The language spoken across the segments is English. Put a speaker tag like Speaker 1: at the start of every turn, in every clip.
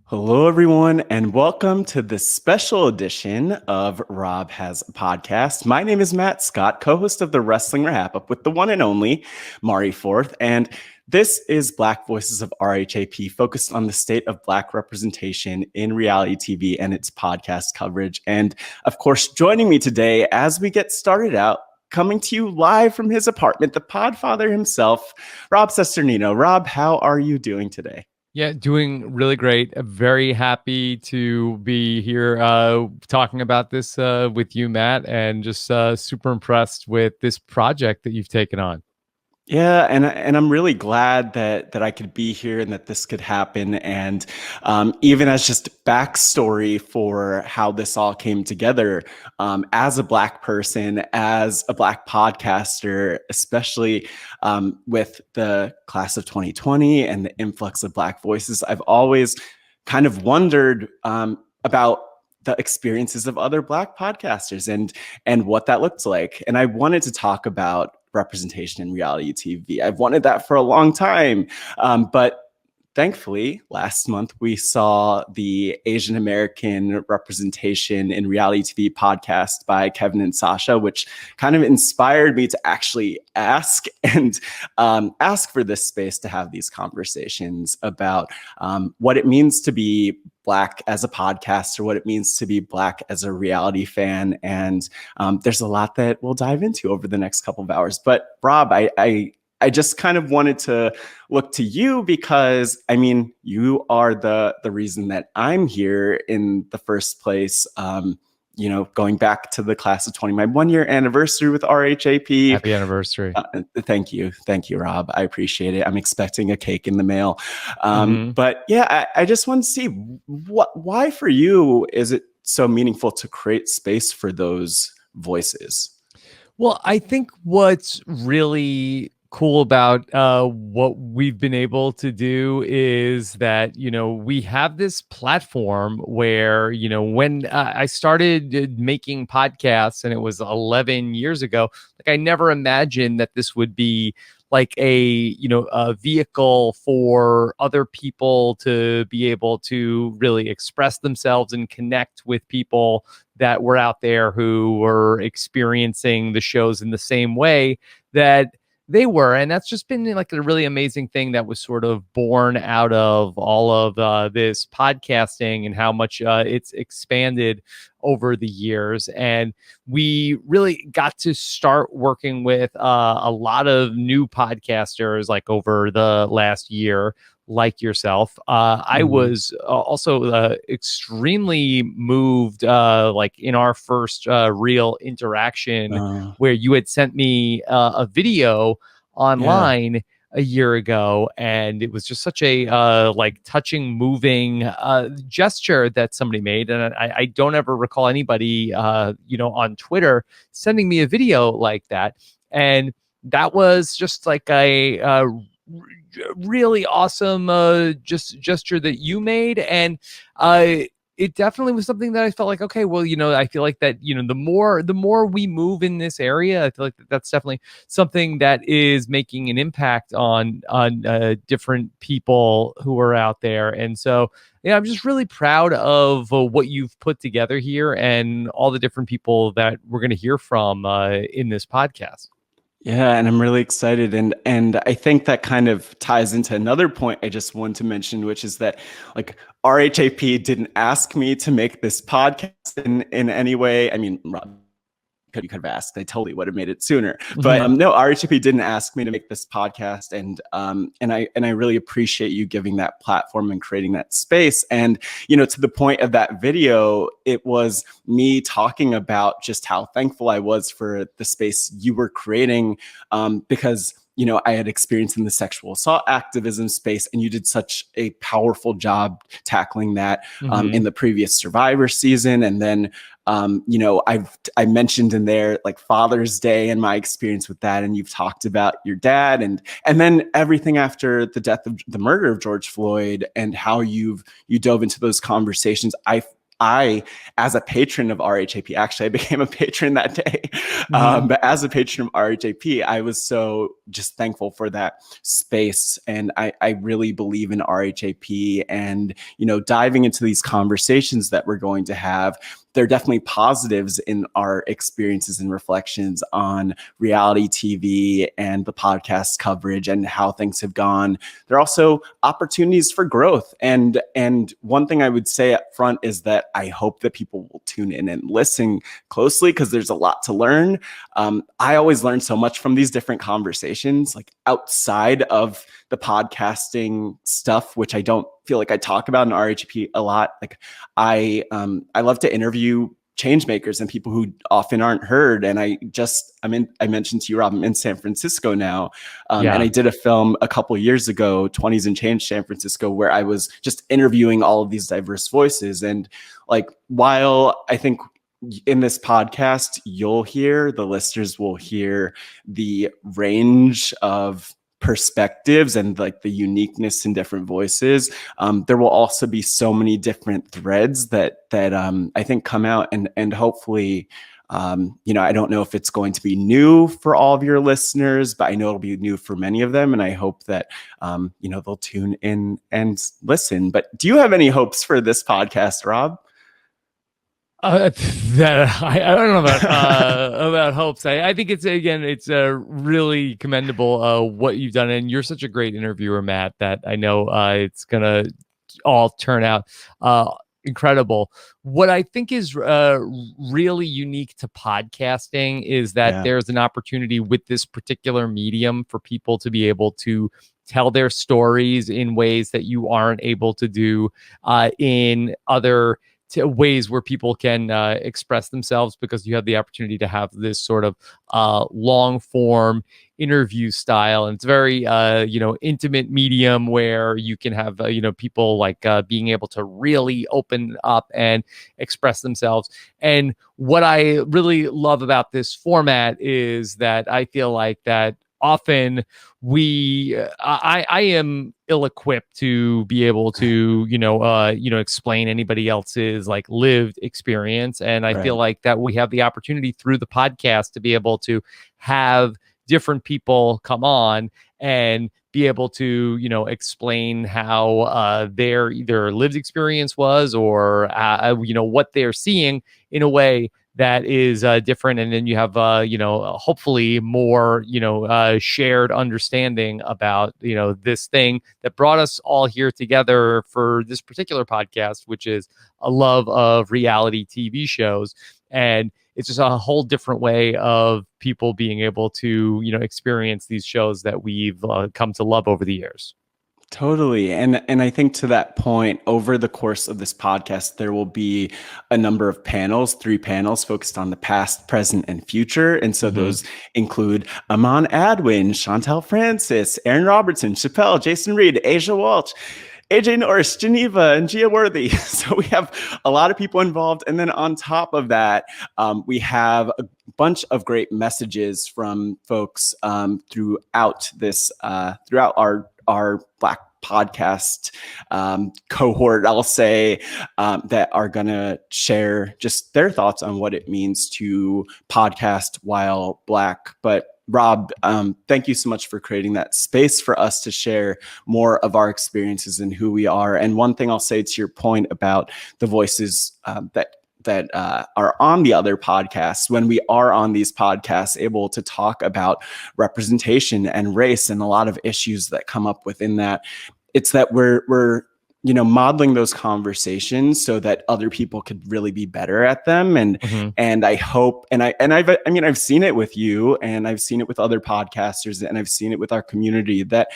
Speaker 1: Hello, everyone, and welcome to this special edition of Rob Has a Podcast. My name is Matt Scott, co-host of the Wrestling RHAPup with the one and only Mari Forth, and this is Black Voices of RHAP, focused on the state of Black representation in reality TV and its podcast coverage. And of course, joining me today as we get started out, coming to you live from his apartment, the Podfather himself, Rob Cesternino. Rob, how are you doing today?
Speaker 2: Yeah, doing really great. Very happy to be here talking about this with you, Matt, and just super impressed with this project that you've taken on.
Speaker 1: Yeah, and I'm really glad that I could be here and that this could happen. And even as just backstory for how this all came together, as a Black person, as a Black podcaster, especially with the class of 2020 and the influx of Black voices, I've always kind of wondered about the experiences of other Black podcasters and what that looks like. And I wanted to talk about representation in reality TV. I've wanted that for a long time. But thankfully, last month, we saw the Asian American representation in reality TV podcast by Kevin and Sasha, which kind of inspired me to actually ask for this space to have these conversations about what it means to be Black as a podcaster, what it means to be Black as a reality fan. And there's a lot that we'll dive into over the next couple of hours. But Rob, I just kind of wanted to look to you because, I mean, you are the reason that I'm here in the first place. Going back to the class of 20, my 1-year anniversary with RHAP.
Speaker 2: Happy anniversary.
Speaker 1: Thank you, Rob. I appreciate it. I'm expecting a cake in the mail. But yeah, I just want to see why for you is it so meaningful to create space for those voices?
Speaker 2: Well, I think what's really cool about what we've been able to do is that, we have this platform where, when I started making podcasts and it was 11 years ago, like I never imagined that this would be like a vehicle for other people to be able to really express themselves and connect with people that were out there who were experiencing the shows in the same way that they were. And that's just been like a really amazing thing that was sort of born out of all of this podcasting and how much it's expanded over the years. And we really got to start working with a lot of new podcasters like over the last year, like yourself. I was also extremely moved, like in our first real interaction where you had sent me a video online a year ago, and it was just such a like touching, moving gesture that somebody made. And I don't ever recall anybody, on Twitter sending me a video like that. And that was just like a really awesome gesture that you made. And it definitely was something that I felt like, okay, well, I feel like that, the more we move in this area, I feel like that's definitely something that is making an impact on different people who are out there. And so, I'm just really proud of what you've put together here and all the different people that we're going to hear from in this podcast.
Speaker 1: Yeah, and I'm really excited. And I think that kind of ties into another point I just wanted to mention, which is that like RHAP didn't ask me to make this podcast in any way. I mean, Rob, you could have asked. I totally would have made it sooner. But no, RHAP didn't ask me to make this podcast, and I really appreciate you giving that platform and creating that space. And to the point of that video, it was me talking about just how thankful I was for the space you were creating, because I had experience in the sexual assault activism space, and you did such a powerful job tackling that in the previous Survivor season. And then, I mentioned in there like Father's Day and my experience with that, and you've talked about your dad, and then everything after the murder of George Floyd, and how you dove into those conversations. I, as a patron of RHAP, actually, I became a patron that day. But as a patron of RHAP, I was so just thankful for that space. And I really believe in RHAP, and, diving into these conversations that we're going to have. There are definitely positives in our experiences and reflections on reality TV and the podcast coverage and how things have gone. There are also opportunities for growth. And one thing I would say up front is that I hope that people will tune in and listen closely, because there's a lot to learn. I always learn so much from these different conversations, like outside of the podcasting stuff, which I don't feel like I talk about in RHP a lot. Like I love to interview change makers and people who often aren't heard. And I mentioned to you, Rob, I'm in San Francisco now. And I did a film a couple of years ago, 20s and Change San Francisco, where I was just interviewing all of these diverse voices. And like, while I think in this podcast, the listeners will hear the range of perspectives and like the uniqueness in different voices. There will also be so many different threads that I think come out, and hopefully, I don't know if it's going to be new for all of your listeners, but I know it'll be new for many of them. And I hope that, they'll tune in and listen. But do you have any hopes for this podcast, Rob?
Speaker 2: That I don't know about hopes. I think it's really commendable what you've done, and you're such a great interviewer, Matt, that I know it's gonna all turn out incredible. What I think is really unique to podcasting is that there's an opportunity with this particular medium for people to be able to tell their stories in ways that you aren't able to do in other ways where people can express themselves, because you have the opportunity to have this sort of long form interview style, and it's very intimate medium where you can have people like being able to really open up and express themselves. And what I really love about this format is that I feel like that often I am ill-equipped to be able to explain anybody else's like lived experience, and I feel like that we have the opportunity through the podcast to be able to have different people come on and be able to explain how their either lived experience was, or what they're seeing in a way that is different. And then you have, hopefully more, shared understanding about, this thing that brought us all here together for this particular podcast, which is a love of reality TV shows. And it's just a whole different way of people being able to, experience these shows that we've come to love over the years.
Speaker 1: Totally. And I think to that point, over the course of this podcast, there will be a number of panels, 3 panels focused on the past, present, and future. And so those include Amon Adwin, Chantel Francis, Aaron Robertson, Chappelle, Jason Reed, Asia Walsh, AJ Norris, Geneva, and Gia Worthy. So we have a lot of people involved. And then on top of that, we have a bunch of great messages from folks throughout our Black podcast cohort, I'll say, that are going to share just their thoughts on what it means to podcast while Black. But Rob, thank you so much for creating that space for us to share more of our experiences and who we are. And one thing I'll say to your point about the voices that are on the other podcasts, when we are on these podcasts able to talk about representation and race and a lot of issues that come up within that, it's that we're modeling those conversations so that other people could really be better at them. And I hope, I've seen it with you, and I've seen it with other podcasters, and I've seen it with our community, that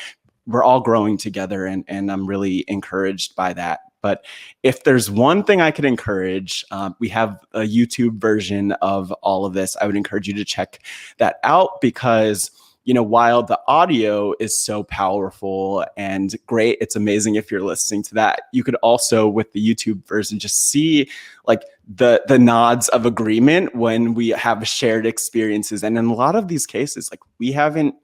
Speaker 1: we're all growing together, and I'm really encouraged by that. But if there's one thing I could encourage, we have a YouTube version of all of this. I would encourage you to check that out, because while the audio is so powerful and great, it's amazing if you're listening to that. You could also, with the YouTube version, just see like the nods of agreement when we have shared experiences. And in a lot of these cases, like we haven't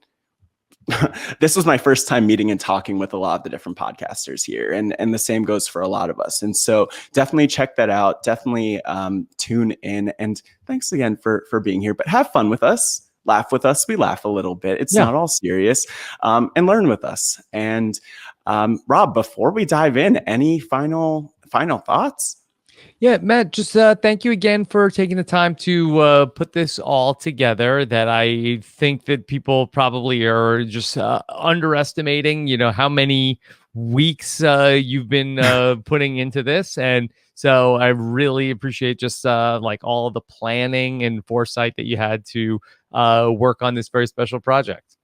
Speaker 1: this was my first time meeting and talking with a lot of the different podcasters here, and the same goes for a lot of us. And so definitely check that out. Definitely tune in. And thanks again for being here. But have fun with us. Laugh with us. We laugh a little bit. It's not all serious. And learn with us. And Rob, before we dive in, any final thoughts?
Speaker 2: Yeah, Matt, just thank you again for taking the time to put this all together. That I think that people probably are just underestimating, how many weeks you've been putting into this. And so I really appreciate just like all the planning and foresight that you had to work on this very special project.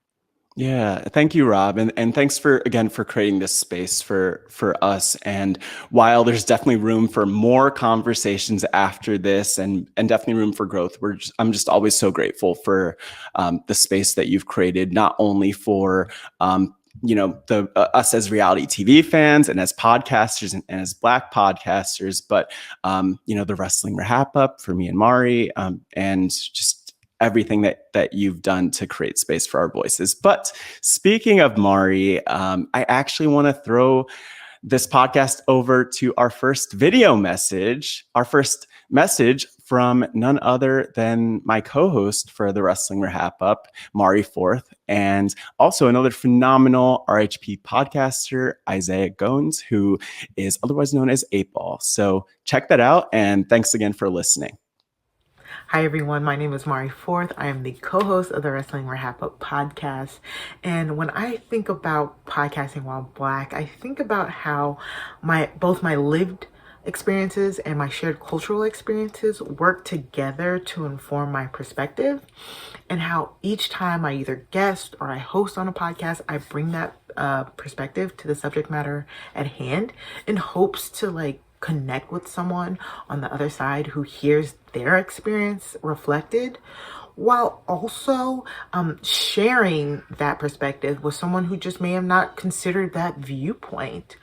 Speaker 1: Yeah, thank you, Rob, and thanks for creating this space for us. And while there's definitely room for more conversations after this, and definitely room for growth, I'm just always so grateful for the space that you've created, not only for the us as reality TV fans and as podcasters and as Black podcasters, but the Wrestling RHAPup for me and Mari, and just everything that you've done to create space for our voices. But speaking of Mari, I actually want to throw this podcast over to our first video message, from none other than my co-host for the Wrestling RHAPup, Mari Forth, and also another phenomenal RHP podcaster, Isaiah Goins, who is otherwise known as 8Ball. So check that out, and thanks again for listening.
Speaker 3: Hi everyone, my name is Mari Forth. I am the co-host of the Wrestling RHAPup podcast. And when I think about podcasting while Black, I think about how both my lived experiences and my shared cultural experiences work together to inform my perspective, and how each time I either guest or I host on a podcast, I bring that perspective to the subject matter at hand in hopes to connect with someone on the other side who hears their experience reflected, while also sharing that perspective with someone who just may have not considered that viewpoint.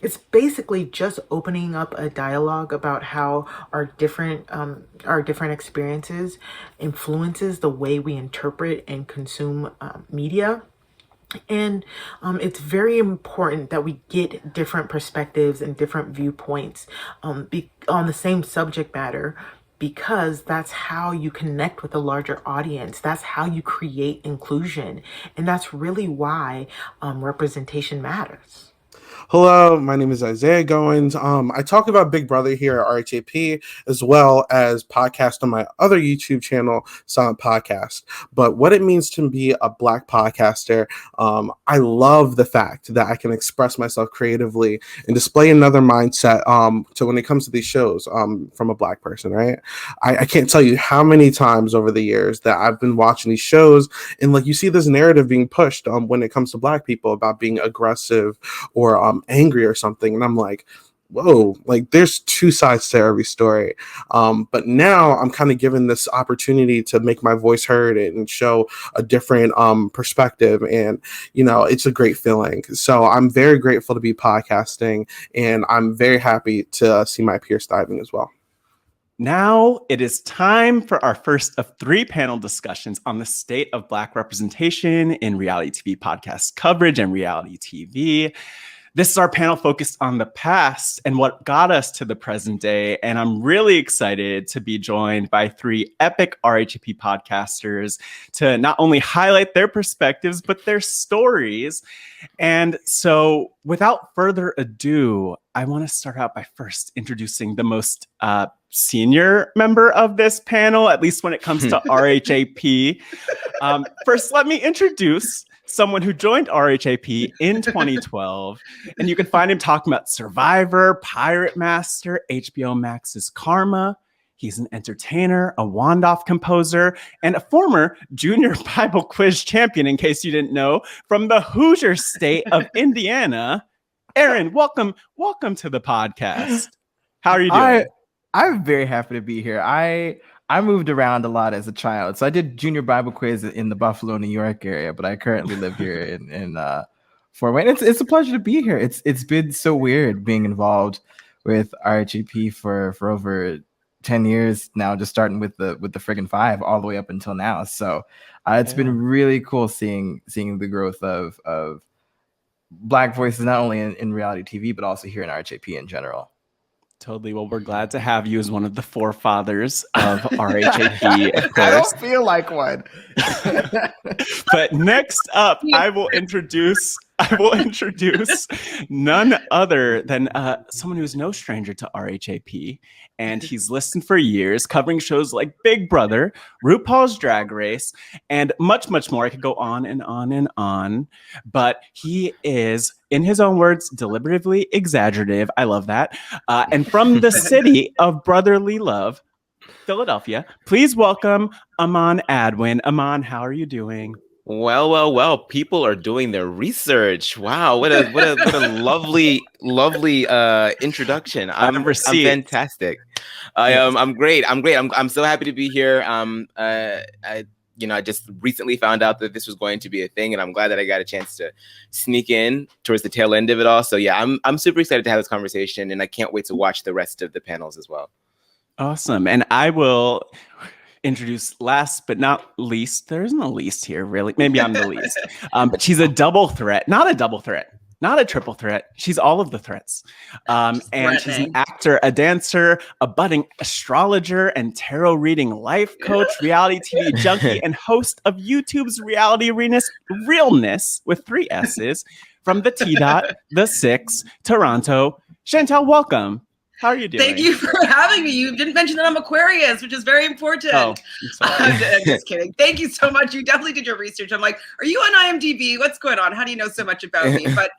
Speaker 3: It's basically just opening up a dialogue about how our different experiences influences the way we interpret and consume media. And it's very important that we get different perspectives and different viewpoints on the same subject matter, because that's how you connect with a larger audience. That's how you create inclusion. And that's really why representation matters.
Speaker 4: Hello, my name is Isaiah Goins. I talk about Big Brother here at RHAP, as well as podcast on my other YouTube channel, Silent Podcast. But what it means to be a Black podcaster, I love the fact that I can express myself creatively and display another mindset to when it comes to these shows from a Black person, right? I can't tell you how many times over the years that I've been watching these shows, and you see this narrative being pushed when it comes to Black people about being aggressive or angry or something, and I'm like, whoa, there's two sides to every story. But now I'm kind of given this opportunity to make my voice heard and show a different perspective, and it's a great feeling. So I'm very grateful to be podcasting, and I'm very happy to see my peers thriving as well.
Speaker 1: Now it is time for our first of 3 panel discussions on the state of Black representation in reality TV podcast coverage and reality TV. This is our panel focused on the past and what got us to the present day. And I'm really excited to be joined by 3 epic RHAP podcasters to not only highlight their perspectives, but their stories. And so without further ado, I want to start out by first introducing the most senior member of this panel, at least when it comes to RHAP. First, let me introduce someone who joined RHAP in 2012, and you can find him talking about Survivor, Pirate Master, HBO Max's Karma. He's an entertainer, a Wandoff composer, and a former junior Bible quiz champion, in case you didn't know, from the Hoosier state of Indiana. Aaron, welcome to the podcast. How are you doing?
Speaker 5: I'm very happy to be here. I moved around a lot as a child. So I did junior Bible quiz in the Buffalo, New York area, but I currently live here in Fort Wayne. It's a pleasure to be here. It's been so weird being involved with RHAP for over 10 years now, just starting with the friggin' 5 all the way up until now. So it's been really cool seeing the growth of Black voices, not only in reality TV, but also here in RHAP in general.
Speaker 1: Totally. Well, we're glad to have you as one of the forefathers of RHAP, of course.
Speaker 5: I don't feel like one.
Speaker 1: But next up, I will introduce none other than someone who's no stranger to RHAP, and he's listened for years, covering shows like Big Brother, RuPaul's Drag Race, and much, much more. I could go on and on and on, but he is, in his own words, deliberatively exaggerative. I love that. And from the city of brotherly love, Philadelphia, please welcome Aman Adwin. Aman, how are you doing?
Speaker 6: Well. People are doing their research. Wow, what a lovely introduction. I'm fantastic. I'm great. I'm so happy to be here. I just recently found out that this was going to be a thing, and I'm glad that I got a chance to sneak in towards the tail end of it all. So yeah, I'm super excited to have this conversation, and I can't wait to watch the rest of the panels as well.
Speaker 1: Awesome. And I will introduce last but not least. There isn't a least here, really. Maybe I'm the least. But she's a double threat, not a double threat, not a triple threat. She's all of the threats. And she's an actor, a dancer, a budding astrologer and tarot reading life coach, reality TV junkie, and host of YouTube's Reality Realness with 3 S's from the T dot, the 6, Toronto. Chantel, welcome. How are you doing?
Speaker 7: Thank you for having me. You didn't mention that I'm Aquarius, which is very important.
Speaker 1: Oh,
Speaker 7: I'm just kidding. Thank you so much. You definitely did your research. I'm like, are you on IMDb? What's going on? How do you know so much about me? But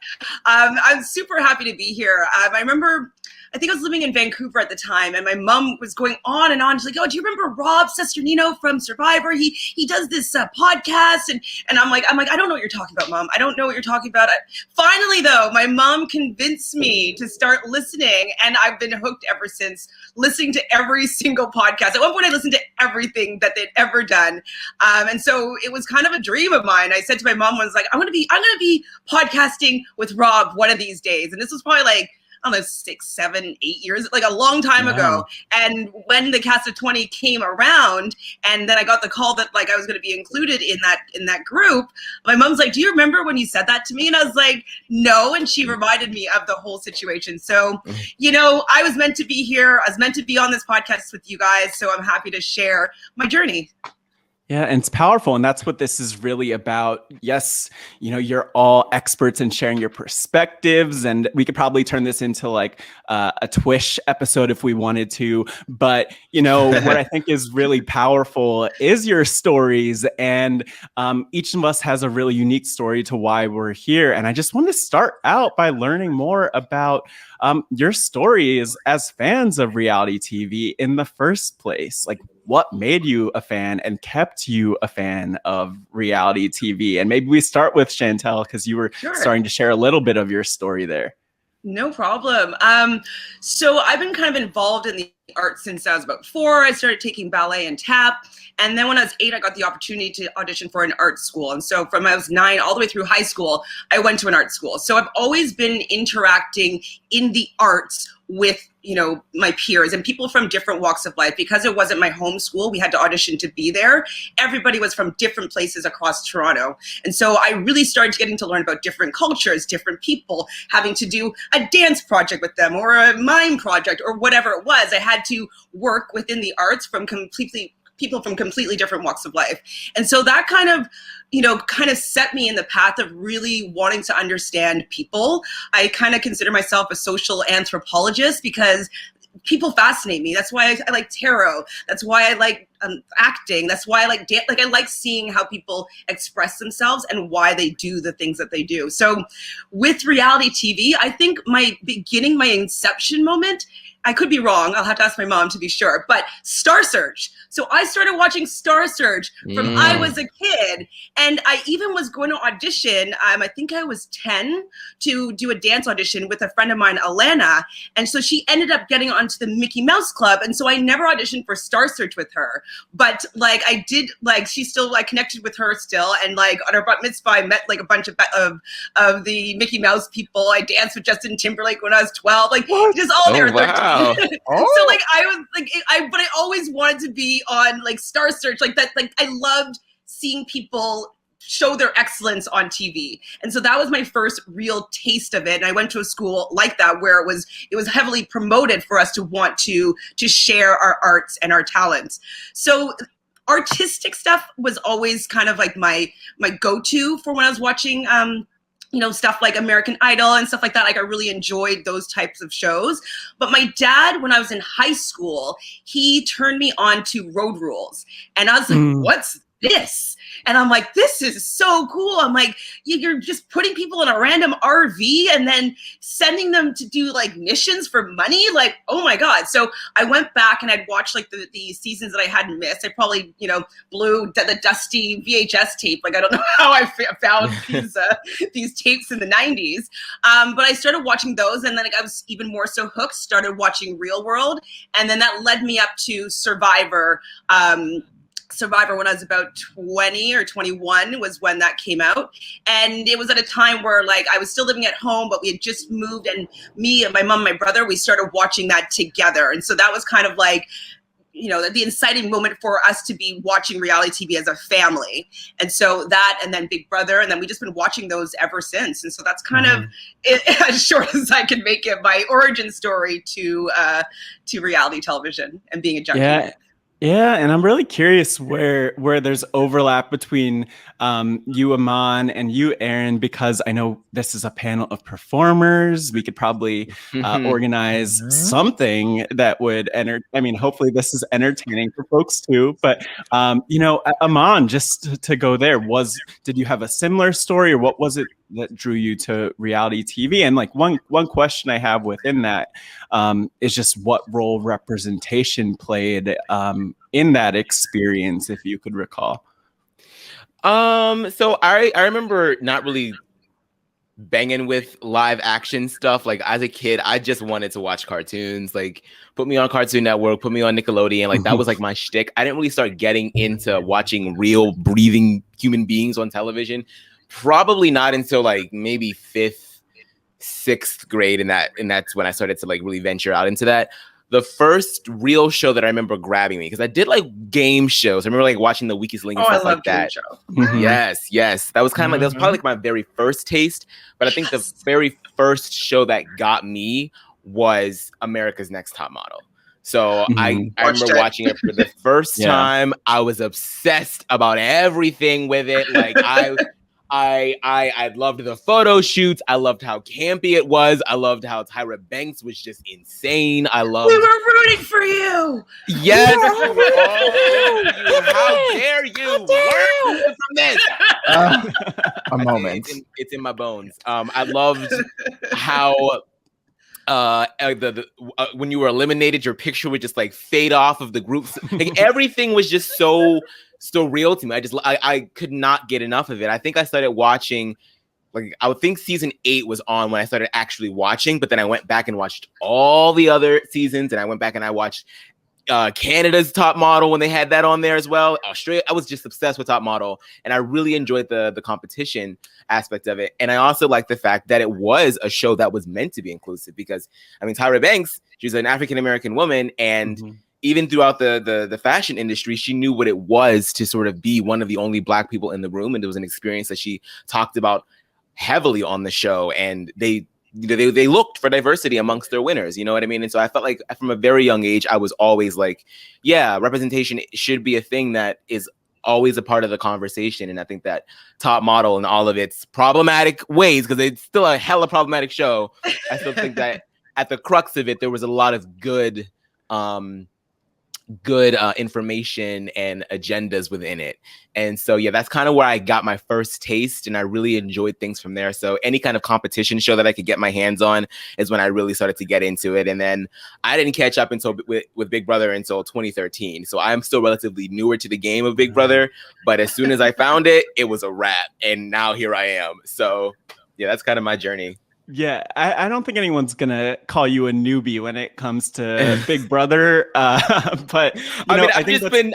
Speaker 7: I'm super happy to be here. I remember, I think I was living in Vancouver at the time, and my mom was going on and on. She's like, oh, do you remember Rob Cesternino from Survivor? He does this podcast. And I'm like, I don't know what you're talking about, Mom. I don't know what you're talking about. Finally, though, my mom convinced me to start listening, and I've been hooked ever since, listening to every single podcast. At one point, I listened to everything that they'd ever done. And so it was kind of a dream of mine. I said to my mom once, like, I'm going to be podcasting with Rob one of these days. And this was probably like, I don't know, 6, 7, 8 years, like a long time ago. And when the cast of 20 came around, and then I got the call that like I was going to be included in that group, my mom's like, do you remember when you said that to me? And I was like, no. And she reminded me of the whole situation. So, I was meant to be here. I was meant to be on this podcast with you guys. So I'm happy to share my journey.
Speaker 1: Yeah, and it's powerful. And that's what this is really about. Yes, you're all experts in sharing your perspectives, and we could probably turn this into like a Twish episode if we wanted to. But, what I think is really powerful is your stories. And each of us has a really unique story to why we're here. And I just want to start out by learning more about your stories as fans of reality TV in the first place. Like, what made you a fan and kept you a fan of reality TV? And maybe we start with Chantel, because you were starting to share a little bit of your story there.
Speaker 7: No problem. So I've been kind of involved in the arts since I was about 4. I started taking ballet and tap. And then when I was 8, I got the opportunity to audition for an art school. And so from I was 9 all the way through high school, I went to an art school. So I've always been interacting in the arts with, my peers and people from different walks of life. Because it wasn't my home school, we had to audition to be there. Everybody was from different places across Toronto. And so I really started getting to learn about different cultures, different people, having to do a dance project with them or a mime project or whatever it was. I had to work within the arts from people from completely different walks of life. And so that kind of set me in the path of really wanting to understand people. I kind of consider myself a social anthropologist because people fascinate me. That's why I like tarot. That's why I like acting. That's why I like dance. Like, I like seeing how people express themselves and why they do the things that they do. So with reality TV, I think my inception moment, I could be wrong. I'll have to ask my mom to be sure. But Star Search. So I started watching Star Search from I was a kid. And I even was going to audition. I think I was 10 to do a dance audition with a friend of mine, Alana. And so she ended up getting onto the Mickey Mouse Club. And so I never auditioned for Star Search with her. but like I did, like she still like connected with her still, and like on her bat mitzvah I met like a bunch of the Mickey Mouse people. I danced with Justin Timberlake when I was 12, like just all there.
Speaker 6: Wow.
Speaker 7: So like I was like but I always wanted to be on like Star Search, like that. Like I loved seeing people show their excellence on TV. And so that was my first real taste of it. And I went to a school like that where it was heavily promoted for us to want to share our arts and our talents. So artistic stuff was always kind of like my go-to for when I was watching stuff like American Idol and stuff like that. Like I really enjoyed those types of shows. But my dad, when I was in high school, he turned me on to Road Rules. And I was like, what's this? And I'm like, this is so cool. I'm like, you're just putting people in a random RV and then sending them to do like missions for money. Like, oh my God. So I went back and I'd watched like the seasons that I hadn't missed. I probably, blew the dusty VHS tape. Like, I don't know how I found these tapes in the 90s. But I started watching those, and then I was even more so hooked, started watching Real World. And then that led me up to Survivor. Survivor when I was about 20 or 21 was when that came out. And it was at a time where like I was still living at home, but we had just moved, and me and my mom, my brother, we started watching that together. And so that was kind of like, the inciting moment for us to be watching reality TV as a family. And so that, and then Big Brother, and then we just been watching those ever since. And so that's kind of as short as I can make it, my origin story to reality television and being a junkie.
Speaker 1: Yeah, and I'm really curious where there's overlap between you, Aman, and you, Aaron, because I know this is a panel of performers. We could probably organize something that would hopefully this is entertaining for folks too. But Aman, just to go there, did you have a similar story, or what was it that drew you to reality TV? And like one question I have within that is just what role representation played in that experience, if you could recall.
Speaker 6: So I remember not really banging with live action stuff. Like as a kid, I just wanted to watch cartoons. Like put me on Cartoon Network, put me on Nickelodeon. Like that was like my shtick. I didn't really start getting into watching real breathing human beings on television. Probably not until like maybe 5th, 6th grade, and that's when I started to like really venture out into that. The first real show that I remember grabbing me, because I did like game shows. I remember like watching The Weakest Link and stuff like that. Yes. That was kind of like, that was probably like my very first taste. But I think the very first show that got me was America's Next Top Model. So I remember watching it for the first time. I was obsessed about everything with it. Like I loved the photo shoots. I loved how campy it was. I loved how Tyra Banks was just insane. We
Speaker 7: were rooting for you.
Speaker 6: Yes. How dare you? Learn from this.
Speaker 5: A moment.
Speaker 6: It's in my bones. I loved how when you were eliminated, your picture would just like fade off of the groups. Like everything was just so real to me. I could not get enough of it. I think I started watching, like I would think season 8 was on when I started actually watching, but then I went back and watched all the other seasons, and I went back and I watched Canada's Top Model when they had that on there as well. Australia, I was just obsessed with Top Model, and I really enjoyed the competition aspect of it. And I also like the fact that it was a show that was meant to be inclusive, because I mean Tyra Banks, she's an African American woman, and even throughout the fashion industry, she knew what it was to sort of be one of the only Black people in the room, and it was an experience that she talked about heavily on the show. And they looked for diversity amongst their winners, you know what I mean? And so I felt like from a very young age, I was always like, yeah, representation should be a thing that is always a part of the conversation. And I think that Top Model and all of its problematic ways, because it's still a hella problematic show, I still think that at the crux of it, there was a lot of good information and agendas within it. And so, yeah, that's kind of where I got my first taste, and I really enjoyed things from there. So any kind of competition show that I could get my hands on is when I really started to get into it. And then I didn't catch up until with Big Brother until 2013. So I'm still relatively newer to the game of Big Brother, but as soon as I found it, it was a wrap. And now here I am. So yeah, that's kind of my journey.
Speaker 1: Yeah, I don't think anyone's going to call you a newbie when it comes to Big Brother. But I think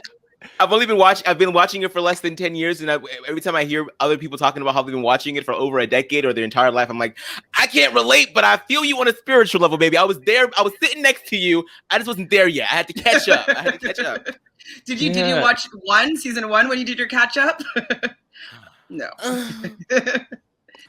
Speaker 6: I've been watching it for less than 10 years, and every time I hear other people talking about how they've been watching it for over a decade or their entire life, I'm like, I can't relate, but I feel you on a spiritual level, baby. I was there. I was sitting next to you. I just wasn't there yet. I had to catch up.
Speaker 7: Did you watch season one when you did your catch up? No.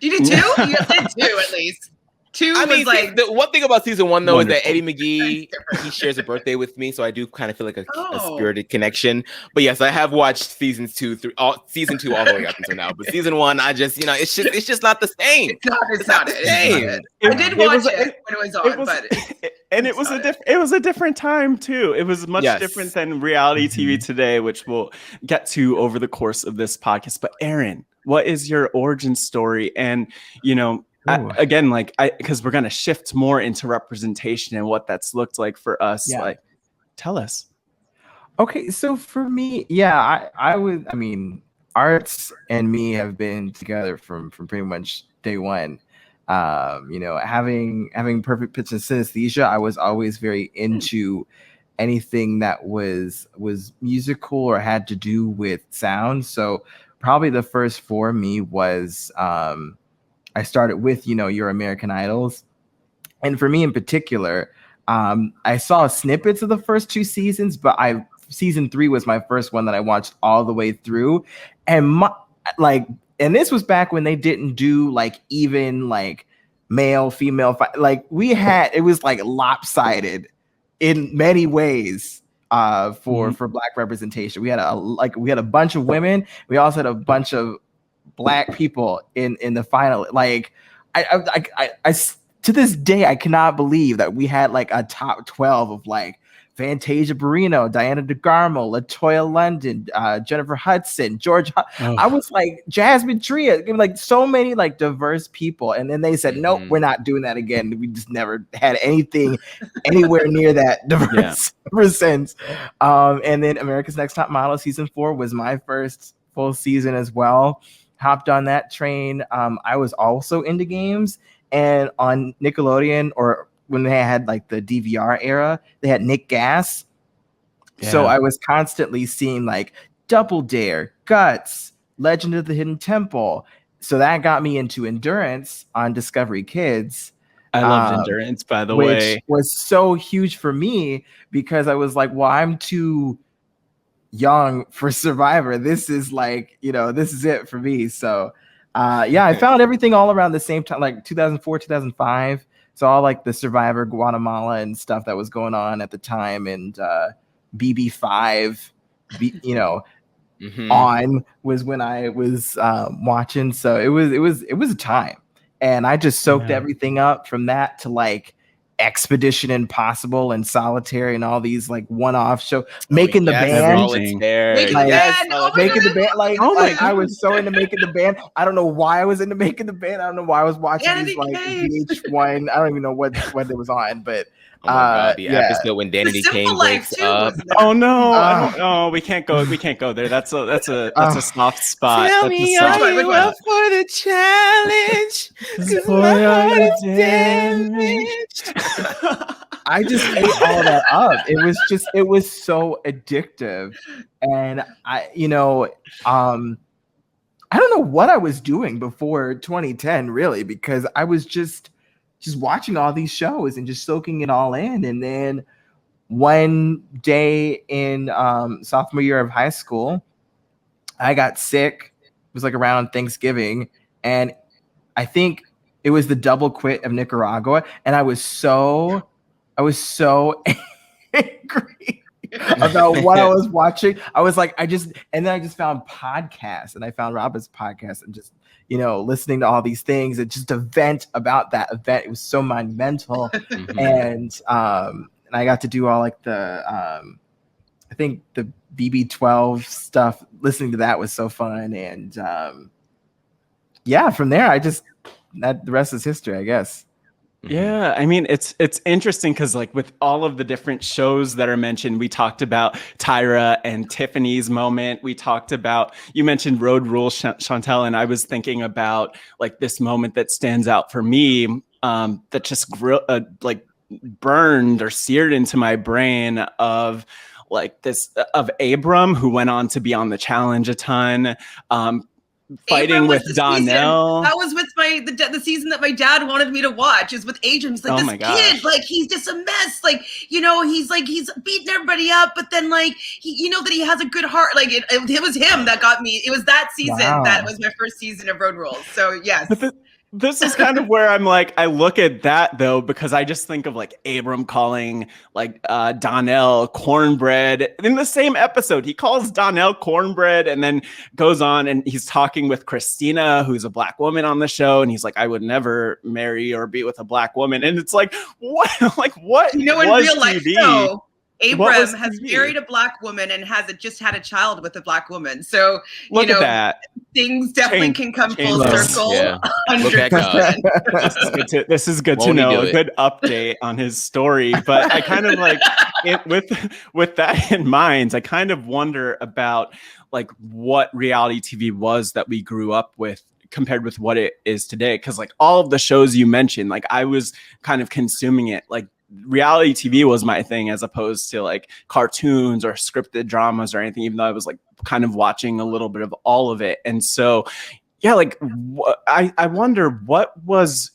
Speaker 7: You did two? You did two at least.
Speaker 6: The one thing about season one though is that Eddie McGee, he shares a birthday with me, so I do kind of feel like a spirited connection. But yes, I have watched season two all the way up until now. But season one, I just it's just not the same.
Speaker 7: It's not the same. I did watch it when it was on,
Speaker 1: it was a different time too. It was much different than reality TV today, which we'll get to over the course of this podcast. But Aaron, what is your origin story? And again, because we're gonna shift more into representation and what that's looked like for us. Yeah. Like, tell us.
Speaker 5: Okay, so for me, arts and me have been together from pretty much day one. Having perfect pitch and synesthesia, I was always very into anything that was musical or had to do with sound. So probably the first for me was I started with, your American Idols. And for me in particular, I saw snippets of the first two seasons, but season 3 was my first one that I watched all the way through. And and this was back when they didn't do even male, female, it was lopsided in many ways for Black representation. We had a bunch of women. We also had a bunch of Black people in the final. I to this day I cannot believe that we had a top 12 of Fantasia Barrino, Diana DeGarmo, LaToya London, Jennifer Hudson, George. I was Jasmine Tria, so many diverse people, and then they said, nope, we're not doing that again. We just never had anything anywhere near that diverse ever since. And then America's Next Top Model season 4 was my first full season as well. Hopped on that train. I was also into games, and on Nickelodeon, or when they had the DVR era, they had Nick Gas. Yeah. So I was constantly seeing Double Dare, Guts, Legend of the Hidden Temple. So that got me into Endurance on Discovery Kids.
Speaker 1: I loved Endurance, by the way.
Speaker 5: Which was so huge for me because I was well, I'm too young for Survivor. This is this is it for me. So I found everything all around the same time, 2004, 2005. So all the Survivor Guatemala and stuff that was going on at the time, and BB5, on was when I was watching. So it was a time, and I just soaked everything up from that to Expedition Impossible and Solitary and all these one-off show, Making the Band.
Speaker 7: Making
Speaker 5: the Band. I was so into Making the Band. I don't know why I was into Making the Band. I don't know why I was watching these VH1. I don't even know what it was on, but
Speaker 6: oh my God, the episode when Danity Kane breaks up.
Speaker 1: Oh no, no, we can't go there. That's a soft spot.
Speaker 6: Tell me, are you up for the challenge? 'Cause my heart is damaged.
Speaker 5: I just ate all that up. It was so addictive, and I don't know what I was doing before 2010, really, because I was just watching all these shows and just soaking it all in. And then one day in sophomore year of high school, I got sick. It was around Thanksgiving, and I think it was the double quit of Nicaragua, and I was so angry about what I was watching. I was I just found podcasts, and I found Robin's podcast, and just listening to all these things, and just a vent about that event. It was so monumental. And I got to do all the I think the BB12 stuff. Listening to that was so fun, and from there the rest is history, I guess.
Speaker 1: Yeah, I mean, it's interesting because with all of the different shows that are mentioned, we talked about Tyra and Tiffany's moment. We talked about, you mentioned Road Rules, Chantel, and I was thinking about this moment that stands out for me, that just burned or seared into my brain of like this of Abram, who went on to be on the challenge a ton, fighting
Speaker 7: Abram was
Speaker 1: with
Speaker 7: the
Speaker 1: Donnell.
Speaker 7: Season. That was with the season that my dad wanted me to watch. Is with Adrian. He's like,
Speaker 1: Oh
Speaker 7: this
Speaker 1: my
Speaker 7: kid,
Speaker 1: gosh.
Speaker 7: like he's just a mess. Like, you know, he's beating everybody up, but then like you know that he has a good heart. Like it was him that got me. It was that season that was my first season of Road Rules. So yes.
Speaker 1: But this is kind of where I'm like, I look at that though, because I just think of like Abram calling like Donnell cornbread in the same episode. He calls Donnell cornbread and then goes on and he's talking with Christina, who's a black woman on the show. And he's like, I would never marry or be with a black woman. And it's like, what? Like, what?
Speaker 7: You know, in
Speaker 1: was
Speaker 7: real life,
Speaker 1: TV?
Speaker 7: though,
Speaker 1: was
Speaker 7: Abram has
Speaker 1: TV?
Speaker 7: married a black woman and just had a child with a black woman. So,
Speaker 1: Look
Speaker 7: you know,
Speaker 1: at that.
Speaker 7: things definitely can come full
Speaker 1: Change.
Speaker 7: circle.
Speaker 6: Yeah. Look at God.
Speaker 1: This is good to
Speaker 6: Won't he
Speaker 1: know.
Speaker 6: do
Speaker 1: A
Speaker 6: it?
Speaker 1: good update on his story. But I kind of like with that in mind, I kind of wonder about like what reality TV was that we grew up with compared with what it is today. Because like all of the shows you mentioned, like I was kind of consuming it. Like reality TV was my thing as opposed to like cartoons or scripted dramas or anything, even though I was like kind of watching a little bit of all of it. And so, yeah, like I wonder what's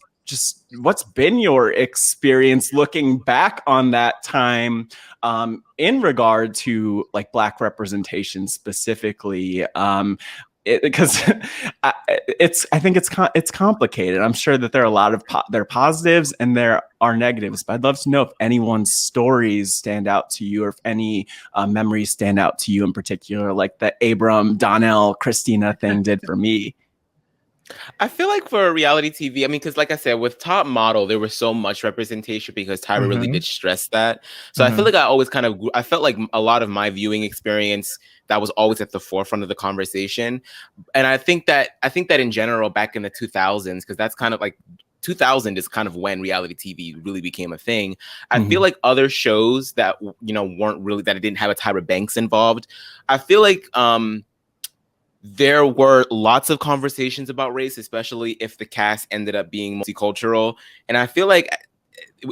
Speaker 1: been your experience looking back on that time in regard to like Black representation specifically. Because I think it's complicated. I'm sure that there are a lot of there are positives and there are negatives, but I'd love to know if anyone's stories stand out to you or if any memories stand out to you in particular, like the Abram, Donnell, Christina thing did for me.
Speaker 6: I feel like for reality TV, I mean, because like I said, with Top Model, there was so much representation because Tyra really did stress that. So I feel like I always I felt like a lot of my viewing experience that was always at the forefront of the conversation. And I think that in general, back in the 2000s, because that's kind of like 2000 is kind of when reality TV really became a thing. I feel like other shows that, you know, weren't really, that it didn't have a Tyra Banks involved. I feel like, there were lots of conversations about race, especially if the cast ended up being multicultural. And I feel like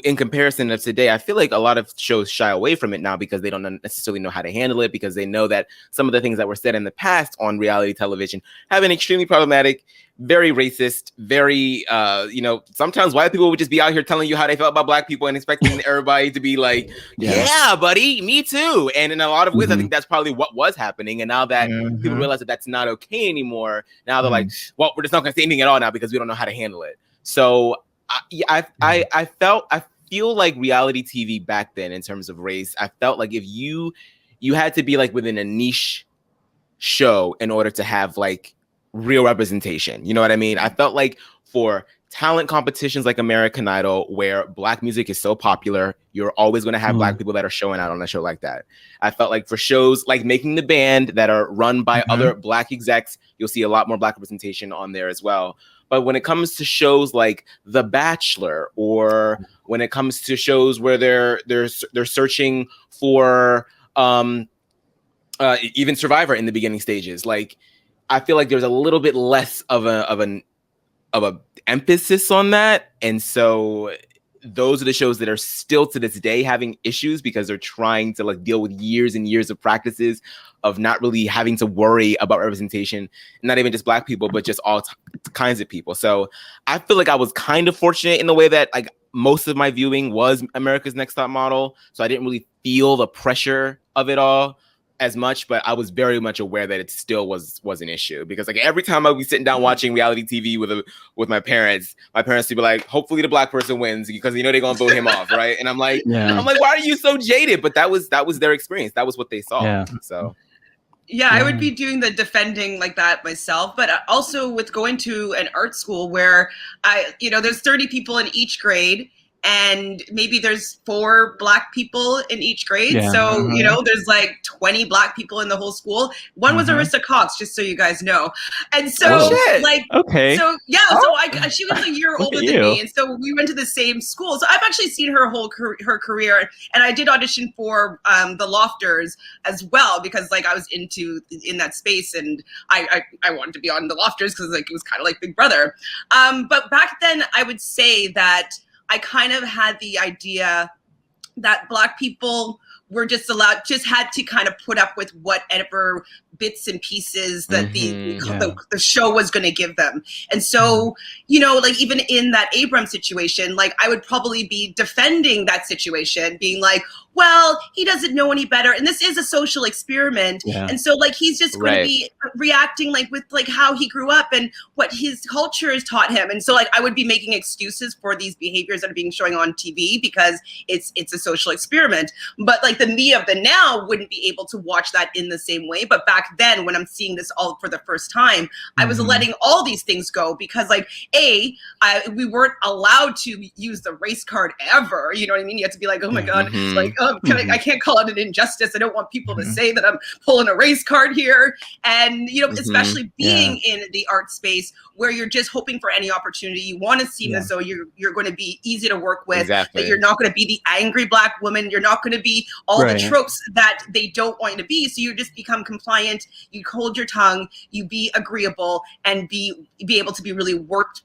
Speaker 6: in comparison of today, I feel like a lot of shows shy away from it now because they don't necessarily know how to handle it, because they know that some of the things that were said in the past on reality television have been extremely problematic, very racist, very, you know, sometimes white people would just be out here telling you how they felt about Black people and expecting everybody to be like, yeah, buddy, me too. And in a lot of ways, I think that's probably what was happening. And now that people realize that that's not okay anymore, now they're like, well, we're just not going to say anything at all now because we don't know how to handle it. So I feel like reality TV back then in terms of race, I felt like if you had to be like within a niche show in order to have like real representation. You know what I mean? I felt like for talent competitions like American Idol, where Black music is so popular, you're always going to have Black people that are showing out on a show like that. I felt like for shows like Making the Band that are run by other Black execs, you'll see a lot more Black representation on there as well. But when it comes to shows like The Bachelor, or when it comes to shows where they're searching for even Survivor in the beginning stages, like I feel like there's a little bit less of a emphasis on that, and so those are the shows that are still to this day having issues because they're trying to like deal with years and years of practices of not really having to worry about representation, not even just Black people, but just all kinds of people. So I feel like I was kind of fortunate in the way that like most of my viewing was America's Next Top Model. So I didn't really feel the pressure of it all as much, but I was very much aware that it still was an issue, because like every time I would be sitting down watching reality TV with my parents would be like, hopefully the Black person wins because you know they're gonna vote him off, right? And I'm like, why are you so jaded? But that was their experience. That was what they saw.
Speaker 1: Yeah.
Speaker 6: So
Speaker 7: yeah, I would be doing the defending like that myself, but also with going to an art school where there's 30 people in each grade. And maybe there's 4 Black people in each grade.
Speaker 1: Yeah.
Speaker 7: So, there's like 20 Black people in the whole school. One was Arissa Cox, just so you guys know. And so
Speaker 1: okay.
Speaker 7: So she was a year older than me. And so we went to the same school. So I've actually seen her whole her career. And I did audition for the Lofters as well, because like I was in that space and I wanted to be on the Lofters because like it was kind of like Big Brother. But back then I would say that I kind of had the idea that Black people were just had to kind of put up with whatever bits and pieces that the show was going to give them. And so, you know, like even in that Abram situation, like I would probably be defending that situation, being like, well, he doesn't know any better. And this is a social experiment. Yeah. And so like, he's just going to be reacting like with like how he grew up and what his culture has taught him. And so like, I would be making excuses for these behaviors that are being shown on TV because it's a social experiment. But like the me of the now wouldn't be able to watch that in the same way. But back then when I'm seeing this all for the first time, I was letting all these things go because like, we weren't allowed to use the race card ever. You know what I mean? You have to be like, oh my God, like, I can't call it an injustice. I don't want people to say that I'm pulling a race card here. And, you know, especially being in the art space where you're just hoping for any opportunity. You want to seem as though you're going to be easy to work with, that you're not going to be the angry Black woman. You're not going to be all the tropes that they don't want you to be. So you just become compliant. You hold your tongue, you be agreeable and be able to be worked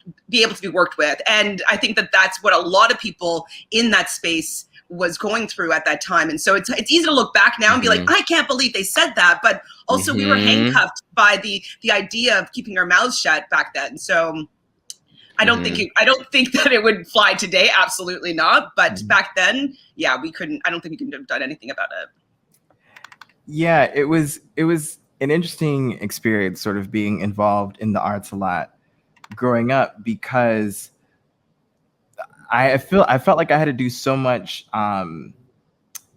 Speaker 7: with. And I think that that's what a lot of people in that space was going through at that time. And so it's easy to look back now and be like, I can't believe they said that. But also we were handcuffed by the idea of keeping our mouths shut back then. So I don't think that it would fly today. Absolutely not. But back then, I don't think we could have done anything about it.
Speaker 5: Yeah, it was an interesting experience sort of being involved in the arts a lot growing up because I felt like I had to do so much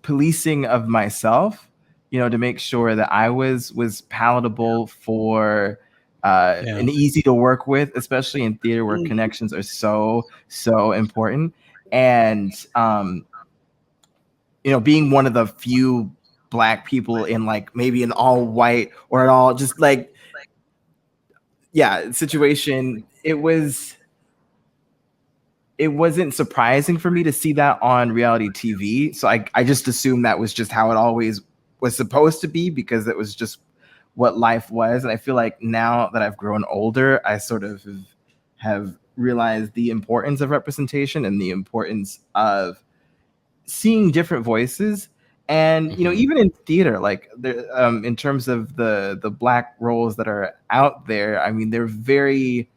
Speaker 5: policing of myself, you know, to make sure that I was palatable for and easy to work with, especially in theater where connections are so important. And you know, being one of the few Black people in like maybe an all white or an all just like situation, it wasn't surprising for me to see that on reality TV. So I just assumed that was just how it always was supposed to be because it was just what life was. And I feel like now that I've grown older, I sort of have realized the importance of representation and the importance of seeing different voices. And, you know, even in theater, like in terms of the Black roles that are out there, I mean, they're very,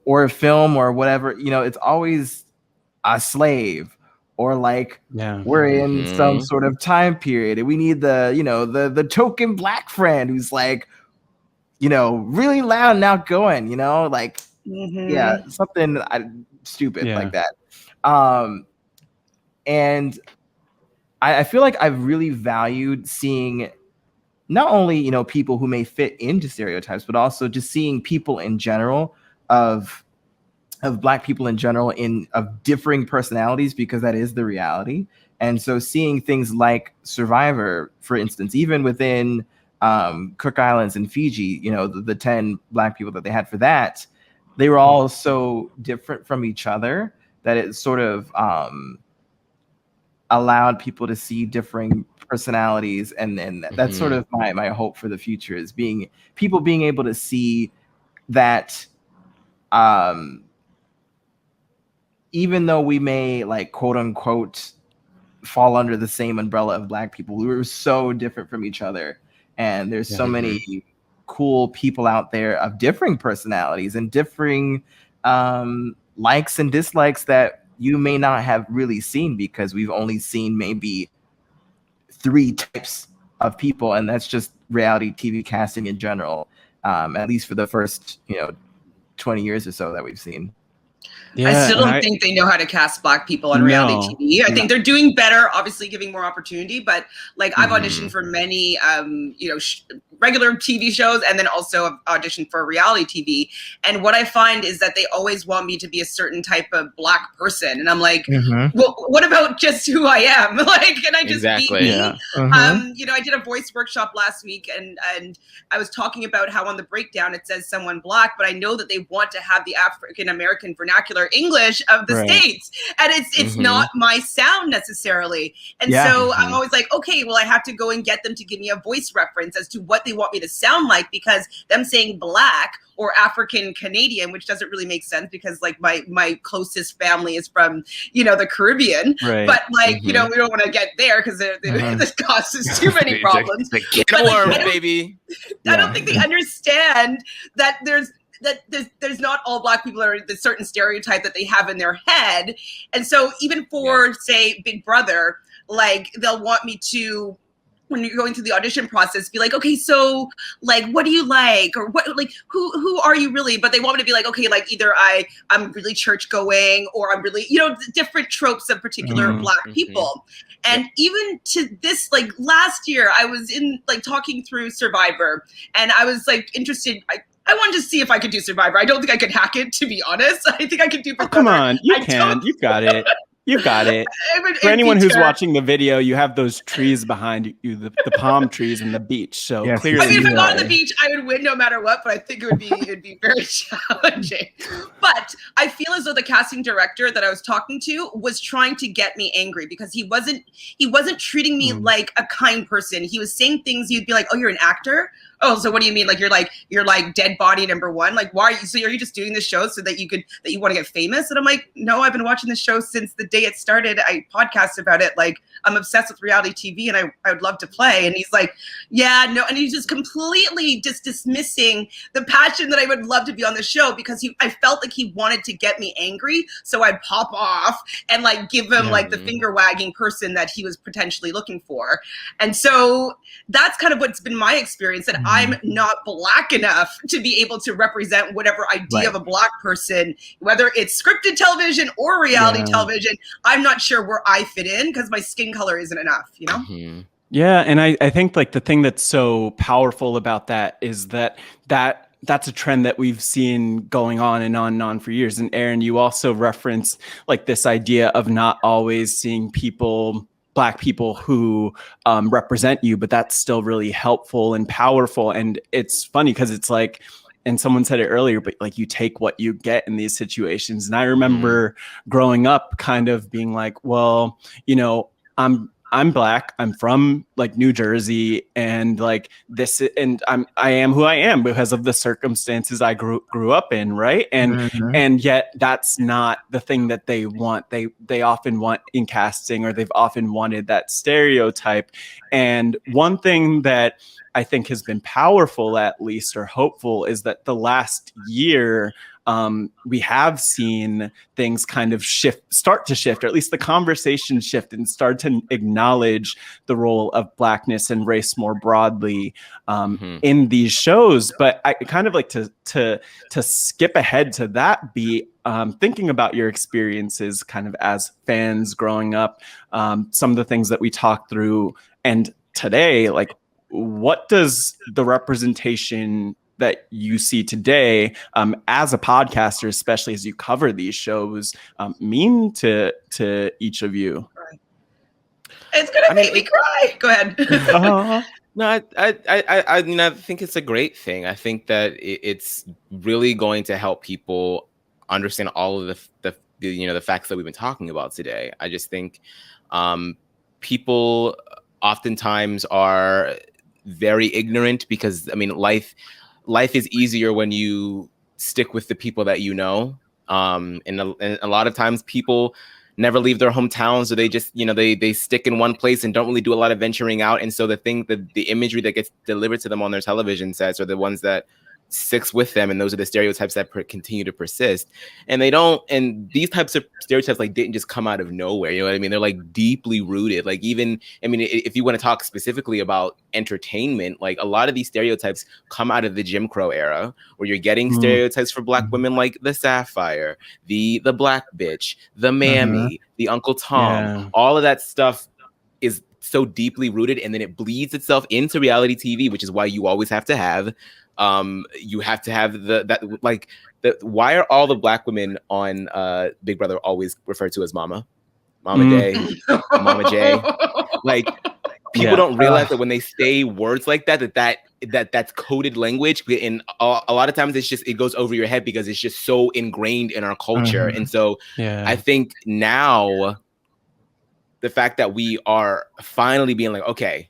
Speaker 5: or a film or whatever, you know, it's always a slave or like we're in some sort of time period and we need the token Black friend who's like, you know, really loud and outgoing, you know, like, something stupid like that. And I feel like I've really valued seeing not only, you know, people who may fit into stereotypes, but also just seeing people in general of Black people in general of differing personalities, because that is the reality. And so seeing things like Survivor, for instance, even within Cook Islands and Fiji, you know, the 10 Black people that they had for that, they were all so different from each other that it sort of allowed people to see differing personalities. And that's sort of my hope for the future, is people being able to see that even though we may like quote unquote fall under the same umbrella of Black people, we were so different from each other. And there's so many cool people out there of differing personalities and differing likes and dislikes that you may not have really seen, because we've only seen maybe 3 types of people. And that's just reality TV casting in general, at least for the first, 20 years or so that we've seen.
Speaker 7: I still don't think they know how to cast Black people on reality TV. I think they're doing better, obviously giving more opportunity. But like I've auditioned for many, regular TV shows, and then also auditioned for reality TV. And what I find is that they always want me to be a certain type of Black person, and I'm like, well, what about just who I am? Like, can I just be me? Yeah. I did a voice workshop last week, and I was talking about how on the breakdown it says someone Black, but I know that they want to have the African American vernacular English of the States, and it's not my sound necessarily. And so I'm always like, okay, well, I have to go and get them to give me a voice reference as to what they want me to sound like, because them saying Black or African Canadian, which doesn't really make sense because like my closest family is from, you know, the Caribbean,
Speaker 1: Right.
Speaker 7: but like, you know, we don't want to get there because this causes too many problems.
Speaker 6: The can of worms, baby.
Speaker 7: I don't think they understand that there's not all Black people are the certain stereotype that they have in their head. And so even for, say, Big Brother, like they'll want me to, when you're going through the audition process, be like, okay, so like, what do you like? Or what, like, who are you really? But they want me to be like, okay, like either I'm really church going, or I'm really, you know, different tropes of particular Black people. And even to this, like last year, I was in like talking through Survivor, and I was like interested. I wanted to see if I could do Survivor. I don't think I could hack it, to be honest. I think I could do.
Speaker 1: Come on, you can. You've got it. You've got it. For anyone who's watching the video, you have those trees behind you, the palm trees and the beach. So clearly,
Speaker 7: I mean, if I got on the beach, I would win no matter what. But I think it would be very challenging. But I feel as though the casting director that I was talking to was trying to get me angry, because he wasn't treating me like a kind person. He was saying things. You'd be like, "Oh, you're an actor? Oh, so what do you mean? Like you're like dead body number one? Like why are you? So are you just doing this show so that you want to get famous?" And I'm like, "No, I've been watching this show since the day it started. I podcast about it. Like I'm obsessed with reality TV, and I would love to play." And he's like, "Yeah, no," and he's just completely just dismissing the passion that I would love to be on the show, because I felt like he wanted to get me angry, so I'd pop off and like give him like the finger wagging person that he was potentially looking for. And so that's kind of what's been my experience, that I'm not Black enough to be able to represent whatever idea of a Black person, whether it's scripted television or reality television. I'm not sure where I fit in because my skin color isn't enough, you know?
Speaker 1: Yeah, and I think like the thing that's so powerful about that is that's a trend that we've seen going on and on for years. And Aaron, you also referenced like this idea of not always seeing Black people who represent you, but that's still really helpful and powerful. And it's funny because it's like, and someone said it earlier, but like you take what you get in these situations. And I remember growing up kind of being like, well, you know, I'm Black. I'm from like New Jersey, and like this, and I am who I am because of the circumstances I grew up in, right? And yet that's not the thing that they want. They often want in casting, or they've often wanted that stereotype. And one thing that I think has been powerful, at least, or hopeful, is that the last year we have seen things kind of start to shift, or at least the conversation shift, and start to acknowledge the role of Blackness and race more broadly in these shows. But I kind of like to skip ahead to that beat, thinking about your experiences kind of as fans growing up, some of the things that we talked through, and today, like, what does the representation that you see today as a podcaster, especially as you cover these shows, mean to each of you?
Speaker 7: It's gonna make me cry. Go ahead.
Speaker 6: No, I mean, I think it's a great thing. I think that it's really going to help people understand all of the facts that we've been talking about today. I just think people oftentimes are very ignorant, because I mean, life is easier when you stick with the people that you know. And a lot of times people never leave their hometowns, so they just, they stick in one place and don't really do a lot of venturing out. And so the imagery that gets delivered to them on their television sets are the ones that sticks with them, and those are the stereotypes that continue to persist. And these types of stereotypes like didn't just come out of nowhere, you know what I mean? They're like deeply rooted. Like, even, I mean, if you want to talk specifically about entertainment, like a lot of these stereotypes come out of the Jim Crow era, where you're getting stereotypes for Black women like the Sapphire, the Black bitch, the Mammy, the Uncle Tom. All of that stuff is so deeply rooted, and then it bleeds itself into reality TV, which is why you always have to have why are all the Black women on Big Brother always referred to as Mama Day, Mama J? Like, people don't realize that when they say words like that's coded language, and a lot of times it goes over your head because it's just so ingrained in our culture. And so I think now the fact that we are finally being like, okay,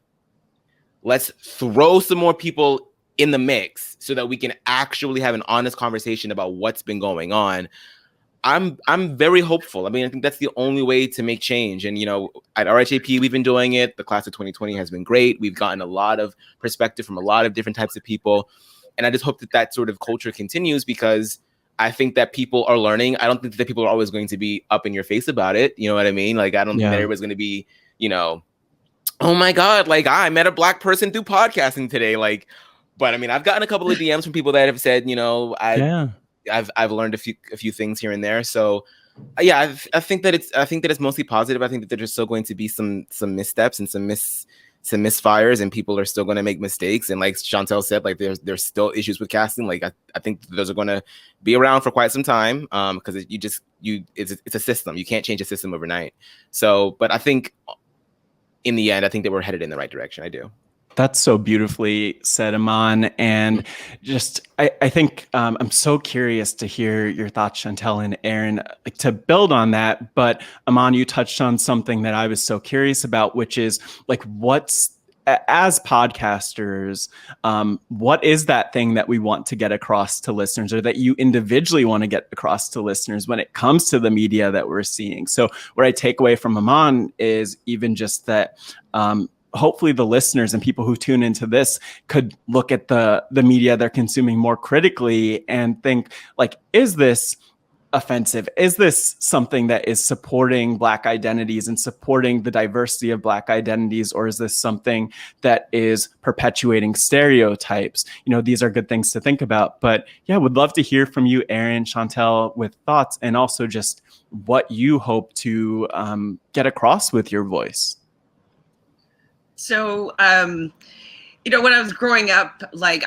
Speaker 6: let's throw some more people in the mix so that we can actually have an honest conversation about what's been going on. I'm very hopeful. I mean, I think that's the only way to make change. And, you know, at RHAP, we've been doing it. The class of 2020 has been great. We've gotten a lot of perspective from a lot of different types of people. And I just hope that that sort of culture continues, because I think that people are learning. I don't think that people are always going to be up in your face about it. You know what I mean? Like, I don't think that everybody's going to be, you know, oh my God, like I met a Black person through podcasting today. Like, but I mean, I've gotten a couple of DMs from people that have said, you know, I've learned a few things here and there. So yeah, I think that it's mostly positive. I think that there's still going to be some missteps and some misfires, and people are still going to make mistakes. And like Chantel said, like there's still issues with casting. Like I think those are going to be around for quite some time, because it's a system. You can't change a system overnight. So, but I think in the end, I think that we're headed in the right direction. I do.
Speaker 1: That's so beautifully said, Aman. And just, I think I'm so curious to hear your thoughts, Chantel and Aaron, like, to build on that. But Aman, you touched on something that I was so curious about, which is like, as podcasters, what is that thing that we want to get across to listeners, or that you individually want to get across to listeners when it comes to the media that we're seeing? So what I take away from Aman is even just that, hopefully the listeners and people who tune into this could look at the media they're consuming more critically and think, like, is this offensive? Is this something that is supporting Black identities and supporting the diversity of Black identities? Or is this something that is perpetuating stereotypes? You know, these are good things to think about. But yeah, would love to hear from you, Aaron, Chantel, with thoughts, and also just what you hope to get across with your voice.
Speaker 7: So, you know, when I was growing up, like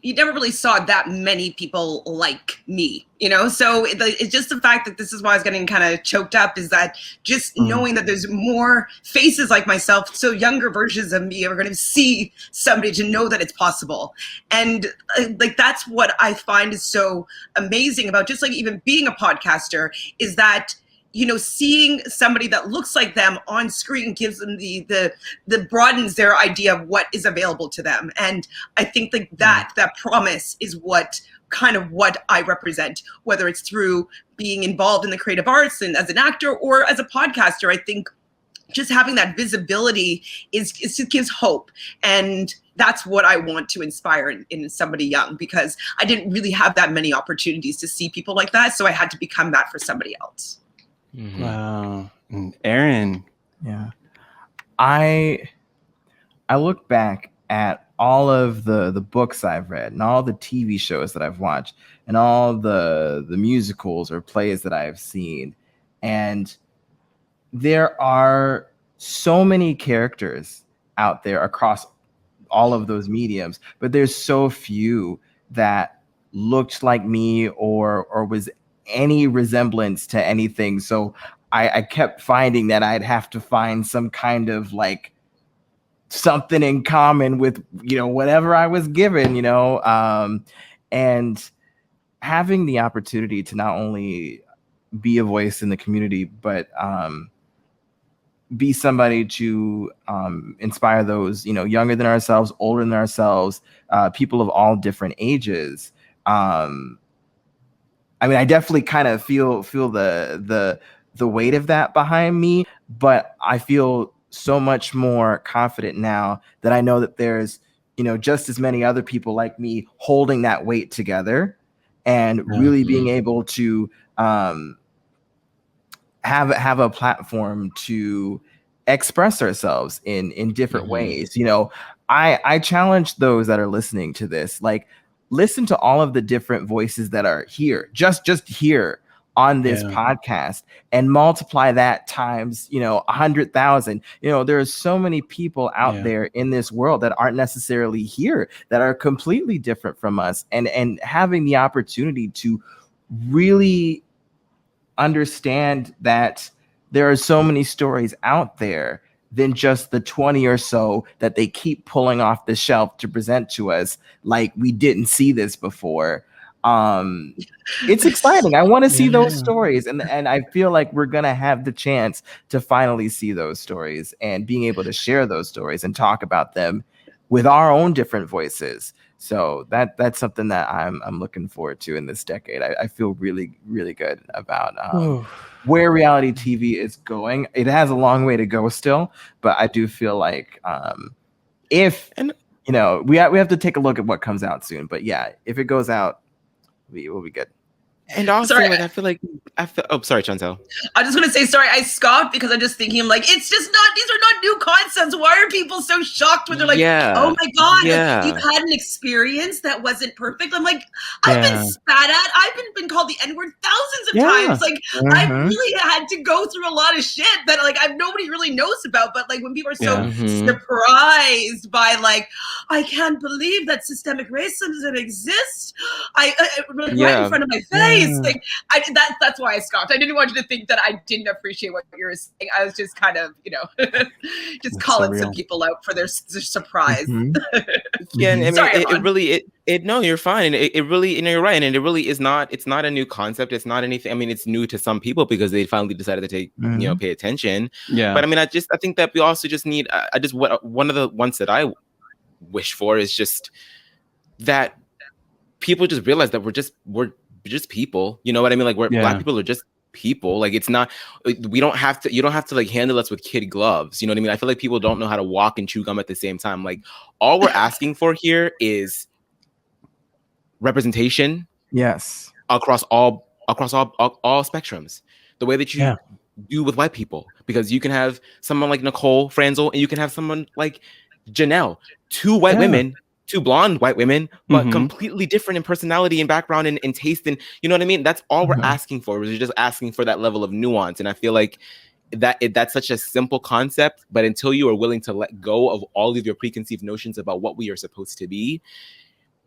Speaker 7: you never really saw that many people like me, you know? So it's just the fact that this is why I was getting kind of choked up, is that just knowing that there's more faces like myself, so younger versions of me are going to see somebody to know that it's possible. And like, that's what I find is so amazing about just like even being a podcaster, is that, you know, seeing somebody that looks like them on screen gives them the broadens their idea of what is available to them. And I think like that promise is what I represent, whether it's through being involved in the creative arts and as an actor or as a podcaster. I think just having that visibility it gives hope. And that's what I want to inspire in somebody young, because I didn't really have that many opportunities to see people like that. So I had to become that for somebody else.
Speaker 1: Mm-hmm. Wow. And Aaron.
Speaker 5: Yeah. I look back at all of the books I've read and all the TV shows that I've watched and all the musicals or plays that I've seen. And there are so many characters out there across all of those mediums, but there's so few that looked like me or was any resemblance to anything. So I kept finding that I'd have to find some kind of like something in common with, you know, whatever I was given, you know, and having the opportunity to not only be a voice in the community, but be somebody to inspire those, you know, younger than ourselves, older than ourselves, people of all different ages. I mean, I definitely kind of feel the weight of that behind me, but I feel so much more confident now that I know that there's, you know, just as many other people like me holding that weight together and really being able to have a platform to express ourselves in different ways. You know, I challenge those that are listening to this, like, listen to all of the different voices that are here, just here on this podcast, and multiply that times, you know, 100,000. You know, there are so many people out there in this world that aren't necessarily here, that are completely different from us, and having the opportunity to really understand that there are so many stories out there than just the 20 or so that they keep pulling off the shelf to present to us like we didn't see this before. It's exciting. I want to see those stories, and I feel like we're gonna have the chance to finally see those stories and being able to share those stories and talk about them with our own different voices. So that's something that I'm looking forward to in this decade. I feel really, really good about where reality TV is going. It has a long way to go still, but I do feel like we have to take a look at what comes out soon. But yeah, if it goes out, we'll be good.
Speaker 6: And also,
Speaker 7: sorry.
Speaker 6: Oh, sorry, Chantel.
Speaker 7: I just want to say sorry. I scoffed because I'm just thinking, I'm like, it's just not. These are not new concepts. Why are people so shocked when they're like, oh my god, like, you've had an experience that wasn't perfect? I'm like, I've been spat at. I've been called the N-word thousands of times. Like, I've really had to go through a lot of shit that like nobody really knows about. But like when people are so surprised by like, I can't believe that systemic racism exists. right in front of my face. Like that's why I scoffed. I didn't want you to think that I didn't appreciate what you were saying. I was just kind of, just calling some people out for their surprise.
Speaker 6: Yeah, and I mean, no, you're fine. It really, you're right, and it really is not. It's not a new concept. It's not anything. I mean, it's new to some people because they finally decided to take, pay attention. Yeah. But I mean, I think that we also just need. One of the ones that I wish for is just that people just realize that we're just people. You know what I mean? Like Black people are just people. Like it's not. You don't have to like handle us with kid gloves. You know what I mean? I feel like people don't know how to walk and chew gum at the same time. Like all we're asking for here is representation. Yes. Across all spectrums. The way that you do with white people, because you can have someone like Nicole Franzel and you can have someone like Janelle, two white women. Two blonde white women, but completely different in personality and background and taste, and you know what I mean? That's all we're asking for. We're just asking for that level of nuance. And I feel like that's such a simple concept, but until you are willing to let go of all of your preconceived notions about what we are supposed to be,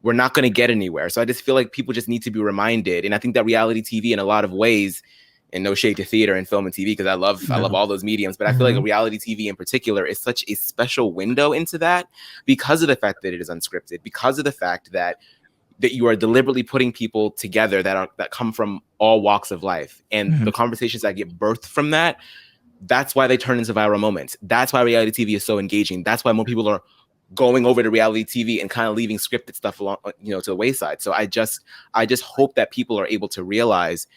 Speaker 6: we're not going to get anywhere. So I just feel like people just need to be reminded. And I think that reality TV in a lot of ways, and no shade to theater and film and TV, because I love all those mediums, but I feel like reality TV in particular is such a special window into that because of the fact that it is unscripted, because of the fact that you are deliberately putting people together that come from all walks of life, and the conversations that get birthed from that. That's why they turn into viral moments. That's why reality TV is so engaging. That's why more people are going over to reality TV and kind of leaving scripted stuff along, to the wayside. So I just hope that people are able to realize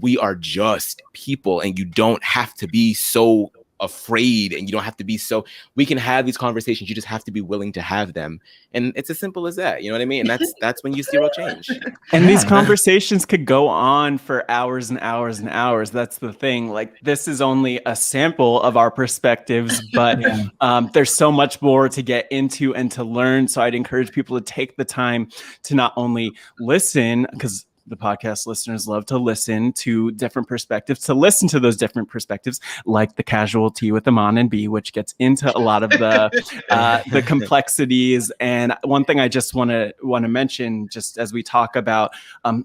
Speaker 6: we are just people, and you don't have to be so afraid, and you don't have to be so. We can have these conversations. You just have to be willing to have them, and it's as simple as that. You know what I mean? And that's when you see real change.
Speaker 1: And these conversations could go on for hours and hours and hours. That's the thing. Like, this is only a sample of our perspectives, but there's so much more to get into and to learn. So I'd encourage people to take the time to not only listen, because the podcast listeners love to listen to different perspectives, to listen to those different perspectives, like the Casualty with Iman and B, which gets into a lot of the complexities. And one thing I just want to mention, just as we talk about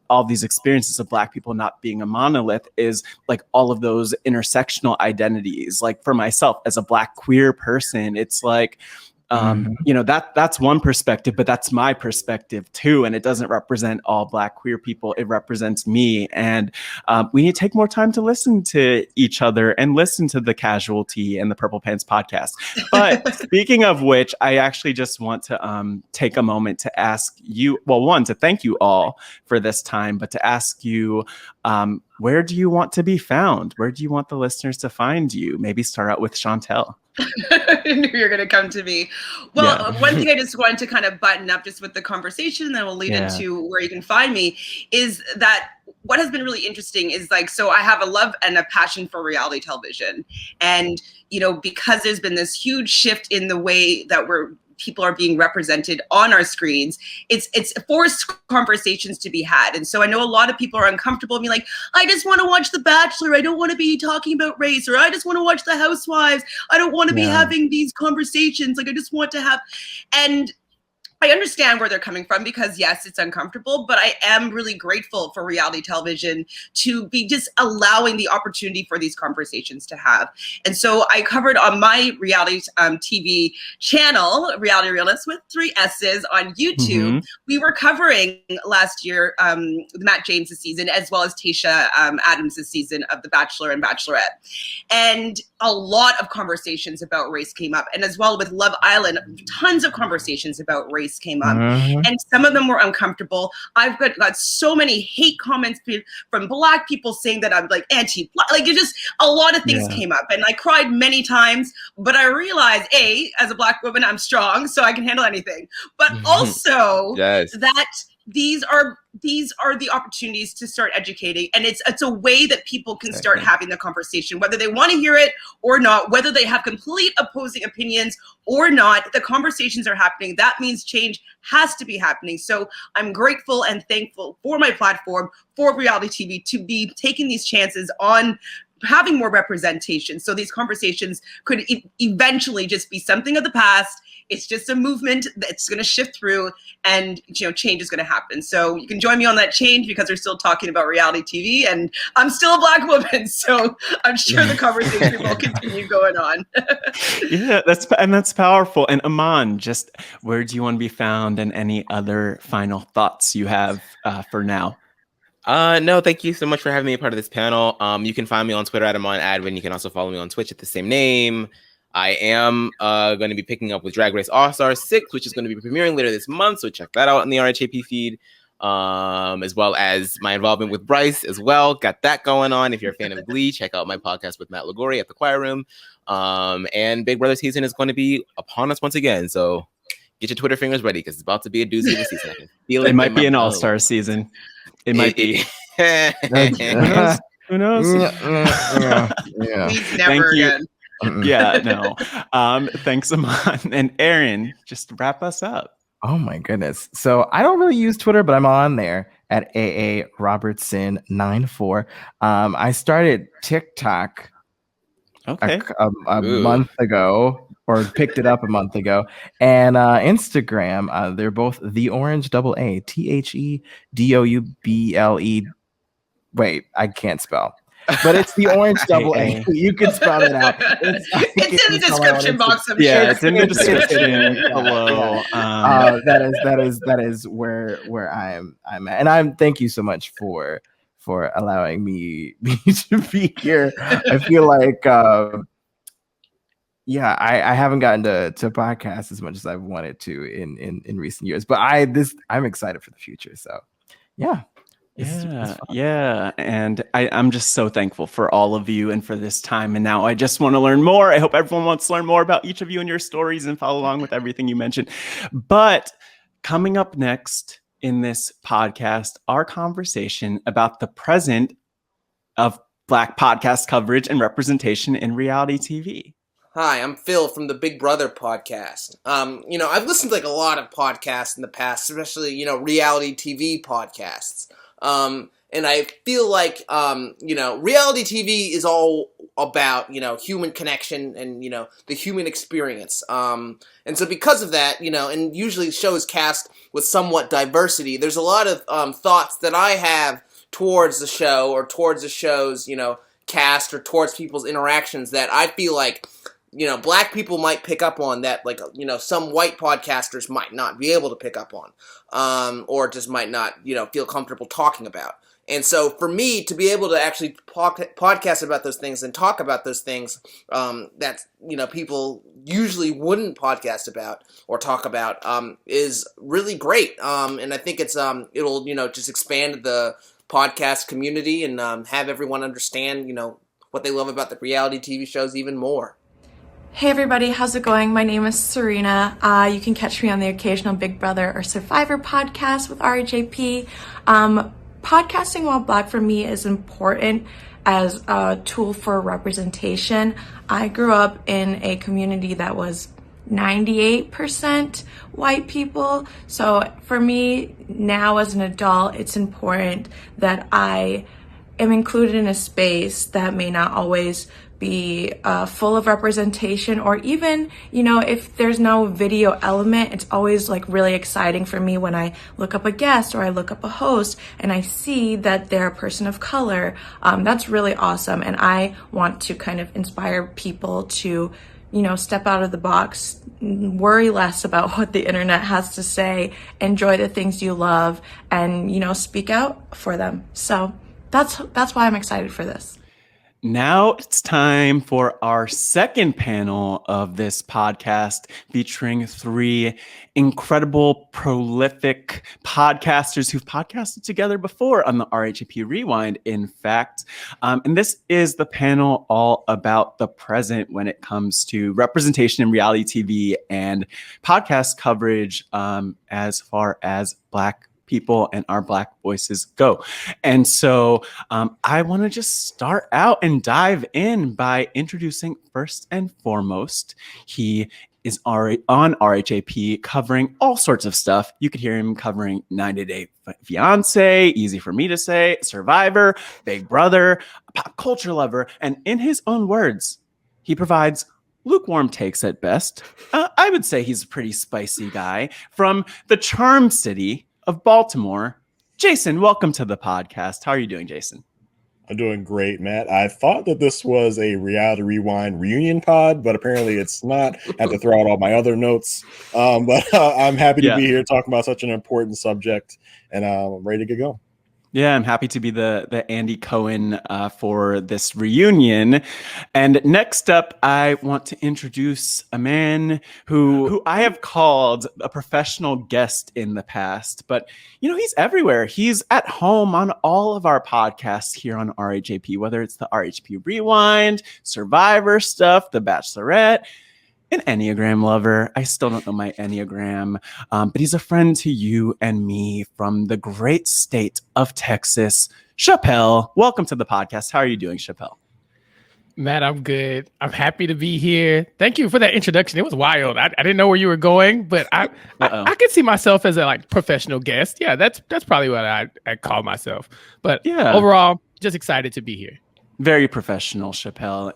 Speaker 1: all these experiences of Black people not being a monolith, is like all of those intersectional identities. Like for myself as a Black queer person, it's like, that's one perspective, but that's my perspective too. And it doesn't represent all Black queer people. It represents me. And we need to take more time to listen to each other and listen to the Casualty and the Purple Pants podcast. But speaking of which, I actually just want to take a moment to ask you, well, one, to thank you all for this time, but to ask you, where do you want to be found? Where do you want the listeners to find you? Maybe start out with Chantel.
Speaker 7: I knew you were going to come to me. Well, one thing I just wanted to kind of button up just with the conversation, and then we'll lead into where you can find me, is that what has been really interesting is like, so I have a love and a passion for reality television. And, because there's been this huge shift in the way that people are being represented on our screens, it's forced conversations to be had. And so I know a lot of people are uncomfortable and be like, I just want to watch The Bachelor. I don't want to be talking about race, or I just want to watch The Housewives. I don't want to be having these conversations. Like, I just want to have, and I understand where they're coming from because yes, it's uncomfortable, but I am really grateful for reality television to be just allowing the opportunity for these conversations to have. And so I covered on my reality TV channel, Reality Realness with 3 S's on YouTube. We were covering last year Matt James' season as well as Tayshia Adams' season of The Bachelor and Bachelorette. And a lot of conversations about race came up. And as well with Love Island, tons of conversations about race came up. And some of them were uncomfortable. I've got so many hate comments from Black people saying that I'm like anti-Black. Like it just, a lot of things came up. And I cried many times, but I realized, as a Black woman, I'm strong, so I can handle anything. But also that these are the opportunities to start educating, and it's a way that people can start having the conversation, whether they want to hear it or not, whether they have complete opposing opinions or not. The conversations are happening. That means change has to be happening. So I'm grateful and thankful for my platform, for reality TV, to be taking these chances on having more representation. So these conversations could eventually just be something of the past. It's just a movement that's going to shift through, and change is going to happen. So you can join me on that change because we're still talking about reality TV, and I'm still a Black woman, so I'm sure the conversation will continue going on.
Speaker 1: that's powerful. And Aman, just where do you want to be found, and any other final thoughts you have for now?
Speaker 6: No, thank you so much for having me a part of this panel. You can find me on Twitter at Aman Adwin. You can also follow me on Twitch at the same name. I am going to be picking up with Drag Race All-Stars 6, which is going to be premiering later this month. So check that out on the RHAP feed, as well as my involvement with Bryce as well. Got that going on. If you're a fan of Glee, check out my podcast with Matt Lagori at the Choir Room. And Big Brother season is going to be upon us once again. So get your Twitter fingers ready because it's about to be a doozy of a season. I can feel it.
Speaker 1: It might be an All-Star season. It might be. Who knows?
Speaker 7: Please never again.
Speaker 1: No. Thanks, Aman. And Aaron, just wrap us up.
Speaker 5: Oh my goodness. So I don't really use Twitter, but I'm on there at AA Robertson 94. I started TikTok a month ago, or picked it up a month ago, and Instagram. They're both The Orange Double A, THEDOUBLE. Wait, I can't spell. But it's The Orange Double A. You can spell it out.
Speaker 7: It's in the description box. I'm sure.
Speaker 1: It's in the description below.
Speaker 5: That is where I'm at. And I'm thank you so much for allowing me to be here. I feel like I haven't gotten to podcast as much as I've wanted to in recent years. But I'm excited for the future. So yeah.
Speaker 1: And I'm just so thankful for all of you and for this time. And now I just want to learn more. I hope everyone wants to learn more about each of you and your stories and follow along with everything you mentioned. But coming up next in this podcast, our conversation about the present of Black podcast coverage and representation in reality TV.
Speaker 8: Hi, I'm Phil from the Big Brother podcast. I've listened to a lot of podcasts in the past, especially, reality TV podcasts. And I feel like, reality TV is all about, human connection and, the human experience. And so because of that, and usually shows cast with somewhat diversity, there's a lot of thoughts that I have towards the show or towards the show's, cast or towards people's interactions that I feel like, Black people might pick up on that, some white podcasters might not be able to pick up on, or just might not, feel comfortable talking about. And so for me to be able to actually podcast about those things and talk about those things that, people usually wouldn't podcast about or talk about is really great. And I think it'll, just expand the podcast community and have everyone understand, what they love about the reality TV shows even more.
Speaker 9: Hey everybody, how's it going? My name is Serena. You can catch me on the occasional Big Brother or Survivor podcast with RHAP. Podcasting while Black for me is important as a tool for representation. I grew up in a community that was 98% white people. So for me now as an adult, it's important that I am included in a space that may not always be full of representation, or even, you know, if there's no video element, it's always like really exciting for me when I look up a guest or I look up a host and I see that they're a person of color. That's really awesome. And I want to kind of inspire people to, you know, step out of the box, worry less about what the internet has to say, enjoy the things you love, and, you know, speak out for them. So that's why I'm excited for this.
Speaker 1: Now it's time for our second panel of this podcast, featuring three incredible, prolific podcasters who've podcasted together before on the RHAP Rewind, in fact. And this is the panel all about the present when it comes to representation in reality TV and podcast coverage as far as Black people and our Black voices go. And so I want to just start out and dive in by introducing, first and foremost, he is on RHAP covering all sorts of stuff. You could hear him covering 90 Day Fiance, Easy for Me to Say, Survivor, Big Brother, Pop Culture Lover, and in his own words, he provides lukewarm takes at best. I would say he's a pretty spicy guy from the Charm City of Baltimore. Jason, welcome to the podcast. How are you doing, Jason?
Speaker 10: I'm doing great, Matt. I thought that this was a Reality Rewind reunion pod, but apparently it's not. I have to throw out all my other notes. But I'm happy to be here talking about such an important subject, and I'm ready to get going.
Speaker 1: Yeah, I'm happy to be the Andy Cohen for this reunion. And next up, I want to introduce a man who I have called a professional guest in the past, but you know, he's everywhere. He's at home on all of our podcasts here on RHAP, whether it's the RHAP Rewind, Survivor stuff, The Bachelorette, an Enneagram lover. I still don't know my Enneagram, but he's a friend to you and me from the great state of Texas. Chappelle, welcome to the podcast. How are you doing, Chappelle?
Speaker 11: Matt, I'm good. I'm happy to be here. Thank you for that introduction. It was wild. I didn't know where you were going, but I could see myself as a like professional guest. Yeah, that's probably what I call myself. But yeah, overall, just excited to be here.
Speaker 1: Very professional, Chappelle.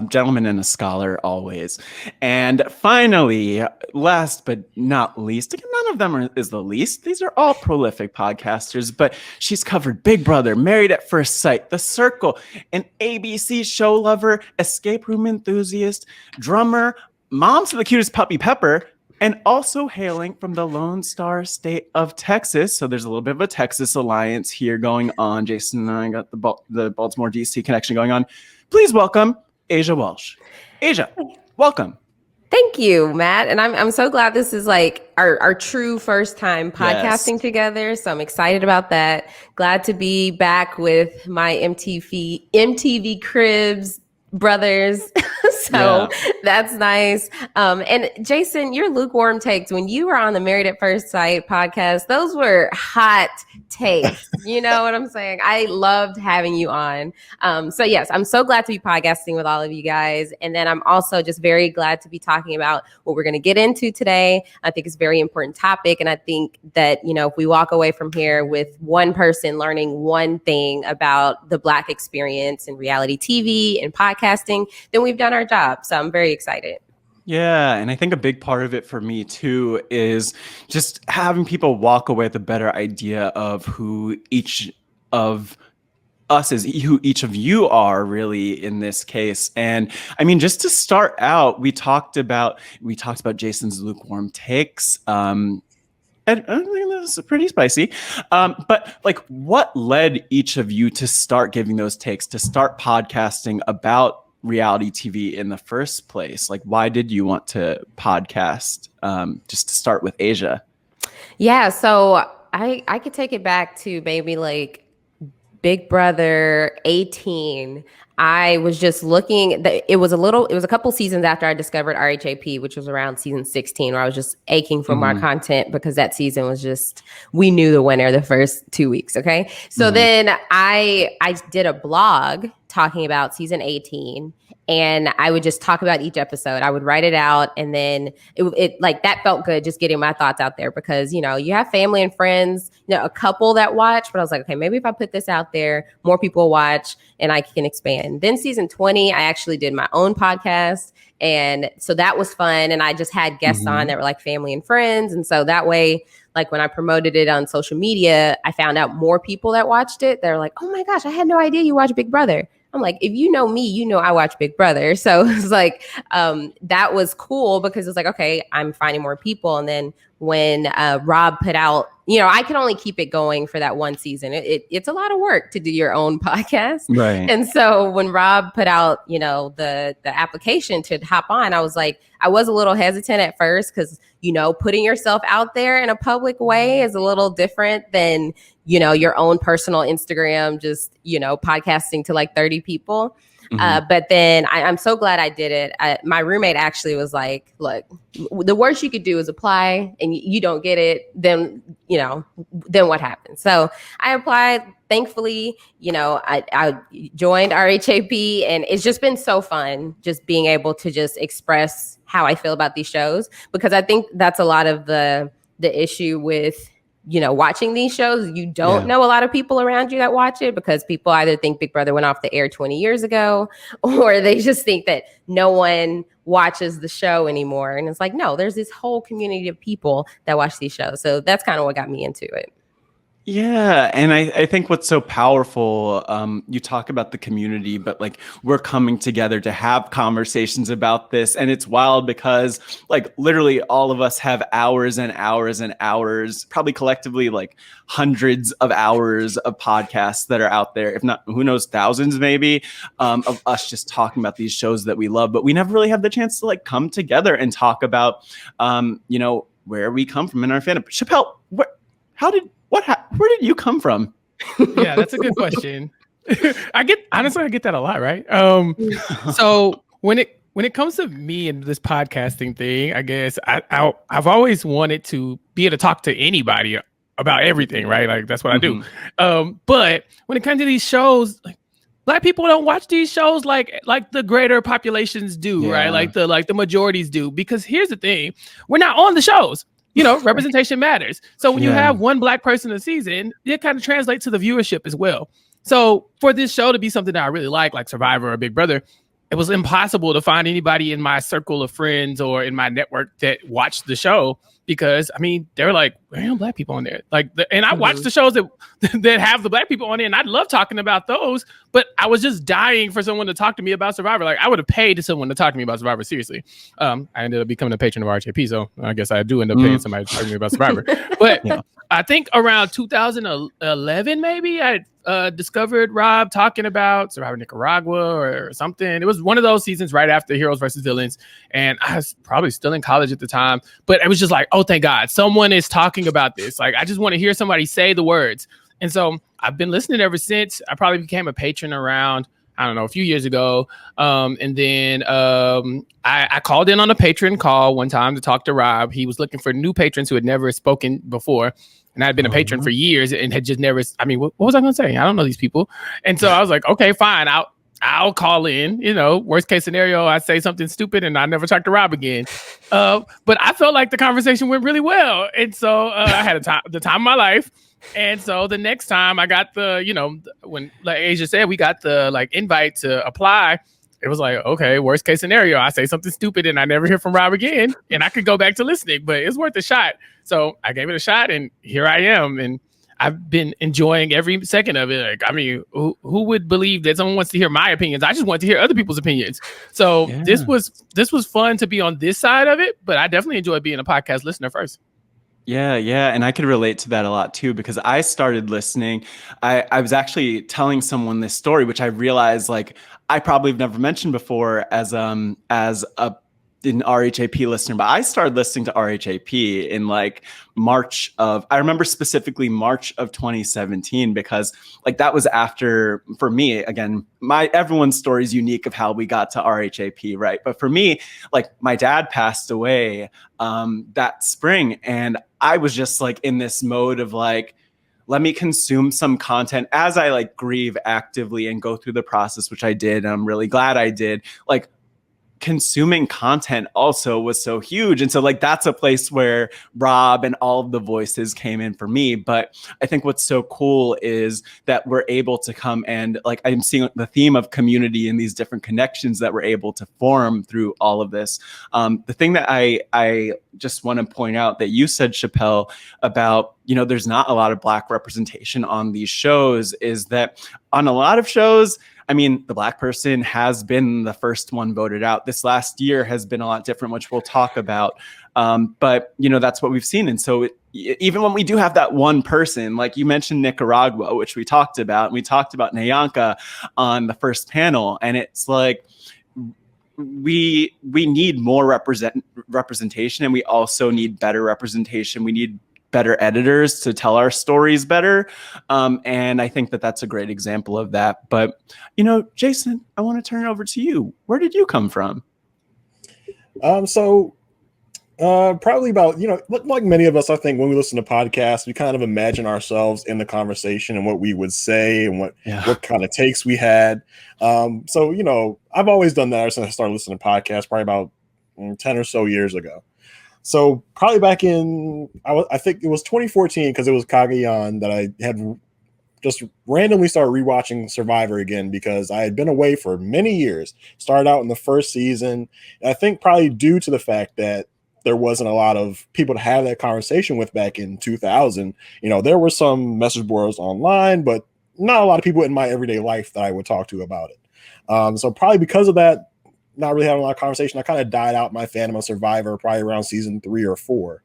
Speaker 1: Gentleman and a scholar always. And finally, last but not least, again, none of them is the least. These are all prolific podcasters, but she's covered Big Brother, Married at First Sight, The Circle, an ABC show lover, escape room enthusiast, drummer, mom to the cutest puppy Pepper, and also hailing from the Lone Star State of Texas. So there's a little bit of a Texas alliance here going on. Jason and I got the Baltimore DC connection going on. Please welcome Asia Walsh. Asia, welcome.
Speaker 12: Thank you, Matt. And I'm so glad this is like our true first time podcasting together. So I'm excited about that. Glad to be back with my MTV Cribs brothers. So that's nice. And Jason, your lukewarm takes when you were on the Married at First Sight podcast, those were hot takes. You know what I'm saying? I loved having you on. So yes, I'm so glad to be podcasting with all of you guys. And then I'm also just very glad to be talking about what we're going to get into today. I think it's a very important topic. And I think that, you know, if we walk away from here with one person learning one thing about the Black experience in reality TV and podcasting, then we've done our job. So I'm very excited.
Speaker 1: Yeah, and I think a big part of it for me too is just having people walk away with a better idea of who each of us is, who each of you are really in this case. And I mean, just to start out, we talked about Jason's lukewarm takes. And I think this is pretty spicy. But like, what led each of you to start giving those takes, to start podcasting about reality TV in the first place? Like, why did you want to podcast? Just to start with Asia.
Speaker 12: Yeah, so I could take it back to maybe like Big Brother 18. I was just looking. It was a couple seasons after I discovered RHAP, which was around season 16, where I was just aching for more content because that season was just, we knew the winner the first 2 weeks. Okay. So then I did a blog talking about season 18, and I would just talk about each episode. I would write it out, and then it like that felt good, just getting my thoughts out there, because you know you have family and friends, you know, a couple that watch, but I was like, okay, maybe if I put this out there, more people watch, and I can expand. Then season 20, I actually did my own podcast, and so that was fun, and I just had guests on that were like family and friends, and so that way, like when I promoted it on social media, I found out more people that watched it. They're like, oh my gosh, I had no idea you watch Big Brother. I'm like, if you know me, you know I watch Big Brother. So it's like, that was cool, because it's like, okay, I'm finding more people. And then when Rob put out, you know, I can only keep it going for that one season. It's a lot of work to do your own podcast.
Speaker 1: Right.
Speaker 12: And so when Rob put out, you know, the application to hop on, I was like, I was a little hesitant at first, because, you know, putting yourself out there in a public way is a little different than, you know, your own personal Instagram, just, you know, podcasting to like 30 people. But then I'm so glad I did it. My roommate actually was like, look, the worst you could do is apply and you don't get it. Then, you know, then what happens? So I applied. Thankfully, you know, I joined RHAP, and it's just been so fun just being able to just express how I feel about these shows, because I think that's a lot of the issue with, you know, watching these shows. You don't know a lot of people around you that watch it, because people either think Big Brother went off the air 20 years ago, or they just think that no one watches the show anymore. And it's like, no, there's this whole community of people that watch these shows. So that's kind of what got me into it.
Speaker 1: Yeah. And I think what's so powerful, you talk about the community, but like we're coming together to have conversations about this. And it's wild because like literally all of us have hours and hours and hours, probably collectively like hundreds of hours of podcasts that are out there, if not, who knows, thousands maybe, of us just talking about these shows that we love. But we never really have the chance to like come together and talk about, you know, where we come from in our fandom. Chappelle, where did you come from?
Speaker 11: Yeah, that's a good question. I get that a lot, right? So when it comes to me and this podcasting thing, I guess I've always wanted to be able to talk to anybody about everything, right? Like that's what I do. But when it comes to these shows, like Black people don't watch these shows like the greater populations do, right? Like the majorities do. Because here's the thing, we're not on the shows. You know, representation matters. So when you have one Black person a season, it kind of translates to the viewership as well. So for this show to be something that I really like Survivor or Big Brother, it was impossible to find anybody in my circle of friends or in my network that watched the show, because I mean, they're like, there ain't no Black people on there. Like, and I watch the shows that have the Black people on there, and I love talking about those. But I was just dying for someone to talk to me about Survivor. Like, I would have paid someone to talk to me about Survivor. Seriously, I ended up becoming a patron of RHAP, so I guess I do end up paying somebody to talk to me about Survivor. But I think around 2011, maybe I discovered Rob talking about Survivor Nicaragua or something. It was one of those seasons right after Heroes versus Villains, and I was probably still in college at the time. But it was just like, oh, thank God, someone is talking about this. Like, I just want to hear somebody say the words. And so I've been listening ever since. I probably became a patron around, I don't know, a few years ago. And then I called in on a patron call one time to talk to Rob. He was looking for new patrons who had never spoken before. And I'd been a patron for years and had just never, I mean, what was I going to say? I don't know these people. And so I was like, okay, fine. I'll call in, you know, worst case scenario, I say something stupid and I never talk to Rob again. But I felt like the conversation went really well. And so I had the time of my life. And so the next time I got the, you know, when like Asia said, we got the like invite to apply. It was like, okay, worst case scenario, I say something stupid and I never hear from Rob again, and I could go back to listening, but it's worth a shot. So I gave it a shot, and here I am. And I've been enjoying every second of it. Like, I mean, who would believe that someone wants to hear my opinions? I just want to hear other people's opinions. So this was fun to be on this side of it, but I definitely enjoy being a podcast listener first.
Speaker 1: Yeah. And I could relate to that a lot too, because I started listening. I was actually telling someone this story, which I realized like I probably have never mentioned before as an RHAP listener, but I started listening to RHAP in like I remember specifically March of 2017, because like that was after, for me, again, everyone's story is unique of how we got to RHAP, right? But for me, like my dad passed away that spring, and I was just like in this mode of like let me consume some content as I like grieve actively and go through the process, which I did. And I'm really glad I did. Like, consuming content also was so huge. And so like that's a place where Rob and all of the voices came in for me. But I think what's so cool is that we're able to come and like I'm seeing the theme of community and these different connections that we're able to form through all of this. The thing that I just want to point out that you said, Chappelle, about, you know, there's not a lot of Black representation on these shows is that on a lot of shows, I mean, the Black person has been the first one voted out. This last year has been a lot different, which we'll talk about. But, you know, that's what we've seen. And so even when we do have that one person, like you mentioned Nicaragua, which we talked about, and we talked about Nyanka on the first panel. And it's like, we need more representation, and we also need better representation. We need better editors to tell our stories better. And I think that that's a great example of that. But, you know, Jason, I want to turn it over to you. Where did you come from?
Speaker 10: Probably about, you know, like many of us, I think when we listen to podcasts, we kind of imagine ourselves in the conversation and what we would say and what kind of takes we had. So, you know, I've always done that ever since I started listening to podcasts, probably about 10 or so years ago. So probably back in, I think it was 2014, because it was Kagayan that I had just randomly started rewatching Survivor again, because I had been away for many years. Started out in the first season. And I think probably due to the fact that there wasn't a lot of people to have that conversation with back in 2000. You know, there were some message boards online, but not a lot of people in my everyday life that I would talk to about it. So probably because of that, not really having a lot of conversation, I kind of died out my fandom of Survivor probably around season 3 or 4.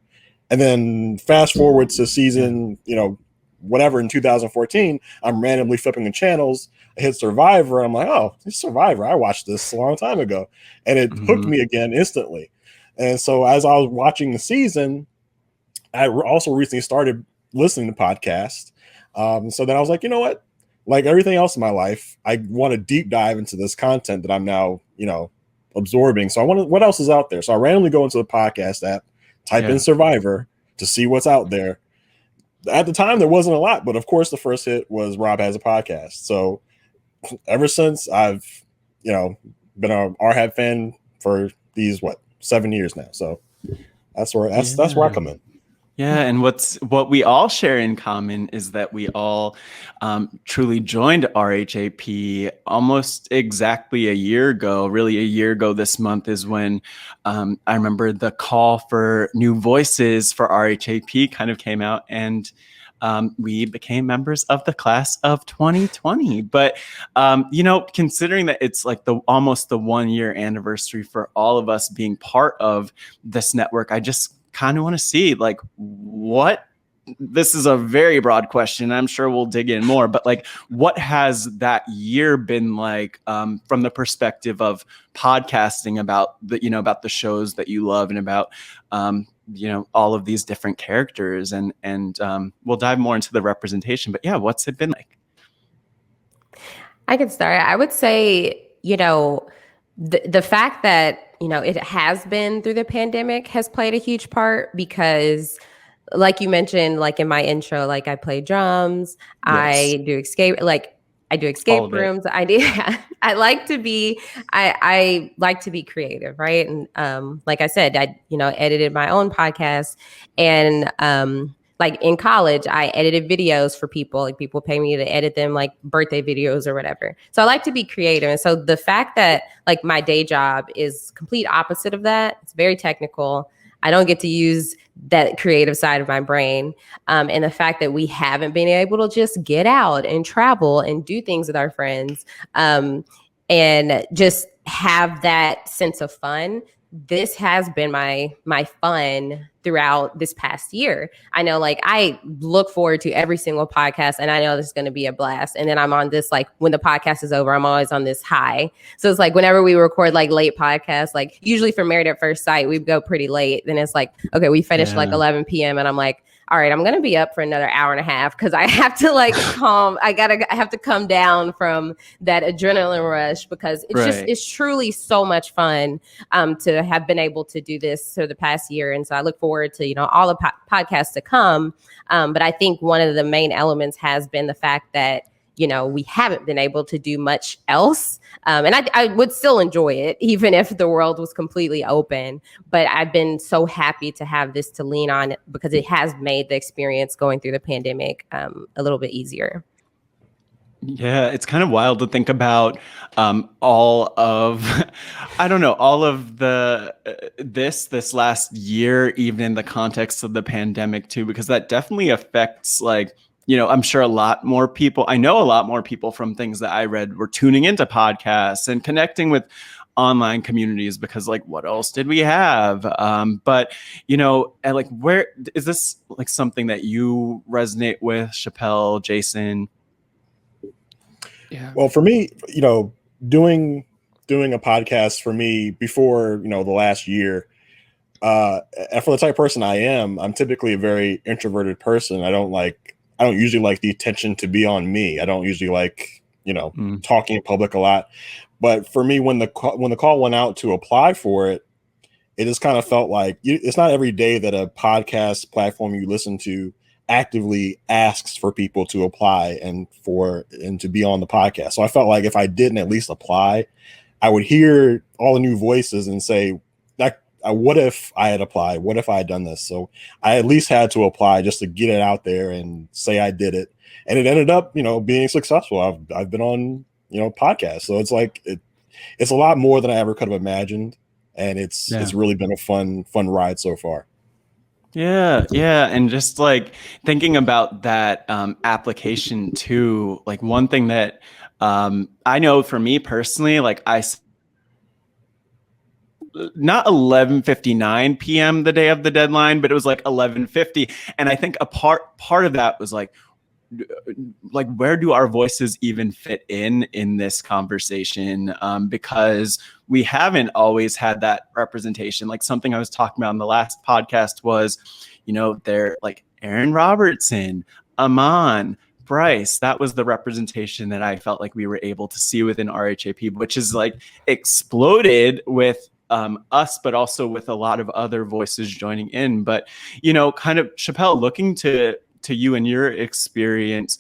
Speaker 10: And then fast forward to season, you know, whatever in 2014, I'm randomly flipping the channels. I hit Survivor. And I'm like, oh, it's Survivor. I watched this a long time ago. And it hooked me again instantly. And so as I was watching the season, I also recently started listening to podcasts. So then I was like, you know what? Like everything else in my life, I want to deep dive into this content that I'm now, you know, absorbing. So I want to, what else is out there? So I randomly go into the podcast app, type in Survivor to see what's out there. At the time, there wasn't a lot, but of course, the first hit was Rob Has a Podcast. So ever since, I've, you know, been a RHAP fan for these 7 years now. So that's where I come in.
Speaker 1: Yeah, and what we all share in common is that we all truly joined RHAP almost exactly a year ago. Really, a year ago this month is when I remember the call for new voices for RHAP kind of came out, and we became members of the class of 2020. But you know, considering that it's like almost the 1 year anniversary for all of us being part of this network, I just kind of want to see like what, this is a very broad question. I'm sure we'll dig in more, but like, what has that year been like from the perspective of podcasting about about the shows that you love and about, you know, all of these different characters, and we'll dive more into the representation, but yeah, what's it been like?
Speaker 12: I could start. I would say, you know, the fact that, you know, it has been through the pandemic has played a huge part, because like you mentioned, like in my intro, like I play drums, yes. I do escape rooms. I like to be creative. Right. And like I said, I, you know, edited my own podcast, and like in college, I edited videos for people. Like people pay me to edit them, like birthday videos or whatever. So I like to be creative. And so the fact that like my day job is complete opposite of that, it's very technical. I don't get to use that creative side of my brain. And the fact that we haven't been able to just get out and travel and do things with our friends, and just have that sense of fun. This has been my fun throughout this past year. I know, like, I look forward to every single podcast, and I know this is going to be a blast. And then I'm on this, like, when the podcast is over, I'm always on this high. So it's like whenever we record like late podcasts, like usually for Married at First Sight, we go pretty late. Then it's like, okay, we finish like 11 p.m. and I'm like, all right, I'm going to be up for another hour and a half because I have to I have to come down from that adrenaline rush because it's truly so much fun to have been able to do this for the past year. And so I look forward to, all the podcasts to come. But I think one of the main elements has been the fact that, we haven't been able to do much else. And I would still enjoy it, even if the world was completely open. But I've been so happy to have this to lean on because it has made the experience going through the pandemic a little bit easier.
Speaker 1: Yeah, it's kind of wild to think about all of this last year, even in the context of the pandemic too, because that definitely affects I'm sure a lot more people from things that I read were tuning into podcasts and connecting with online communities because what else did we have? But where is this something that you resonate with, Chappelle, Jason?
Speaker 10: Yeah. Well, for me, doing a podcast for me before, the last year, for the type of person I am, I'm typically a very introverted person. I don't usually like the attention to be on me. I don't usually like, talking in public a lot. But for me, when the call went out to apply for it, it just kind of felt like it's not every day that a podcast platform you listen to actively asks for people to apply and to be on the podcast. So I felt like if I didn't at least apply, I would hear all the new voices and say, what if I had applied? What if I had done this? So I at least had to apply just to get it out there and say I did it. And it ended up, being successful. I've been on, podcasts. So it's a lot more than I ever could have imagined. And it's really been a fun ride so far.
Speaker 1: Yeah. And just thinking about that application too, one thing that I know for me personally, not 11:59 p.m. the day of the deadline, but it was 11:50. And I think a part of that was where do our voices even fit in this conversation? Because we haven't always had that representation. Something I was talking about in the last podcast was, they're Aaron Robertson, Aman, Bryce. That was the representation that I felt like we were able to see within RHAP, which is exploded with us, but also with a lot of other voices joining in. But, kind of Chappelle, looking to you and your experience,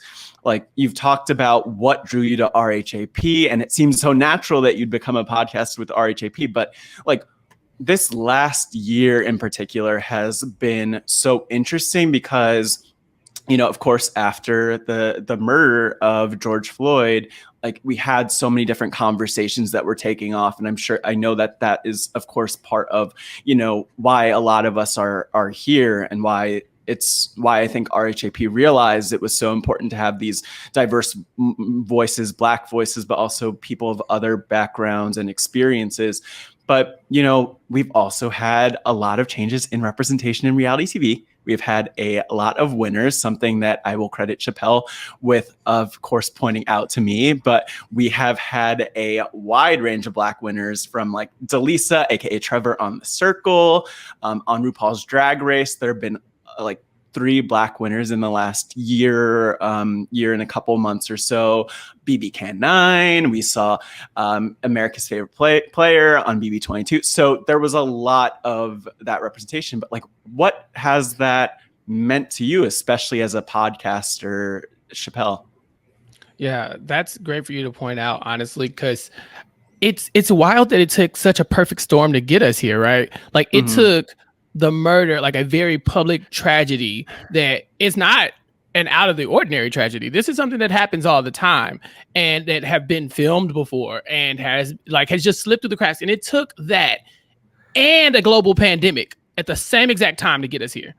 Speaker 1: you've talked about what drew you to RHAP, and it seems so natural that you'd become a podcast with RHAP. But this last year in particular has been so interesting because, of course, after the murder of George Floyd, we had so many different conversations that were taking off. And I know that is, of course, part of, why a lot of us are here and why I think RHAP realized it was so important to have these diverse voices, Black voices, but also people of other backgrounds and experiences. But, we've also had a lot of changes in representation in reality TV. We've had a lot of winners, something that I will credit Chappelle with, of course, pointing out to me. But we have had a wide range of Black winners from Deleesa, aka Trevor on The Circle, on RuPaul's Drag Race. There have been 3 Black winners in the last year and a couple months or so. BB Can 9, we saw America's Favorite Player on BB22. So there was a lot of that representation. But what has that meant to you, especially as a podcaster, Chappelle?
Speaker 11: Yeah, that's great for you to point out, honestly, because it's wild that it took such a perfect storm to get us here, right? It took the murder, a very public tragedy that is not an out of the ordinary tragedy. This is something that happens all the time and that have been filmed before and has just slipped through the cracks. And it took that and a global pandemic at the same exact time to get us here.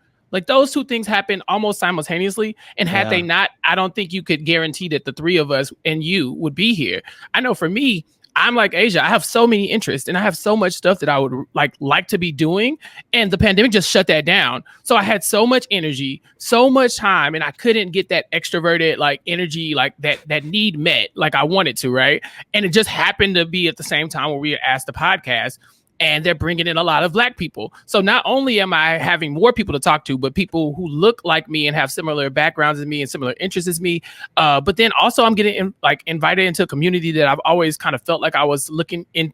Speaker 11: Those two things happened almost simultaneously. And had they not, I don't think you could guarantee that the 3 of us and you would be here. I know for me, I'm like Asia. I have so many interests and I have so much stuff that I would like to be doing. And the pandemic just shut that down. So I had so much energy, so much time, and I couldn't get that extroverted energy, that need met like I wanted to, right? And it just happened to be at the same time where we had asked the podcast. and they're bringing in a lot of Black people. So not only am I having more people to talk to, but people who look like me and have similar backgrounds as me and similar interests as me. But then also I'm getting invited into a community that I've always kind of felt like I was looking in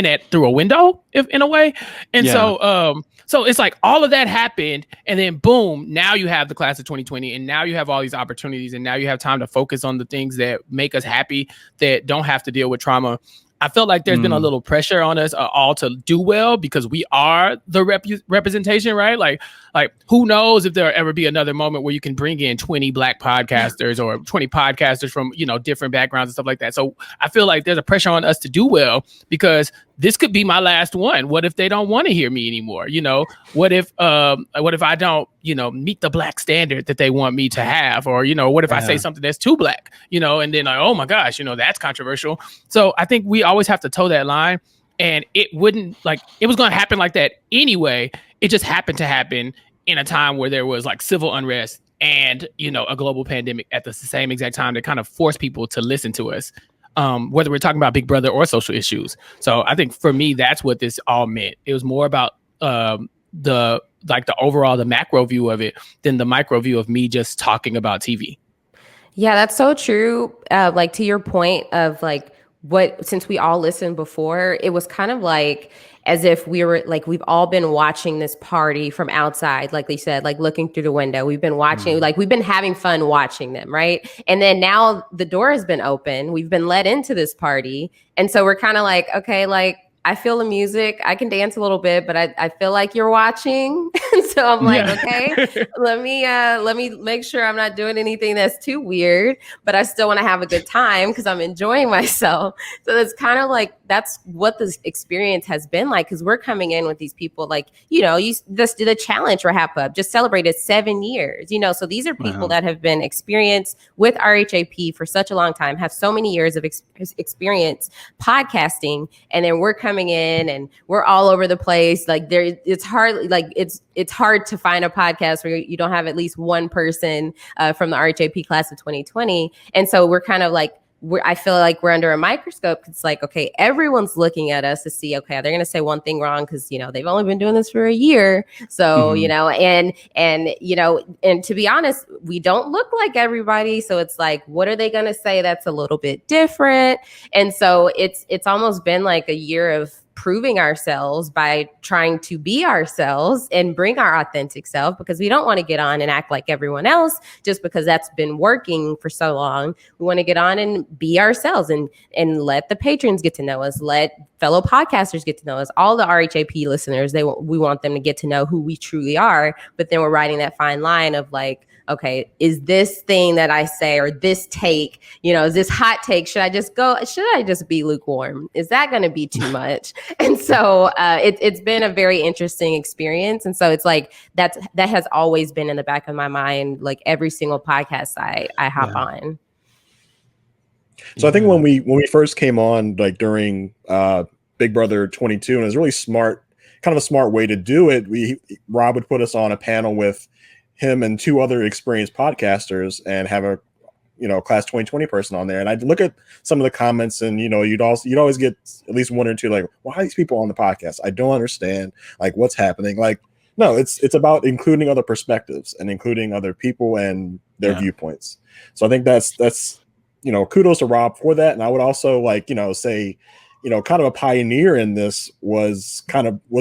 Speaker 11: at through a window, if in a way. And so it's like all of that happened, and then boom, now you have the class of 2020, and now you have all these opportunities, and now you have time to focus on the things that make us happy, that don't have to deal with trauma. I felt like there's been a little pressure on us all to do well because we are the representation, right? Like who knows if there'll ever be another moment where you can bring in 20 Black podcasters or 20 podcasters from, different backgrounds and stuff like that. So I feel like there's a pressure on us to do well because this could be my last one. What if they don't want to hear me anymore? What if I don't, meet the Black standard that they want me to have? Or, what if I say something that's too Black, and then like, oh my gosh, that's controversial. So I think we always have to toe that line, and it was going to happen like that anyway. It just happened to happen in a time where there was like civil unrest and, a global pandemic at the same exact time that kind of forced people to listen to us. Whether we're talking about Big Brother or social issues. So I think for me, that's what this all meant. It was more about the overall, the macro view of it than the micro view of me just talking about TV.
Speaker 12: Yeah, that's so true. To your point of since we all listened before, it was kind of like as if we were we've all been watching this party from outside, like they said, looking through the window. We've been watching, we've been having fun watching them, right? And then now the door has been open. We've been let into this party. And so we're kind of like, okay, I feel the music. I can dance a little bit, but I feel like you're watching. So I'm like, okay, let me make sure I'm not doing anything that's too weird, but I still want to have a good time because I'm enjoying myself. So that's kind of that's what this experience has been like, because we're coming in with these people the challenge RHAPup just celebrated 7 years, so these are people that have been experienced with RHAP for such a long time, have so many years of experience podcasting, and then we're coming in and we're all over the place. It's hard to find a podcast where you don't have at least one person from the RHAP class of 2020. And so we're kind of I feel like we're under a microscope. It's like, okay, everyone's looking at us to see, okay, they're going to say one thing wrong because, they've only been doing this for a year. So, and to be honest, we don't look like everybody. So it's like, what are they going to say that's a little bit different? And so it's almost been like a year of proving ourselves by trying to be ourselves and bring our authentic self, because we don't want to get on and act like everyone else just because that's been working for so long. We want to get on and be ourselves and let the patrons get to know us, let fellow podcasters get to know us, all the RHAP listeners. We want them to get to know who we truly are. But then we're riding that fine line of okay, is this thing that I say or this take, is this hot take? Should I just be lukewarm? Is that going to be too much? And so it's been a very interesting experience. And so it's that has always been in the back of my mind, every single podcast I hop on.
Speaker 10: So I think when we first came on, during Big Brother 22, and it was really smart, kind of a smart way to do it. Rob would put us on a panel with him and two other experienced podcasters and have a class 2020 person on there. And I'd look at some of the comments, and you'd always get at least one or two why are these people on the podcast? I don't understand what's happening. No, it's about including other perspectives and including other people and their viewpoints. So I think that's kudos to Rob for that. And I would also say kind of a pioneer in this was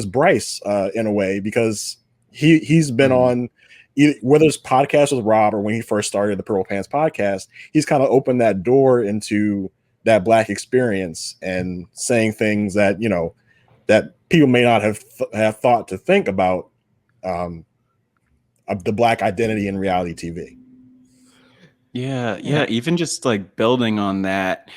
Speaker 10: Bryce in a way, because he's been on, whether it's podcast with Rob or when he first started the Purple Pants podcast, he's kind of opened that door into that Black experience and saying things that, that people may not have thought to think about of the Black identity in reality TV.
Speaker 1: Yeah. Even just building on that,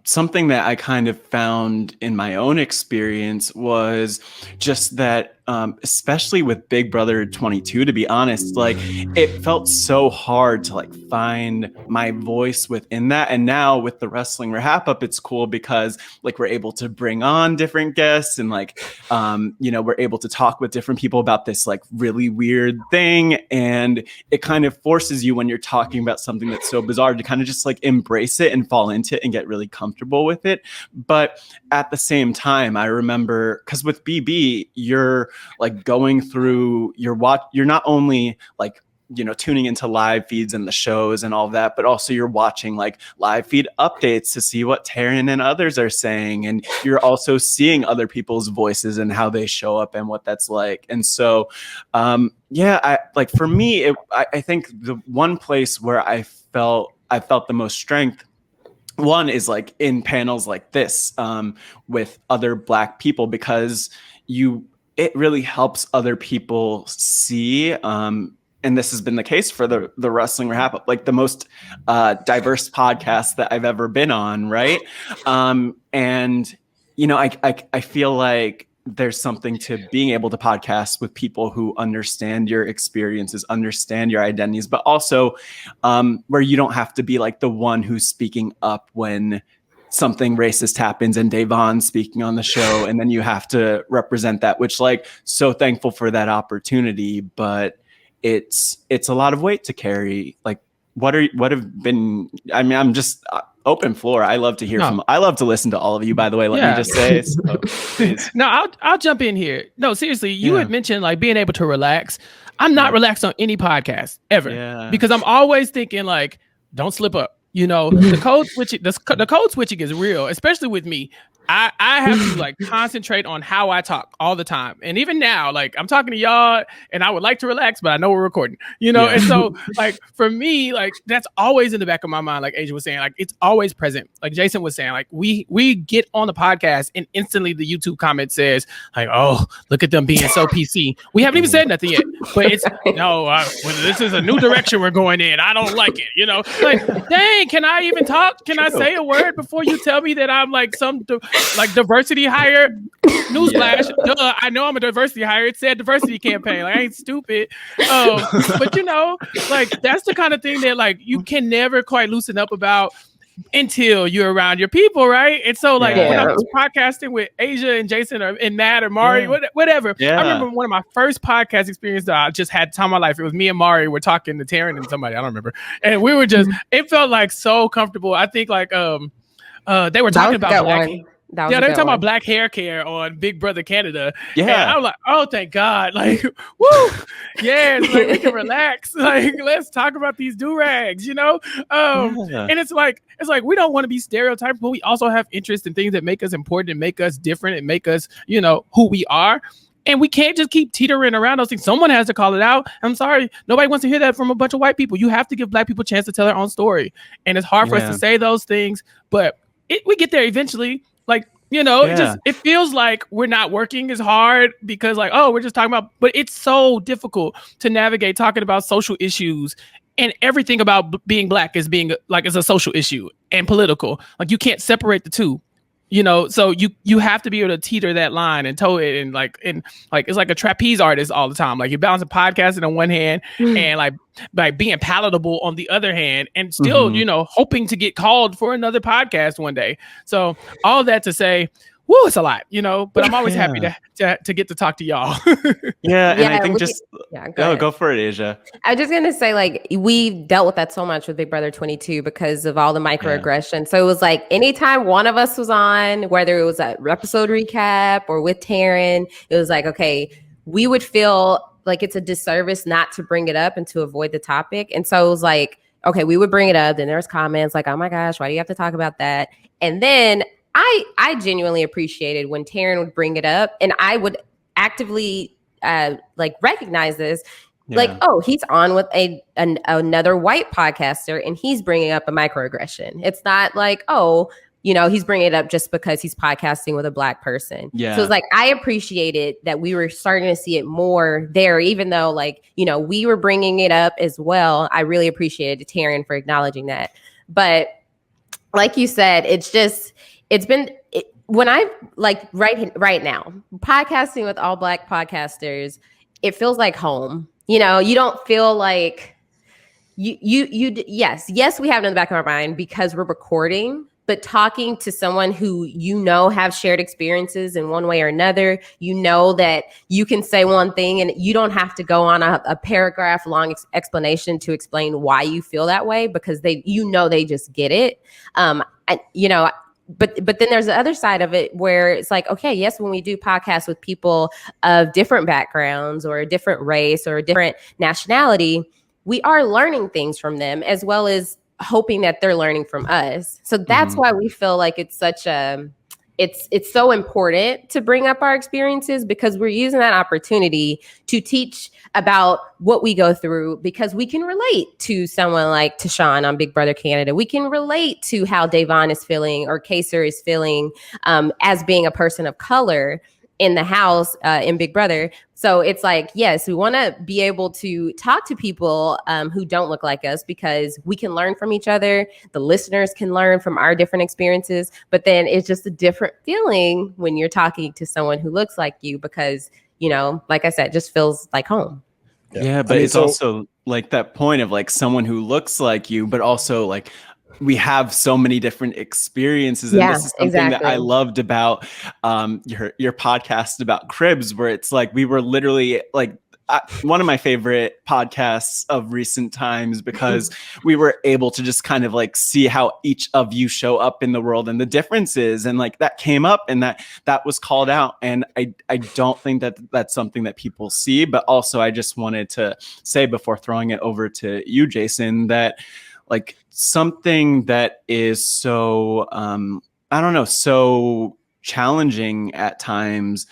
Speaker 1: something that I kind of found in my own experience was just that especially with Big Brother 22, to be honest, like it felt so hard to like find my voice within that. And now with the Wrestling RHAPup, it's cool because like we're able to bring on different guests and like, we're able to talk with different people about this like really weird thing. And it kind of forces you, when you're talking about something that's so bizarre, to kind of just like embrace it and fall into it and get really comfortable with it. But at the same time, I remember, because with BB, you're like going through you're not only like tuning into live feeds and the shows and all of that, but also you're watching like live feed updates to see what Taryn and others are saying, and you're also seeing other people's voices and how they show up and what that's like. And so I like, for me, I think the one place where I felt the most strength, one is like in panels like this with other Black people, because it really helps other people see, and this has been the case for the Wrestling RHAPup, like the most diverse podcast that I've ever been on, right? And I feel like there's something to being able to podcast with people who understand your experiences, understand your identities, but also where you don't have to be like the one who's speaking up when something racist happens and Davon's speaking on the show, and then you have to represent that, which like, so thankful for that opportunity, but it's a lot of weight to carry. Like I'm just open floor. I love to hear I love to listen to all of you, by the way, let me just say. So, please.
Speaker 11: No, I'll jump in here. No, seriously, you had mentioned like being able to relax. I'm not relaxed on any podcast ever because I'm always thinking like, don't slip up. The code switching is real, especially with me. I have to like concentrate on how I talk all the time. And even now, like I'm talking to y'all and I would like to relax, but I know we're recording, And so like for me, like that's always in the back of my mind. Like Asia was saying, like it's always present. Like Jason was saying, like we get on the podcast and instantly the YouTube comment says like, oh, look at them being so PC. We haven't even said nothing yet, but it's this is a new direction we're going in. I don't like it, like, dang, can I even talk? Can I say a word before you tell me that I'm like some like diversity hire? Newsflash, duh, I know I'm a diversity hire. It said diversity campaign. Like I ain't stupid. But like that's the kind of thing that like you can never quite loosen up about until you're around your people, right? And so like when I was podcasting with Asia and Jason and Matt or Mari, whatever. I remember one of my first podcast experiences that I just had time of my life. It was me and Mari were talking to Taryn and somebody, I don't remember. And we were just, it felt like so comfortable. I think like they were talking about they were talking about black hair care on Big Brother Canada. Yeah. And I was like, oh, thank God. Like, woo. Yeah, it's like we can relax. Like, let's talk about these do-rags, And it's like we don't want to be stereotyped, but we also have interests in things that make us important and make us different and make us, who we are. And we can't just keep teetering around those things. Someone has to call it out. I'm sorry. Nobody wants to hear that from a bunch of white people. You have to give Black people a chance to tell their own story. And it's hard for us to say those things, but we get there eventually. Like, it feels like we're not working as hard because like, oh, we're just talking about, but it's so difficult to navigate talking about social issues, and everything about being Black is being like, is a social issue and political. Like you can't separate the two, so you have to be able to teeter that line and toe it. And it's like a trapeze artist all the time. Like you're balancing podcasting on one hand and like being palatable on the other hand, and still, hoping to get called for another podcast one day. So all that to say, woo, it's a lot, but I'm always happy to get to talk to y'all.
Speaker 1: And I think go for it, Asia.
Speaker 12: I was just going to say, like, we dealt with that so much with Big Brother 22 because of all the microaggression. So it was like anytime one of us was on, whether it was a episode recap or with Taryn, it was like, okay, we would feel like it's a disservice not to bring it up and to avoid the topic. And so it was like, okay, we would bring it up. Then there's comments like, oh my gosh, why do you have to talk about that? And then I genuinely appreciated when Taryn would bring it up, and I would actively recognize this. Like, oh, he's on with another white podcaster and he's bringing up a microaggression. It's not like, oh, he's bringing it up just because he's podcasting with a Black person. Yeah. So it's like, I appreciated that we were starting to see it more there, even though we were bringing it up as well. I really appreciated Taryn for acknowledging that. But like you said, it's when I like right now, podcasting with all Black podcasters, it feels like home. You know, you don't feel like yes, we have it in the back of our mind because we're recording, but talking to someone who you know have shared experiences in one way or another, you know that you can say one thing and you don't have to go on a paragraph long explanation to explain why you feel that way because they just get it. But then there's the other side of it where it's like, okay, yes, when we do podcasts with people of different backgrounds or a different race or a different nationality, we are learning things from them as well as hoping that they're learning from us. So that's why we feel like it's such it's so important to bring up our experiences because we're using that opportunity to teach about what we go through because we can relate to someone like Tychon on Big Brother Canada. We can relate to how Davon is feeling or Kaser is feeling as being a person of color in the house in Big Brother. So it's like, yes, we want to be able to talk to people who don't look like us because we can learn from each other. The listeners can learn from our different experiences, but then it's just a different feeling when you're talking to someone who looks like you because, you know, like I said, it just feels like home.
Speaker 1: Yeah, but it's also like that point of like someone who looks like you, but also like we have so many different experiences. And this is something that I loved about your podcast about Cribs, where it's like we were literally like one of my favorite podcasts of recent times because we were able to just kind of like see how each of you show up in the world and the differences. And like that came up and that was called out. And I don't think that that's something that people see. But also I just wanted to say before throwing it over to you, Jason, that like something that is so, so challenging at times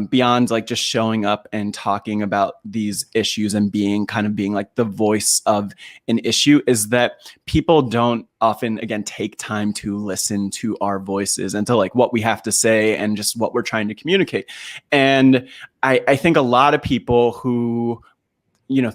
Speaker 1: beyond like just showing up and talking about these issues and being like the voice of an issue is that people don't often, again, take time to listen to our voices and to like what we have to say and just what we're trying to communicate. And I think a lot of people who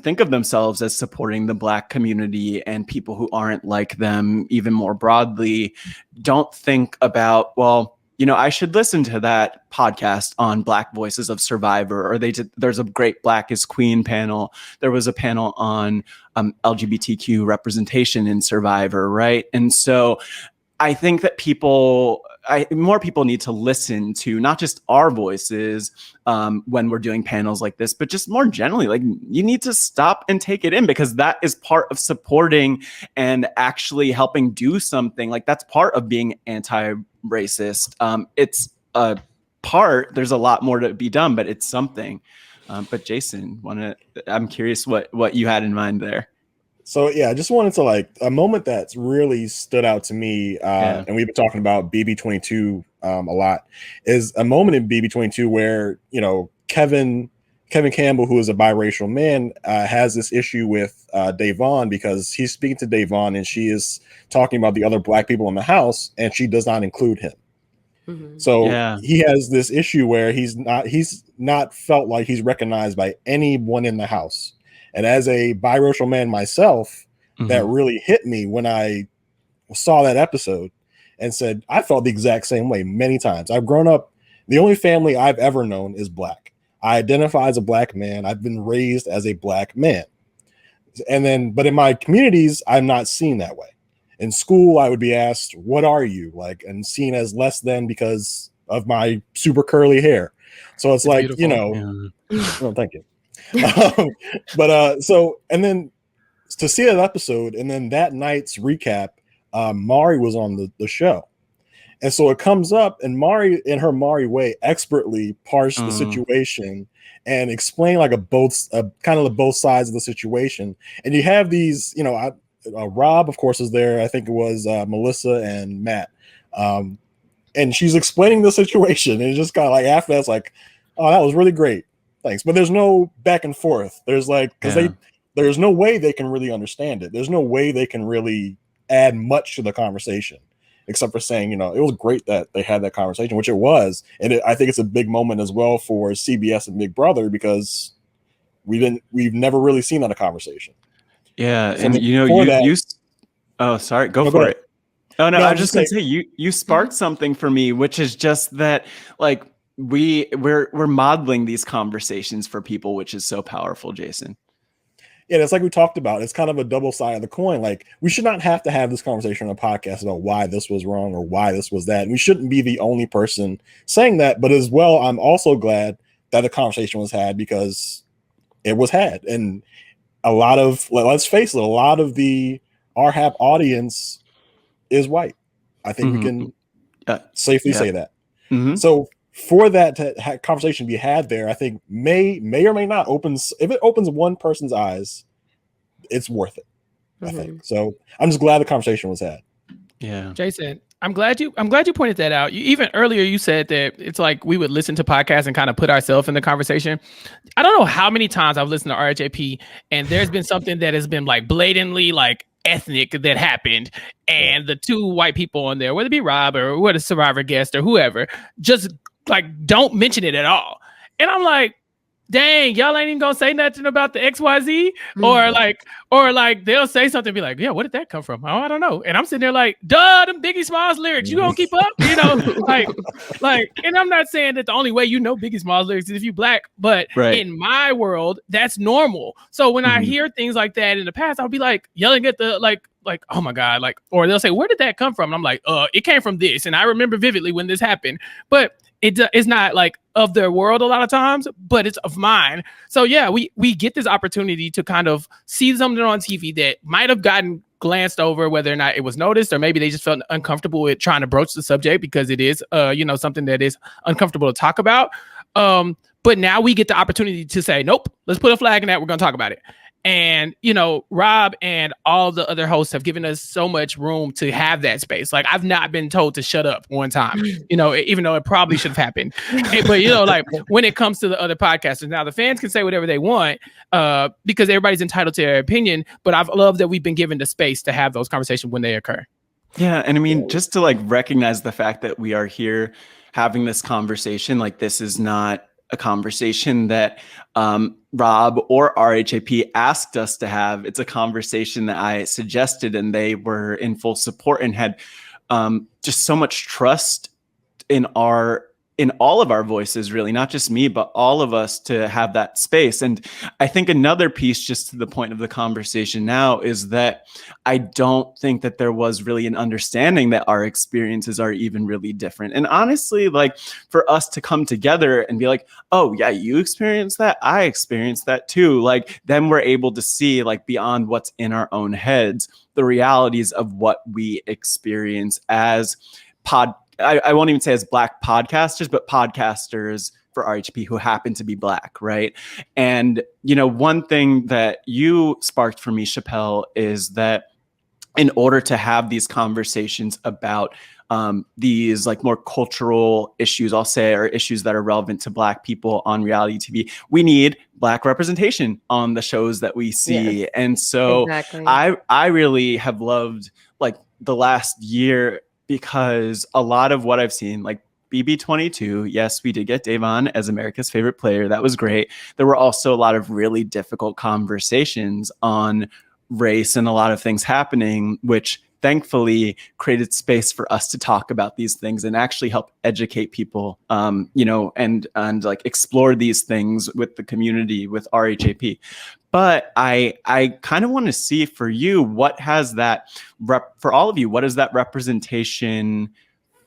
Speaker 1: think of themselves as supporting the Black community and people who aren't like them even more broadly don't think about, well, I should listen to that podcast on Black Voices of Survivor, or there's a great Black is Queen panel. There was a panel on LGBTQ representation in Survivor, right? And so I think that more people need to listen to not just our voices when we're doing panels like this, but just more generally, like you need to stop and take it in because that is part of supporting and actually helping do something. Like that's part of being anti-racist. It's a part, there's a lot more to be done, but it's something. But Jason, I'm curious what you had in mind there.
Speaker 10: So yeah, I just wanted to like a moment that's really stood out to me, and we've been talking about BB22 a lot, is a moment in BB22 where Kevin Campbell, who is a biracial man, has this issue with Davon because he's speaking to Davon and she is talking about the other Black people in the house and she does not include him. Mm-hmm. So he has this issue where he's not felt like he's recognized by anyone in the house. And as a biracial man myself, that really hit me when I saw that episode and said, I felt the exact same way many times. I've grown up, the only family I've ever known is Black. I identify as a Black man. I've been raised as a Black man. But in my communities, I'm not seen that way. In school, I would be asked, what are you? And seen as less than because of my super curly hair. So it's like, oh, thank you. And then to see that episode and then that night's recap, Mari was on the show. And so it comes up and Mari, in her Mari way, expertly parsed the situation and explained like kind of the both sides of the situation. And you have these, Rob, of course, is there. I think it was Melissa and Matt. And she's explaining the situation. And it's just kind of like after that's like, oh, that was really great. Thanks. But there's no back and forth. There's there's no way they can really understand it. There's no way they can really add much to the conversation, except for saying, it was great that they had that conversation, which it was. And I think it's a big moment as well for CBS and Big Brother because we've never really seen that conversation.
Speaker 1: Yeah.
Speaker 10: So
Speaker 1: and oh, sorry, go for it. Oh no, I was just gonna say you sparked something for me, which is just that like we're modeling these conversations for people, which is so powerful, Jason.
Speaker 10: Yeah, it's like we talked about. It's kind of a double side of the coin. Like, we should not have to have this conversation on a podcast about why this was wrong or why this was that. And we shouldn't be the only person saying that. But as well, I'm also glad that the conversation was had because it was had. And a lot of, let's face it, a lot of the RHAP audience is white. I think we can safely say that. So for that conversation to be had there, I think may or may not if it opens one person's eyes, it's worth it. I think so. I'm just glad the conversation was had.
Speaker 1: Yeah,
Speaker 11: Jason, I'm glad you pointed that out. Even earlier you said that it's like we would listen to podcasts and kind of put ourselves in the conversation. I don't know how many times I've listened to RHAP and there's been something that has been like blatantly like ethnic that happened, and the two white people on there, whether it be Rob or what a Survivor guest or whoever, just like don't mention it at all. And I'm like, dang, y'all ain't even gonna say nothing about the XYZ, or like they'll say something and be like, yeah, where did that come from? Oh, I don't know. And I'm sitting there like, duh, them Biggie Smalls lyrics, you gonna keep up? You know, like, and I'm not saying that the only way you know Biggie Smalls lyrics is if you black, but in my world, that's normal. So when I hear things like that in the past, I'll be like yelling at the like, oh my God, like, or they'll say, where did that come from? And I'm like, it came from this. And I remember vividly when this happened, but it's not like of their world a lot of times, but it's of mine. So yeah, we get this opportunity to kind of see something on TV that might have gotten glanced over, whether or not it was noticed, or maybe they just felt uncomfortable with trying to broach the subject because it is, something that is uncomfortable to talk about. But now we get the opportunity to say, nope, let's put a flag in that. We're going to talk about it. And, Rob and all the other hosts have given us so much room to have that space. Like, I've not been told to shut up one time, even though it probably should have happened. But, like when it comes to the other podcasters, now the fans can say whatever they want because everybody's entitled to their opinion. But I've loved that we've been given the space to have those conversations when they occur.
Speaker 1: Yeah. And I mean, just to like recognize the fact that we are here having this conversation, like this is not a conversation that Rob or RHAP asked us to have. It's a conversation that I suggested, and they were in full support and had just so much trust in all of our voices, really, not just me, but all of us, to have that space. And I think another piece, just to the point of the conversation now, is that I don't think that there was really an understanding that our experiences are even really different. And honestly, like, for us to come together and be like, oh yeah, you experienced that, I experienced that too. Like, then we're able to see, like, beyond what's in our own heads, the realities of what we experience as I won't even say as Black podcasters, but podcasters for RHP who happen to be Black, right? And, one thing that you sparked for me, Chappelle, is that in order to have these conversations about these like more cultural issues, I'll say, or issues that are relevant to Black people on reality TV, we need Black representation on the shows that we see. Yes, and so exactly. I really have loved like the last year, because a lot of what I've seen, like BB22, yes, we did get Davon as America's favorite player. That was great. There were also a lot of really difficult conversations on race and a lot of things happening, which thankfully created space for us to talk about these things and actually help educate people, and like explore these things with the community, with RHAP. But I kind of want to see for you, what has that for all of you, what has that representation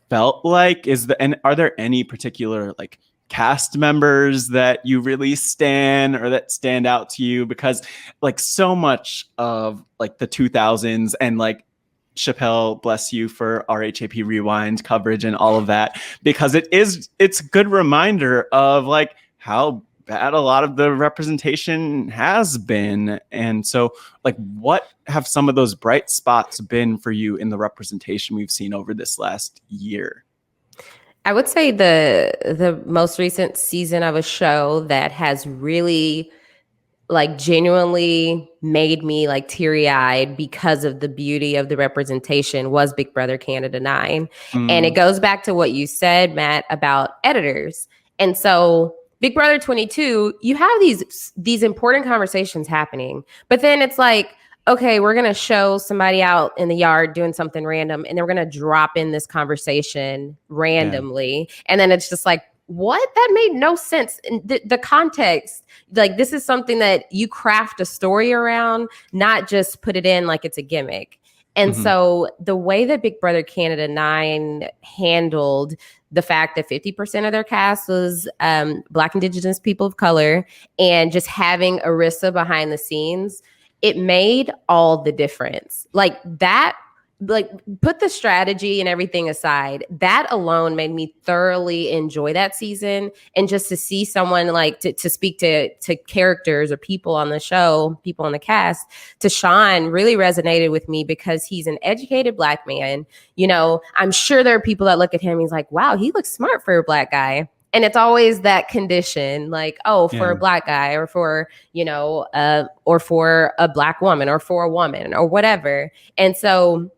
Speaker 1: felt like? And are there any particular like cast members that you really stand or that stand out to you? Because like so much of like the 2000s and like Chappelle, bless you for RHAP Rewind coverage and all of that, because it's a good reminder of like how bad a lot of the representation has been. And so like, what have some of those bright spots been for you in the representation we've seen over this last year?
Speaker 12: I would say the most recent season of a show that has really like genuinely made me like teary-eyed because of the beauty of the representation was Big Brother Canada 9. And it goes back to what you said, Matt, about editors. And so Big Brother 22, you have these important conversations happening, but then it's like, okay, we're going to show somebody out in the yard doing something random, and then we're going to drop in this conversation randomly. Yeah. And then it's just like, what? That made no sense. The context, like, this is something that you craft a story around, not just put it in like it's a gimmick. And so the way that Big Brother Canada 9 handled the fact that 50% of their cast was Black, Indigenous people of color, and just having Arissa behind the scenes, it made all the difference. Like that, like, put the strategy and everything aside, that alone made me thoroughly enjoy that season. And just to see someone like to speak to characters or people on the show, people on the cast, Tychon really resonated with me because he's an educated Black man. You know, I'm sure there are people that look at him, he's like, wow, he looks smart for a Black guy. And it's always that condition, like, oh, for a Black guy, or for, you know, or for a Black woman, or for a woman, or whatever. And so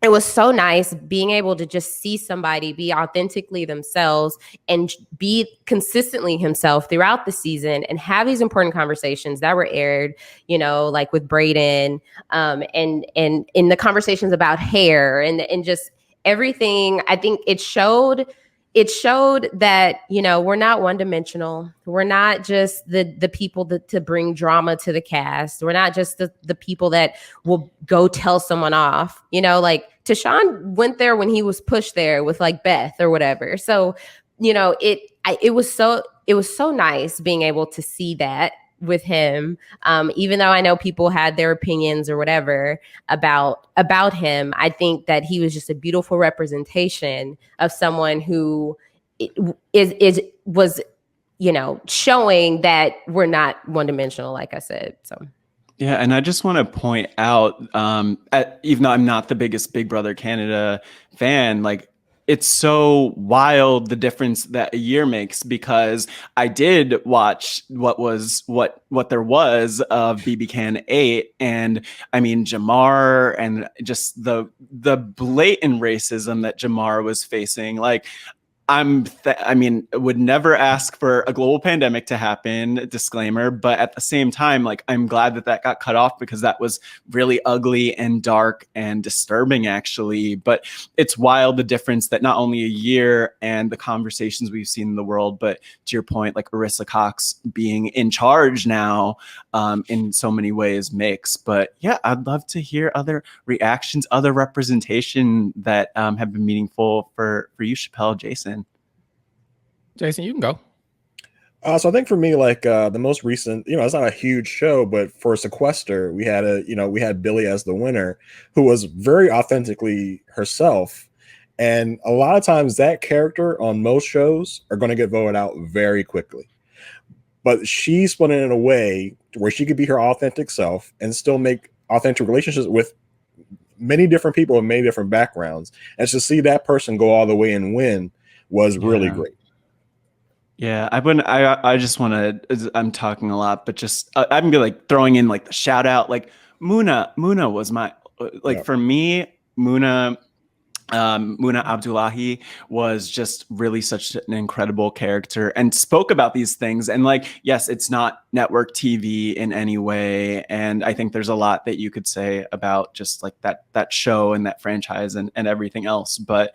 Speaker 12: it was so nice being able to just see somebody be authentically themselves and be consistently himself throughout the season, and have these important conversations that were aired, you know, like with Brayden, and in the conversations about hair and just everything. I think it showed that, you know, we're not one dimensional. We're not just the people to bring drama to the cast. We're not just the people that will go tell someone off, you know, like Tychon went there when he was pushed there with like Beth or whatever. So, you know, it was so nice being able to see that with him, even though I know people had their opinions or whatever about him. I think that he was just a beautiful representation of someone who was, you know, showing that we're not one dimensional, like I said. So.
Speaker 1: Yeah, and I just want to point out, even though I'm not the biggest Big Brother Canada fan, like, it's so wild the difference that a year makes, because I did watch what there was of BB 8, and I mean Jamar, and just the blatant racism that Jamar was facing. Like, I mean, would never ask for a global pandemic to happen, disclaimer, but at the same time, like, I'm glad that got cut off, because that was really ugly and dark and disturbing, actually. But it's wild, the difference that not only a year and the conversations we've seen in the world, but to your point, like Arissa Cox being in charge now, in so many ways makes. But yeah, I'd love to hear other reactions, other representation that have been meaningful for you, Chappelle, Jason.
Speaker 11: Jason, you can go.
Speaker 10: So I think for me, like, the most recent, you know, it's not a huge show, but for Sequester, we had Billy as the winner, who was very authentically herself. And a lot of times that character on most shows are going to get voted out very quickly. But she spun it in a way where she could be her authentic self and still make authentic relationships with many different people with many different backgrounds. And to see that person go all the way and win was really great.
Speaker 1: Yeah, I just want to, I'm talking a lot, but just, I'm gonna like throwing in like the shout out, like Muna was my, like, for me, Muna Abdullahi was just really such an incredible character, and spoke about these things. And like, yes, it's not network TV in any way. And I think there's a lot that you could say about just like that show and that franchise and everything else. But,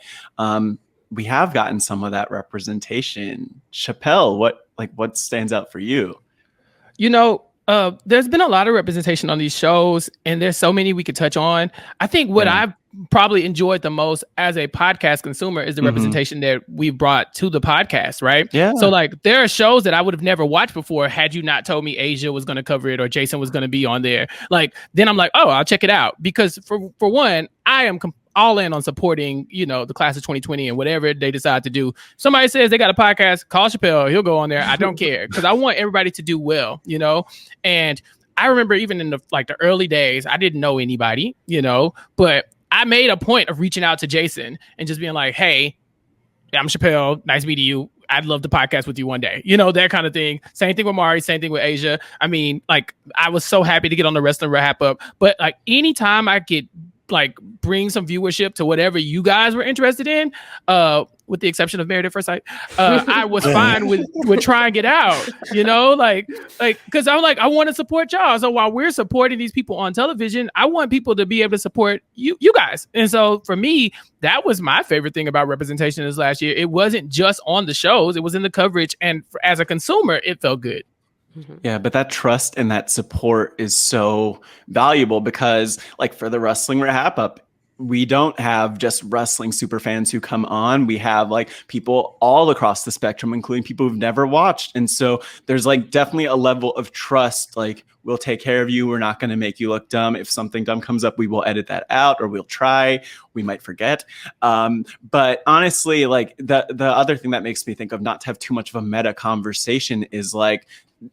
Speaker 1: we have gotten some of that representation. Chappelle, what stands out for you?
Speaker 11: You know, there's been a lot of representation on these shows, and there's so many we could touch on. I think what I've probably enjoyed the most as a podcast consumer is the representation that we've brought to the podcast, right? Yeah. So like, there are shows that I would have never watched before had you not told me Asia was going to cover it or Jason was going to be on there. Like, then I'm like, oh, I'll check it out, because for one, I am all in on supporting, you know, the class of 2020 and whatever they decide to do. Somebody says they got a podcast, call Chappelle, he'll go on there. I don't care, because I want everybody to do well, you know? And I remember even in the early days, I didn't know anybody, you know, but I made a point of reaching out to Jason and just being like, hey, I'm Chappelle, nice meeting you. I'd love to podcast with you one day, you know, that kind of thing. Same thing with Mari, same thing with Asia. I mean, like, I was so happy to get on the Wrestling RHAPup, but like, anytime I get like bring some viewership to whatever you guys were interested in, with the exception of Married at First Sight, I was fine with trying it out, like because I'm like, I want to support y'all. So while we're supporting these people on television, I want people to be able to support you guys. And so for me, that was my favorite thing about representation this last year. It wasn't just on the shows, it was in the coverage. And as a consumer, it felt good.
Speaker 1: Yeah, but that trust and that support is so valuable because, like, for the Wrestling RHAPup, we don't have just wrestling super fans who come on. We have like people all across the spectrum, including people who've never watched. And so there's like definitely a level of trust. Like, we'll take care of you. We're not going to make you look dumb. If something dumb comes up, we will edit that out, or we'll try. We might forget. But honestly, like the other thing that makes me think of not to have too much of a meta conversation is like,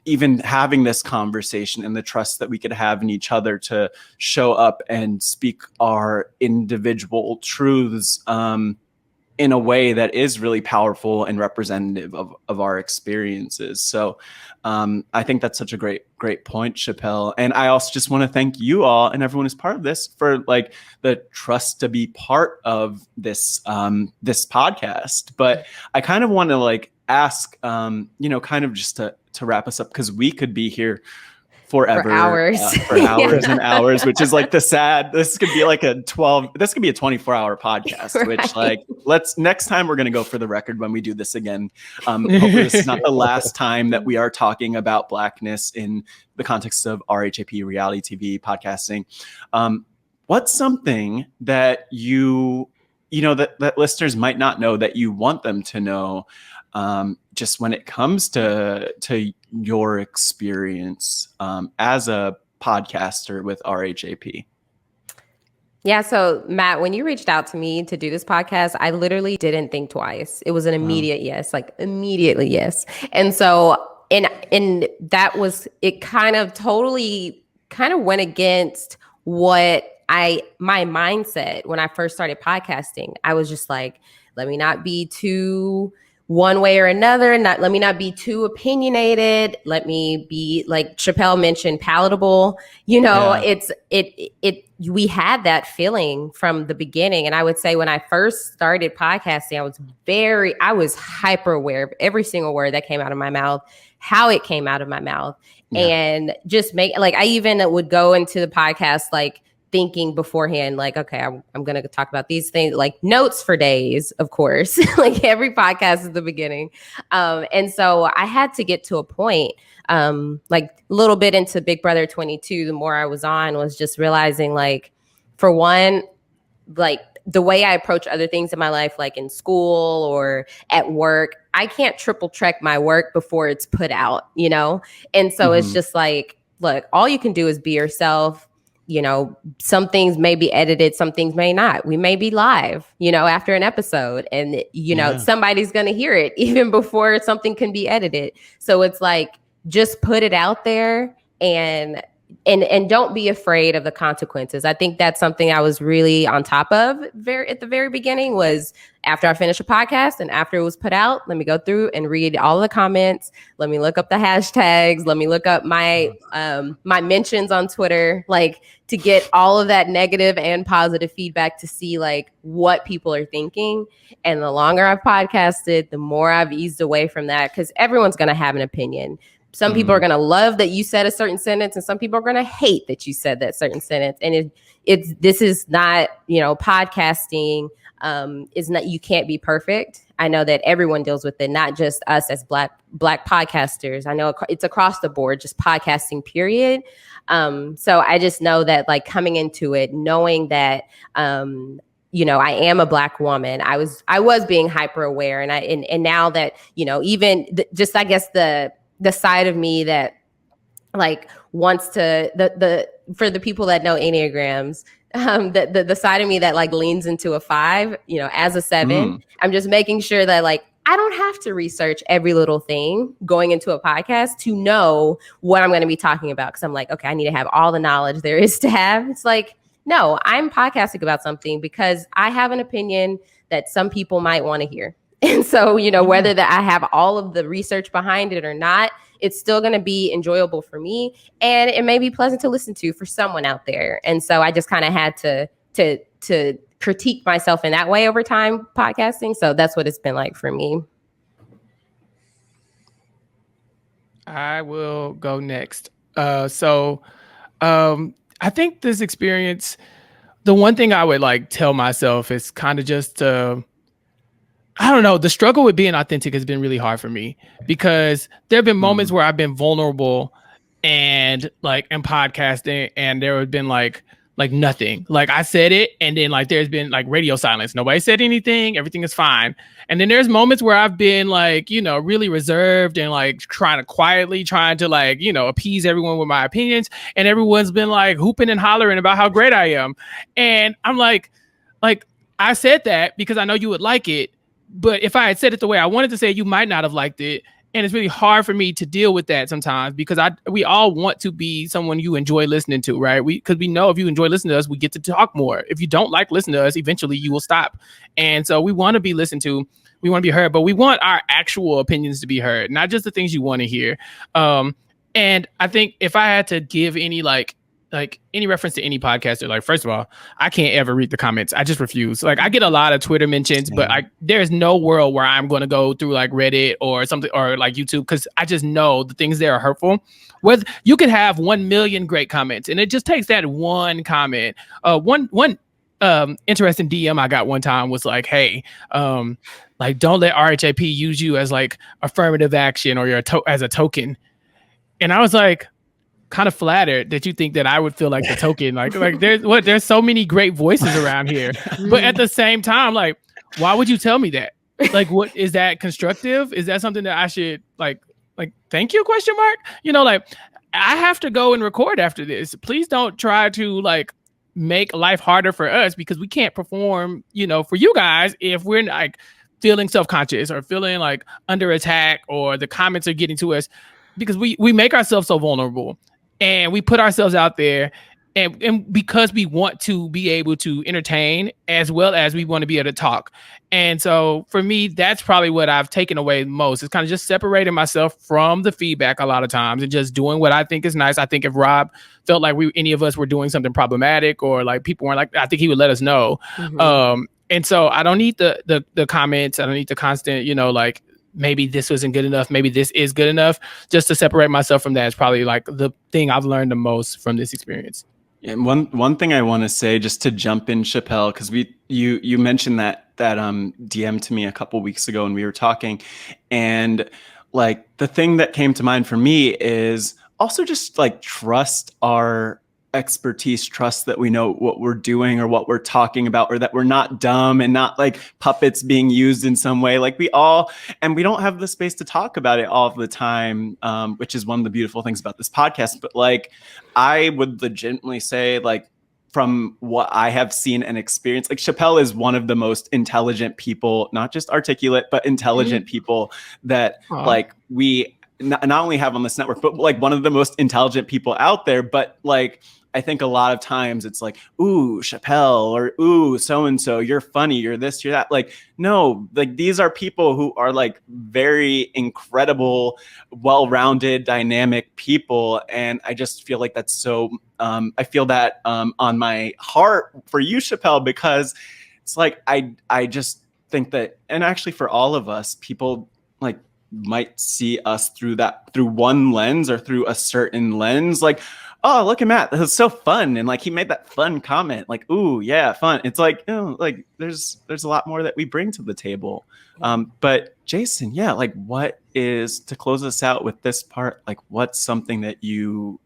Speaker 1: even having this conversation and the trust that we could have in each other to show up and speak our individual truths in a way that is really powerful and representative of our experiences. So I think that's such a great point, Chappelle. And I also just want to thank you all and everyone who's part of this for like the trust to be part of this this podcast. But I kind of want to like ask, kind of just to wrap us up, because we could be here forever,
Speaker 12: for hours,
Speaker 1: and hours, which is like this could be like a 24-hour podcast, right. Which like, next time we're going to go for the record when we do this again. Hopefully this is not the last time that we are talking about Blackness in the context of RHAP, reality TV, podcasting. What's something that that listeners might not know that you want them to know, just when it comes to your experience as a podcaster with RHAP?
Speaker 12: Yeah. So Matt, when you reached out to me to do this podcast, I literally didn't think twice. It was an immediate yes, like immediately yes. And so, and that was, it kind of went against what my mindset when I first started podcasting. I was just like, let me not be too one way or another. Let me not be too opinionated. Let me be, like Chappelle mentioned, palatable. We had that feeling from the beginning. And I would say when I first started podcasting, I was hyper aware of every single word that came out of my mouth, how it came out of my mouth. Yeah. And just I even would go into the podcast, like, thinking beforehand, like, okay, I'm going to talk about these things, like notes for days, of course, like every podcast is the beginning. And so I had to get to a point, like a little bit into Big Brother 22, the more I was on, was just realizing, like, for one, like the way I approach other things in my life, like in school or at work, I can't triple check my work before it's put out, And so it's just like, look, all you can do is be yourself. Some things may be edited, some things may not. We may be live, after an episode, and, somebody's going to hear it even before something can be edited. So it's like, just put it out there and don't be afraid of the consequences. I think that's something I was really on top of at the very beginning, was after I finished a podcast and after it was put out, let me go through and read all the comments. Let me look up the hashtags. Let me look up my mentions on Twitter, like, to get all of that negative and positive feedback to see, like, what people are thinking. And the longer I've podcasted, the more I've eased away from that, because everyone's going to have an opinion. Some people are going to love that you said a certain sentence, and some people are going to hate that you said that certain sentence. And this is not, podcasting is not, you can't be perfect. I know that everyone deals with it, not just us as black podcasters. I know it's across the board, just podcasting, period. So I just know that, like, coming into it, knowing that, I am a Black woman. I was being hyper aware, and now that, even just, I guess, the side of me that, like, wants to, for the people that know Enneagrams, the side of me that, like, leans into a 5, as a 7, I'm just making sure that, like, I don't have to research every little thing going into a podcast to know what I'm going to be talking about. Cause I'm like, okay, I need to have all the knowledge there is to have. It's like, no, I'm podcasting about something because I have an opinion that some people might want to hear. And so, whether that I have all of the research behind it or not, it's still going to be enjoyable for me. And it may be pleasant to listen to for someone out there. And so I just kind of had to to critique myself in that way over time podcasting. So that's what it's been like for me.
Speaker 11: I will go next. I think this experience, the one thing I would like tell myself is kind of just I don't know, the struggle with being authentic has been really hard for me, because there have been moments where I've been vulnerable and like in podcasting, and there have been like nothing. Like I said it, and then like there's been like radio silence. Nobody said anything. Everything is fine. And then there's moments where I've been like, really reserved and like trying to like, appease everyone with my opinions. And everyone's been like hooping and hollering about how great I am. And I'm like I said that because I know you would like it. But if I had said it the way I wanted to say it, you might not have liked it. And it's really hard for me to deal with that sometimes, because we all want to be someone you enjoy listening to, right? Because we know if you enjoy listening to us, we get to talk more. If you don't like listening to us, eventually you will stop. And so we want to be listened to. We want to be heard, but we want our actual opinions to be heard, not just the things you want to hear. And I think if I had to give any like any reference to any podcaster, like, first of all, I can't ever read the comments. I just refuse. Like, I get a lot of Twitter mentions, but there's no world where I'm going to go through like Reddit or something, or like YouTube, because I just know the things there are hurtful. Whether you could have 1 million great comments, and it just takes that one comment. One interesting DM I got one time was like, hey, like, don't let RHAP use you as like affirmative action or as a token. And I was like, kind of flattered that you think that I would feel like the token. Like there's so many great voices around here. But at the same time, like, why would you tell me that? Like, what is that constructive? Is that something that I should like thank you ? Like, I have to go and record after this. Please don't try to like make life harder for us, because we can't perform, for you guys if we're like feeling self-conscious or feeling like under attack, or the comments are getting to us, because we make ourselves so vulnerable. And we put ourselves out there, and because we want to be able to entertain as well as we want to be able to talk. And so for me, that's probably what I've taken away most. It's kind of just separating myself from the feedback a lot of times and just doing what I think is nice. I think if Rob felt like any of us were doing something problematic, or like people weren't like, I think he would let us know. Mm-hmm. And so I don't need the comments. I don't need the constant, like, maybe this wasn't good enough, maybe this is good enough. Just to separate myself from that is probably like the thing I've learned the most from this experience.
Speaker 1: And one thing I want to say, just to jump in, Chappelle, because you mentioned that DM to me a couple weeks ago when we were talking, and like the thing that came to mind for me is also just like trust our expertise, trust that we know what we're doing or what we're talking about, or that we're not dumb and not like puppets being used in some way. Like we don't have the space to talk about it all of the time, which is one of the beautiful things about this podcast. But like, I would legitimately say, like, from what I have seen and experienced, like Chappelle is one of the most intelligent people, not just articulate, but intelligent people that like we not only have on this network, but like one of the most intelligent people out there. But like, I think a lot of times it's like, ooh, Chappelle, or ooh, so-and-so, you're funny, you're this, you're that. Like, no, like these are people who are like very incredible, well-rounded, dynamic people. And I just feel like that's so, I feel that on my heart for you, Chappelle, because it's like, I just think that, and actually for all of us, people like might see us through one lens or through a certain lens. Like, oh, look at Matt, that was so fun. And like, he made that fun comment, like, ooh, yeah, fun. It's like, like there's a lot more that we bring to the table. But Jason, yeah, like what is, to close us out with this part, like what's something that you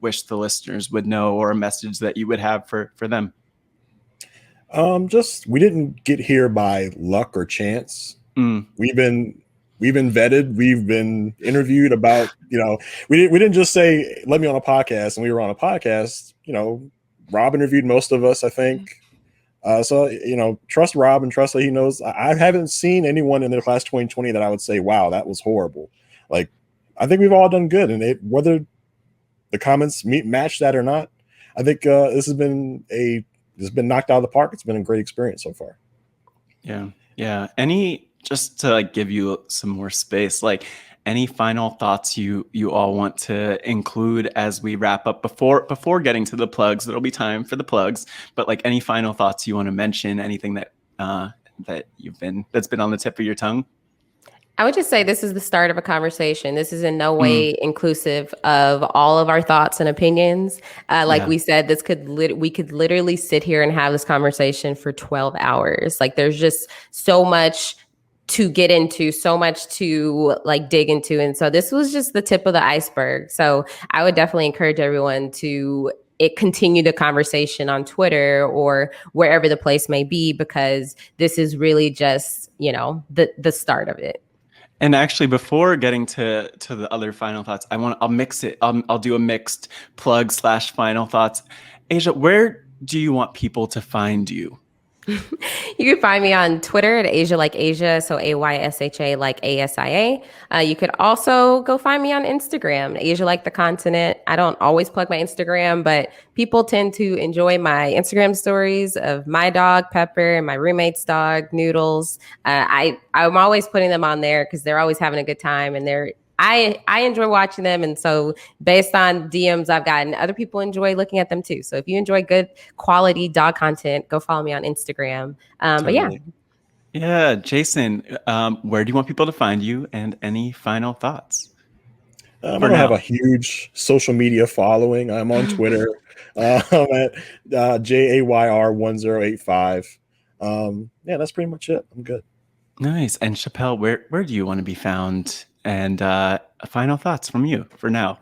Speaker 1: wish the listeners would know, or a message that you would have for them?
Speaker 10: Just, we didn't get here by luck or chance. We've been vetted. We've been interviewed about, we didn't just say, let me on a podcast, and we were on a podcast. Rob interviewed most of us, I think. So, trust Rob and trust that he knows. I haven't seen anyone in their class 2020 that I would say, wow, that was horrible. Like, I think we've all done good. And whether the comments match that or not, I think this has been knocked out of the park. It's been a great experience so far.
Speaker 1: Yeah. Yeah. just to like give you some more space, like any final thoughts you all want to include as we wrap up before getting to the plugs? There'll be time for the plugs, but like any final thoughts you want to mention, anything that that's been on the tip of your tongue?
Speaker 12: I would just say this is the start of a conversation. This is in no way inclusive of all of our thoughts and opinions. We said, we could literally sit here and have this conversation for 12 hours. Like there's just so much to get into, so much to like dig into. And so this was just the tip of the iceberg. So I would definitely encourage everyone to continue the conversation on Twitter or wherever the place may be, because this is really just, the start of it.
Speaker 1: And actually, before getting to the other final thoughts, I'll mix it. I'll do a mixed plug / final thoughts. Asia, where do you want people to find you?
Speaker 12: You can find me on Twitter at Asia Like Asia, so AYSHA like ASIA. You could also go find me on Instagram, Asia Like the Continent. I don't always plug my Instagram, but people tend to enjoy my Instagram stories of my dog Pepper and my roommate's dog Noodles. I'm always putting them on there because they're always having a good time, and I enjoy watching them. And so based on DMs I've gotten, other people enjoy looking at them too. So if you enjoy good quality dog content, go follow me on Instagram. But yeah.
Speaker 1: Yeah. Jason, where do you want people to find you, and any final thoughts?
Speaker 10: I don't have a huge social media following. I'm on Twitter. I'm at JAYR1085. That's pretty much it. I'm good.
Speaker 1: Nice. And Chappelle, where do you want to be found? And final thoughts from you for now.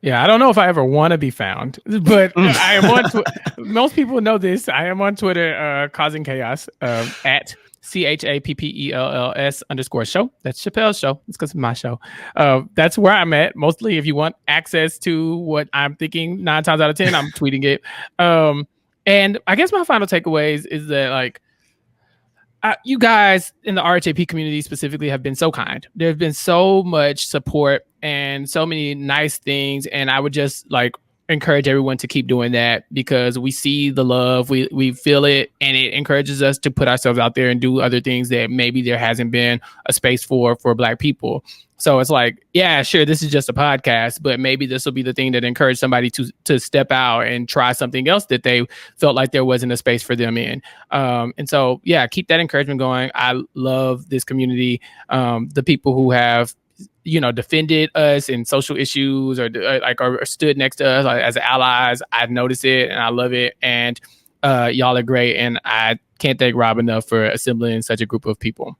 Speaker 11: Yeah. I don't know if I ever want to be found, but I am on. Most people know this. I am on Twitter, causing chaos at CHAPPELLS_show. That's Chappelle's show. It's because of my show. That's where I'm at. Mostly, if you want access to what I'm thinking, 9 times out of 10, I'm tweeting it. And I guess my final takeaways is that like. You guys in the RHAP community specifically have been so kind. There's been so much support and so many nice things. And I would just like encourage everyone to keep doing that, because we see the love, we feel it, and it encourages us to put ourselves out there and do other things that maybe there hasn't been a space for Black people. So it's like, yeah, sure, this is just a podcast, but maybe this will be the thing that encouraged somebody to step out and try something else that they felt like there wasn't a space for them in. And so, yeah, keep that encouragement going. I love this community. The people who have, defended us in social issues or stood next to us as allies. I've noticed it and I love it. And y'all are great. And I can't thank Rob enough for assembling such a group of people.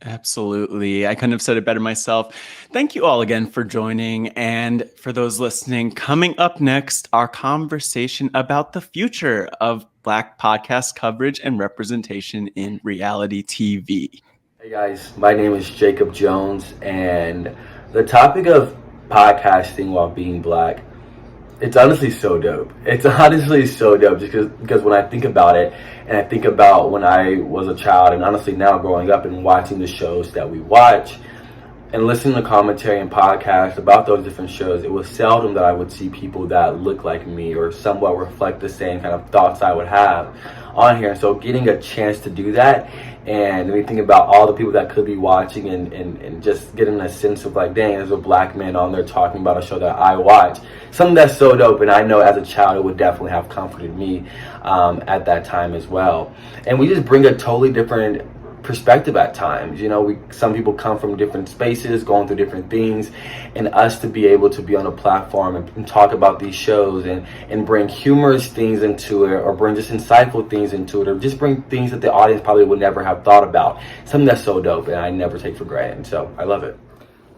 Speaker 1: Absolutely. I couldn't have said it better myself. Thank you all again for joining. And for those listening, coming up next, our conversation about the future of Black podcast coverage and representation in reality TV.
Speaker 13: Hey guys, my name is Jacob Jones, and the topic of podcasting while being Black, it's honestly so dope. It's honestly so dope because when I think about it, and I think about when I was a child, and honestly now growing up and watching the shows that we watch and listening to commentary and podcasts about those different shows, it was seldom that I would see people that look like me or somewhat reflect the same kind of thoughts I would have on here. So getting a chance to do that, and we think about all the people that could be watching and just getting a sense of like, dang, there's a Black man on there talking about a show that I watch. Something that's so dope, and I know as a child it would definitely have comforted me at that time as well. And we just bring a totally different perspective at times. Some people come from different spaces, going through different things, and us to be able to be on a platform and talk about these shows and bring humorous things into it, or bring just insightful things into it, or just bring things that the audience probably would never have thought about. Something that's so dope and I never take for granted. So I love it.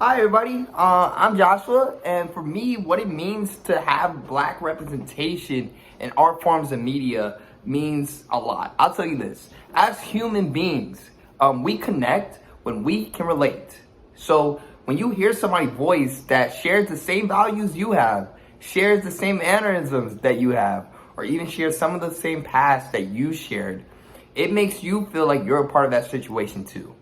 Speaker 14: Hi everybody, I'm Joshua, and for me, what it means to have Black representation in art forms and media means a lot. I'll tell you this, as human beings, we connect when we can relate. So when you hear somebody's voice that shares the same values you have, shares the same mannerisms that you have, or even shares some of the same past that you shared, it makes you feel like you're a part of that situation too.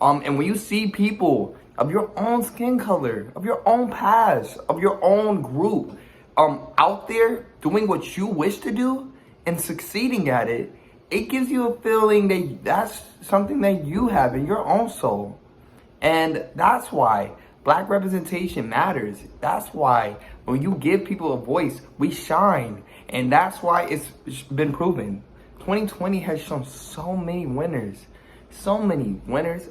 Speaker 14: And when you see people of your own skin color, of your own past, of your own group, out there doing what you wish to do and succeeding at it, it gives you a feeling that that's something that you have in your own soul. And that's why Black representation matters. That's why when you give people a voice, we shine. And that's why it's been proven. 2020 has shown so many winners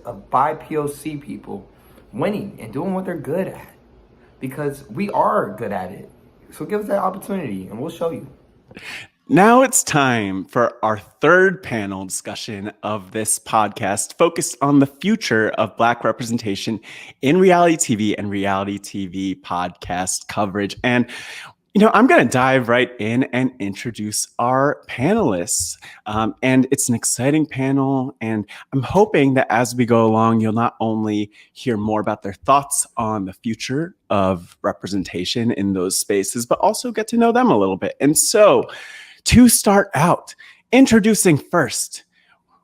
Speaker 14: of BIPOC people winning and doing what they're good at, because we are good at it. So give us that opportunity and we'll show you.
Speaker 1: Now it's time for our third panel discussion of this podcast, focused on the future of Black representation in reality TV and reality TV podcast coverage. And I'm going to dive right in and introduce our panelists. And it's an exciting panel. And I'm hoping that as we go along, you'll not only hear more about their thoughts on the future of representation in those spaces, but also get to know them a little bit. And so, to start out, introducing first,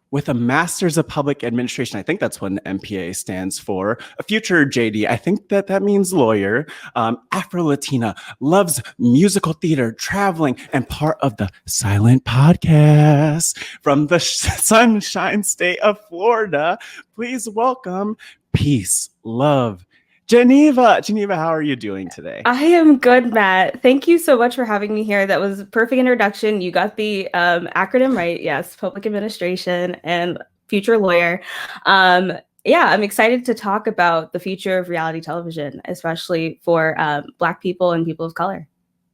Speaker 1: with a Master's of Public Administration, I think that's what an MPA stands for, a future JD, I think that means lawyer, Afro-Latina, loves musical theater, traveling, and part of the Silent Podcast from the Sunshine State of Florida. Please welcome Peace, Love, Geneva. Geneva, how are you doing today?
Speaker 15: I am good, Matt. Thank you so much for having me here. That was a perfect introduction. You got the acronym right. Yes, Public Administration and future lawyer. I'm excited to talk about the future of reality television, especially for Black people and people of color.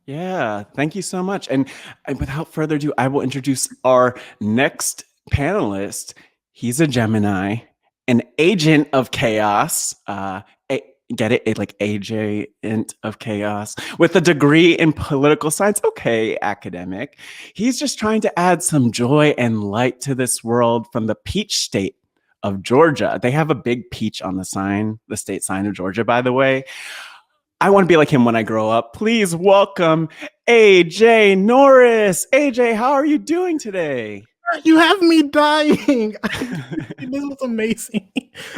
Speaker 1: Yeah, thank you so much. And without further ado, I will introduce our next panelist. He's a Gemini, an agent of chaos, get it? Like agent of chaos with a degree in political science. Okay, academic. He's just trying to add some joy and light to this world from the peach state of Georgia. They have a big peach on the sign, the state sign of Georgia, by the way. I want to be like him when I grow up. Please welcome AJ Norris. AJ, how are you doing today?
Speaker 16: You have me dying. This was amazing.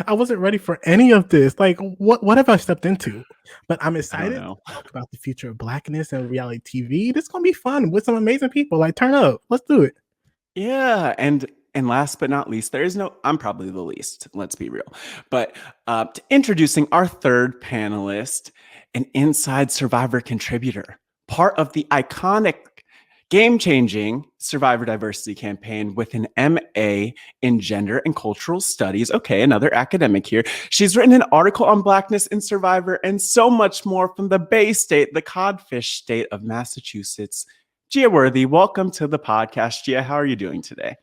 Speaker 16: I wasn't ready for any of this. Like, what have I stepped into? But I'm excited to talk about the future of Blackness and reality TV. This is gonna be fun with some amazing people. Like, turn up. Let's do it.
Speaker 1: Yeah, and last but not least, I'm probably the least, let's be real. But introducing our third panelist, an Inside Survivor contributor, part of the iconic game-changing Survivor Diversity campaign with an MA in Gender and Cultural Studies. Okay, another academic here. She's written an article on Blackness in Survivor and so much more from the Bay State, the Codfish State of Massachusetts. Gia Worthy, welcome to the podcast. Gia, how are you doing today?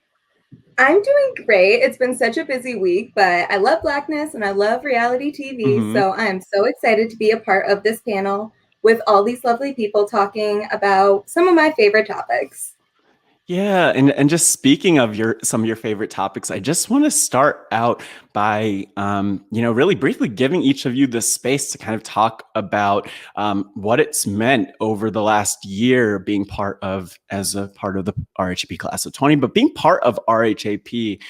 Speaker 17: I'm doing great. It's been such a busy week, but I love Blackness and I love reality TV. So I'm so excited to be a part of this panel with all these lovely people talking about some of my favorite topics.
Speaker 1: Yeah, and just speaking of some of your favorite topics, I just want to start out by really briefly giving each of you the space to kind of talk about what it's meant over the last year being as a part of the RHAP Class of 20, but being part of RHAP.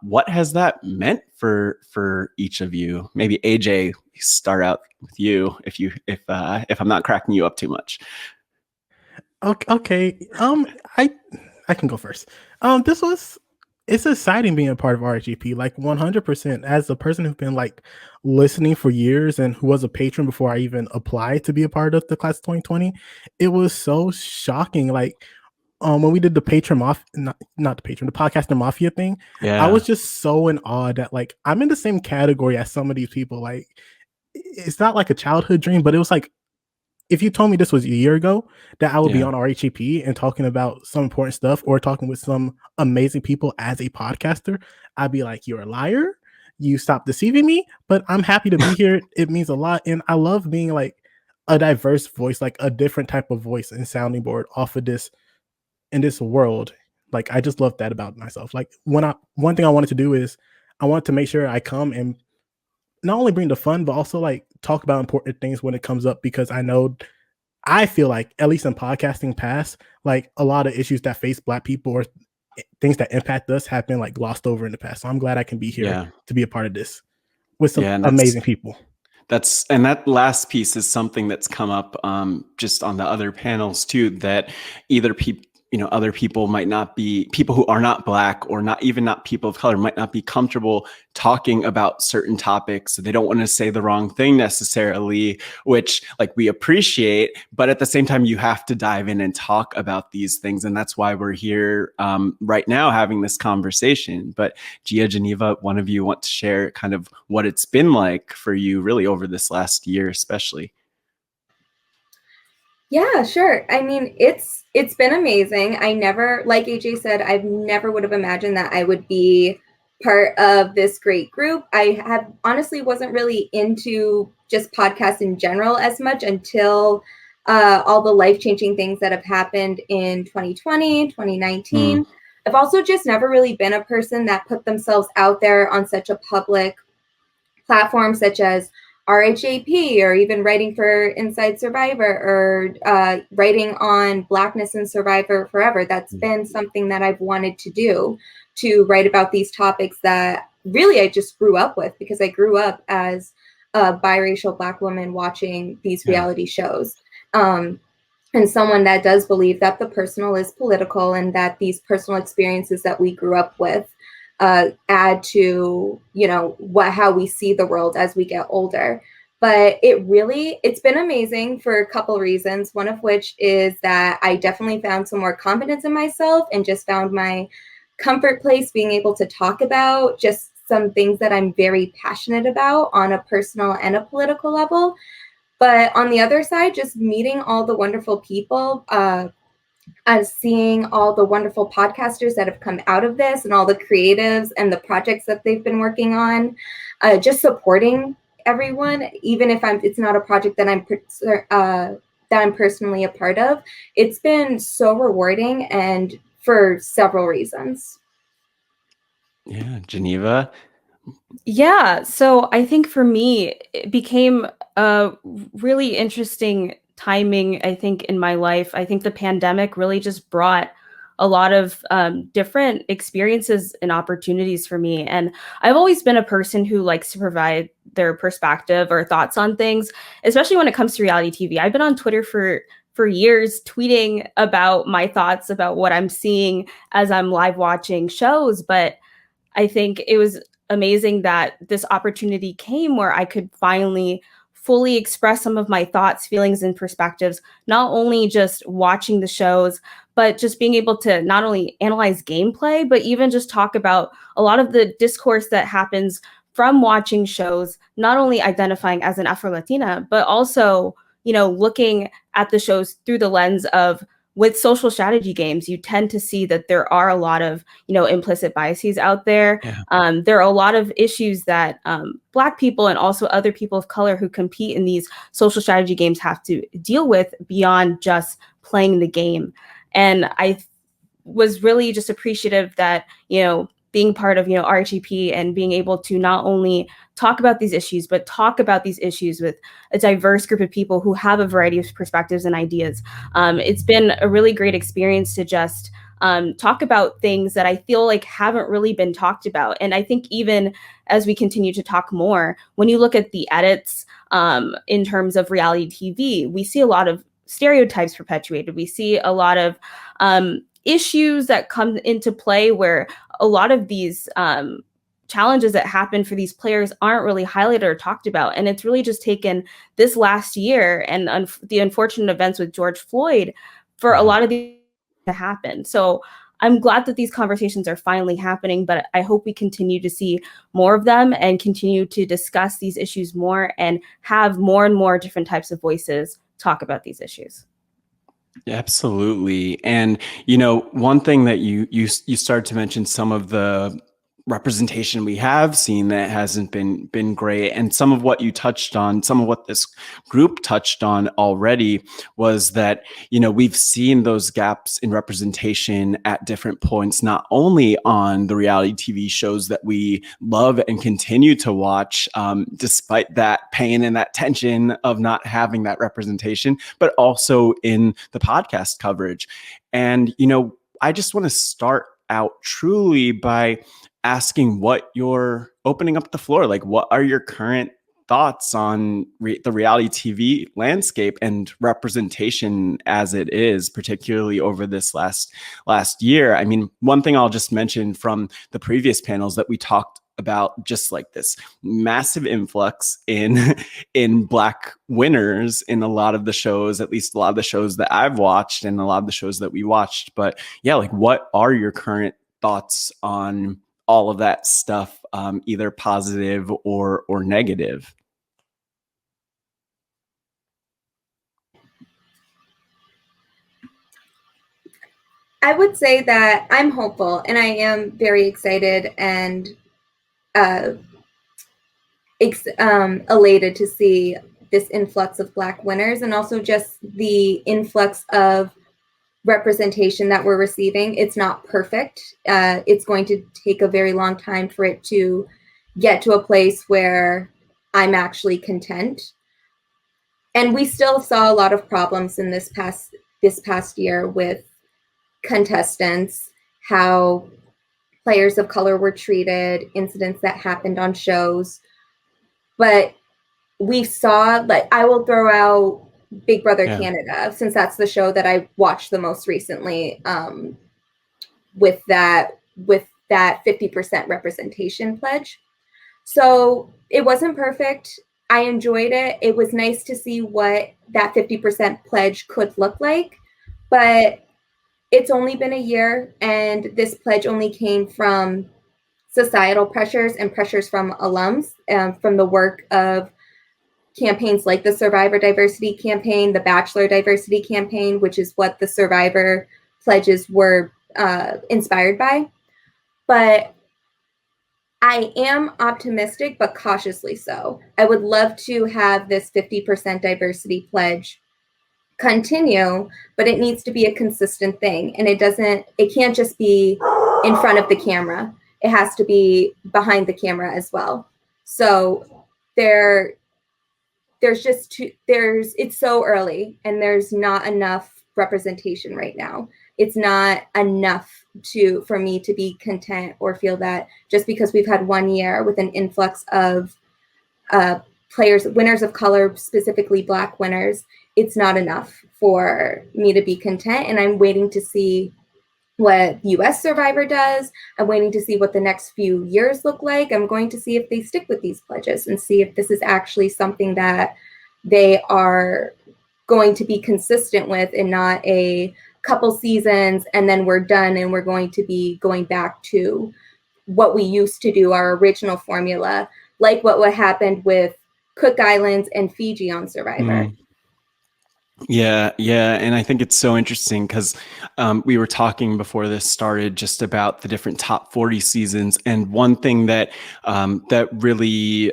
Speaker 1: What has that meant for each of you? Maybe AJ, start out with you if I'm not cracking you up too much.
Speaker 16: Okay. I can go first. It's exciting being a part of RHAP, like 100%. As a person who's been like listening for years and who was a patron before I even applied to be a part of the class of 2020, it was so shocking. Like when we did the the podcaster mafia thing, I was just so in awe that like I'm in the same category as some of these people. Like it's not like a childhood dream, but it was like, if you told me this was a year ago that I would be on RHAP and talking about some important stuff or talking with some amazing people as a podcaster, I'd be like, you're a liar. You stop deceiving me. But I'm happy to be here. It means a lot. And I love being like a diverse voice, like a different type of voice and sounding board off of this in this world. Like, I just love that about myself. Like one thing I wanted to do is I wanted to make sure I come and not only bring the fun, but also like talk about important things when it comes up, because I feel like, at least in podcasting past, like a lot of issues that face Black people or things that impact us have been like glossed over in the past. So I'm glad I can be here to be a part of this with some amazing people.
Speaker 1: That last piece is something that's come up just on the other panels too, that either other people might not be, people who are not Black or not people of color might not be comfortable talking about certain topics. They don't want to say the wrong thing necessarily, which like we appreciate, but at the same time, you have to dive in and talk about these things. And that's why we're here right now having this conversation. But Gia, Geneva, one of you want to share kind of what it's been like for you really over this last year, especially?
Speaker 17: Yeah, sure. I mean, it's been amazing. I never, like AJ said, I never would have imagined that I would be part of this great group. I have honestly wasn't really into just podcasts in general as much until all the life-changing things that have happened in 2020, 2019. I've also just never really been a person that put themselves out there on such a public platform such as RHAP, or even writing for Inside Survivor, or writing on Blackness and Survivor Forever. That's been something that I've wanted to do, to write about these topics that really I just grew up with, because I grew up as a biracial Black woman watching these reality shows. And someone that does believe that the personal is political, and that these personal experiences that we grew up with add to, how we see the world as we get older. But it's been amazing for a couple reasons. One of which is that I definitely found some more confidence in myself, and just found my comfort place being able to talk about just some things that I'm very passionate about on a personal and a political level. But on the other side, just meeting all the wonderful people, as seeing all the wonderful podcasters that have come out of this, and all the creatives and the projects that they've been working on, just supporting everyone, even if it's not a project that I'm personally a part of. It's been so rewarding, and for several reasons.
Speaker 1: Yeah, Geneva.
Speaker 15: Yeah, so I think for me, it became a really interesting timing, I think, in my life. I think the pandemic really just brought a lot of different experiences and opportunities for me. And I've always been a person who likes to provide their perspective or thoughts on things, especially when it comes to reality TV. I've been on Twitter for years, tweeting about my thoughts about what I'm seeing as I'm live watching shows. But I think it was amazing that this opportunity came where I could finally fully express some of my thoughts, feelings, and perspectives, not only just watching the shows, but just being able to not only analyze gameplay, but even just talk about a lot of the discourse that happens from watching shows, not only identifying as an Afro-Latina, but also, looking at the shows through the lens of, with social strategy games, you tend to see that there are a lot of, implicit biases out there. Yeah. There are a lot of issues that Black people and also other people of color who compete in these social strategy games have to deal with beyond just playing the game. And I was really just appreciative that, being part of, RHAP, and being able to not only talk about these issues, but talk about these issues with a diverse group of people who have a variety of perspectives and ideas. It's been a really great experience to just talk about things that I feel like haven't really been talked about. And I think even as we continue to talk more, when you look at the edits in terms of reality TV, we see a lot of stereotypes perpetuated. We see a lot of issues that come into play where a lot of these challenges that happen for these players aren't really highlighted or talked about. And it's really just taken this last year and the unfortunate events with George Floyd for a lot of these to happen. So I'm glad that these conversations are finally happening, but I hope we continue to see more of them and continue to discuss these issues more and have more and more different types of voices talk about these issues.
Speaker 1: Absolutely. And, one thing that you started to mention, some of the representation we have seen that hasn't been great, and some of what you touched on, some of what this group touched on already, was that we've seen those gaps in representation at different points, not only on the reality TV shows that we love and continue to watch, despite that pain and that tension of not having that representation, but also in the podcast coverage. And I just want to start out truly by asking what you're opening up the floor. Like, what are your current thoughts on the reality TV landscape and representation as it is, particularly over this last year. I mean, one thing I'll just mention from the previous panels that we talked about, just like this massive influx in Black winners in a lot of the shows, at least a lot of the shows that I've watched and a lot of the shows that we watched. But yeah, like, what are your current thoughts on all of that stuff, either positive or negative?
Speaker 17: I would say that I'm hopeful and I am very excited and elated to see this influx of Black winners, and also just the influx of representation that we're receiving. It's not perfect. It's going to take a very long time for it to get to a place where I'm actually content. And we still saw a lot of problems in this past year with contestants, how players of color were treated, incidents that happened on shows. But we saw, like, I will throw out Big Brother Canada, since that's the show that I watched the most recently, with that 50% representation pledge. So it wasn't perfect. I enjoyed it. It was nice to see what that 50% pledge could look like, but it's only been a year, and this pledge only came from societal pressures and pressures from alums, from the work of campaigns like the Survivor Diversity Campaign, the Bachelor Diversity Campaign, which is what the Survivor pledges were inspired by. But I am optimistic, but cautiously so. I would love to have this 50% diversity pledge continue, but it needs to be a consistent thing. And it can't just be in front of the camera. It has to be behind the camera as well. So it's so early, and there's not enough representation right now. It's not enough for me to be content or feel that just because we've had 1 year with an influx of winners of color, specifically Black winners, it's not enough for me to be content. And I'm waiting to see what US Survivor does. I'm waiting to see what the next few years look like. I'm going to see if they stick with these pledges and see if this is actually something that they are going to be consistent with, and not a couple seasons and then we're done and we're going to be going back to what we used to do, our original formula, like what happened with Cook Islands and Fiji on Survivor.
Speaker 1: Yeah. And I think it's so interesting because we were talking before this started just about the different top 40 seasons. And one thing that that really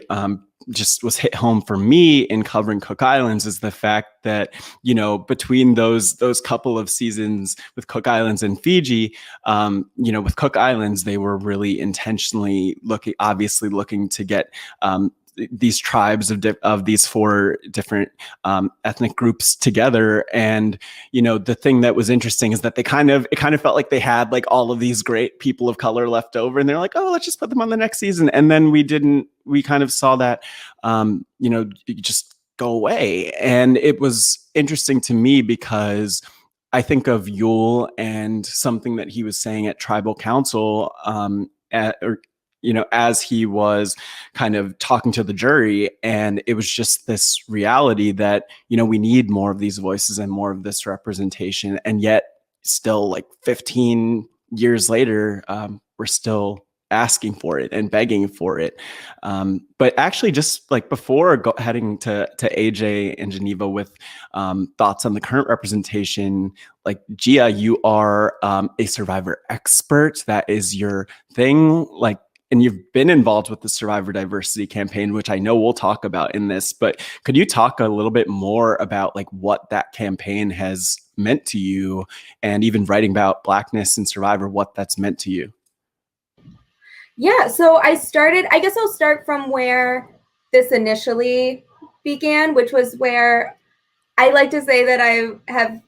Speaker 1: just was hit home for me in covering Cook Islands is the fact that, you know, between those couple of seasons with Cook Islands and Fiji, you know, with Cook Islands, they were really intentionally looking to get these tribes of these 4 different ethnic groups together. And, you know, the thing that was interesting is that it kind of felt like they had like all of these great people of color left over, and they're like, oh, let's just put them on the next season. And then we kind of saw that, you know, just go away. And it was interesting to me because I think of Yule and something that he was saying at Tribal Council, you know, as he was kind of talking to the jury. And it was just this reality that, you know, we need more of these voices and more of this representation. And yet still, like 15 years later, we're still asking for it and begging for it. But actually, just like before heading to AJ and Geneva with thoughts on the current representation, like Gia, you are a Survivor expert. That is your thing. Like, and you've been involved with the Survivor Diversity Campaign, which I know we'll talk about in this, but could you talk a little bit more about like what that campaign has meant to you, and even writing about Blackness and Survivor, what that's meant to you?
Speaker 17: Yeah, so I guess I'll start from where this initially began, which was where I like to say that I have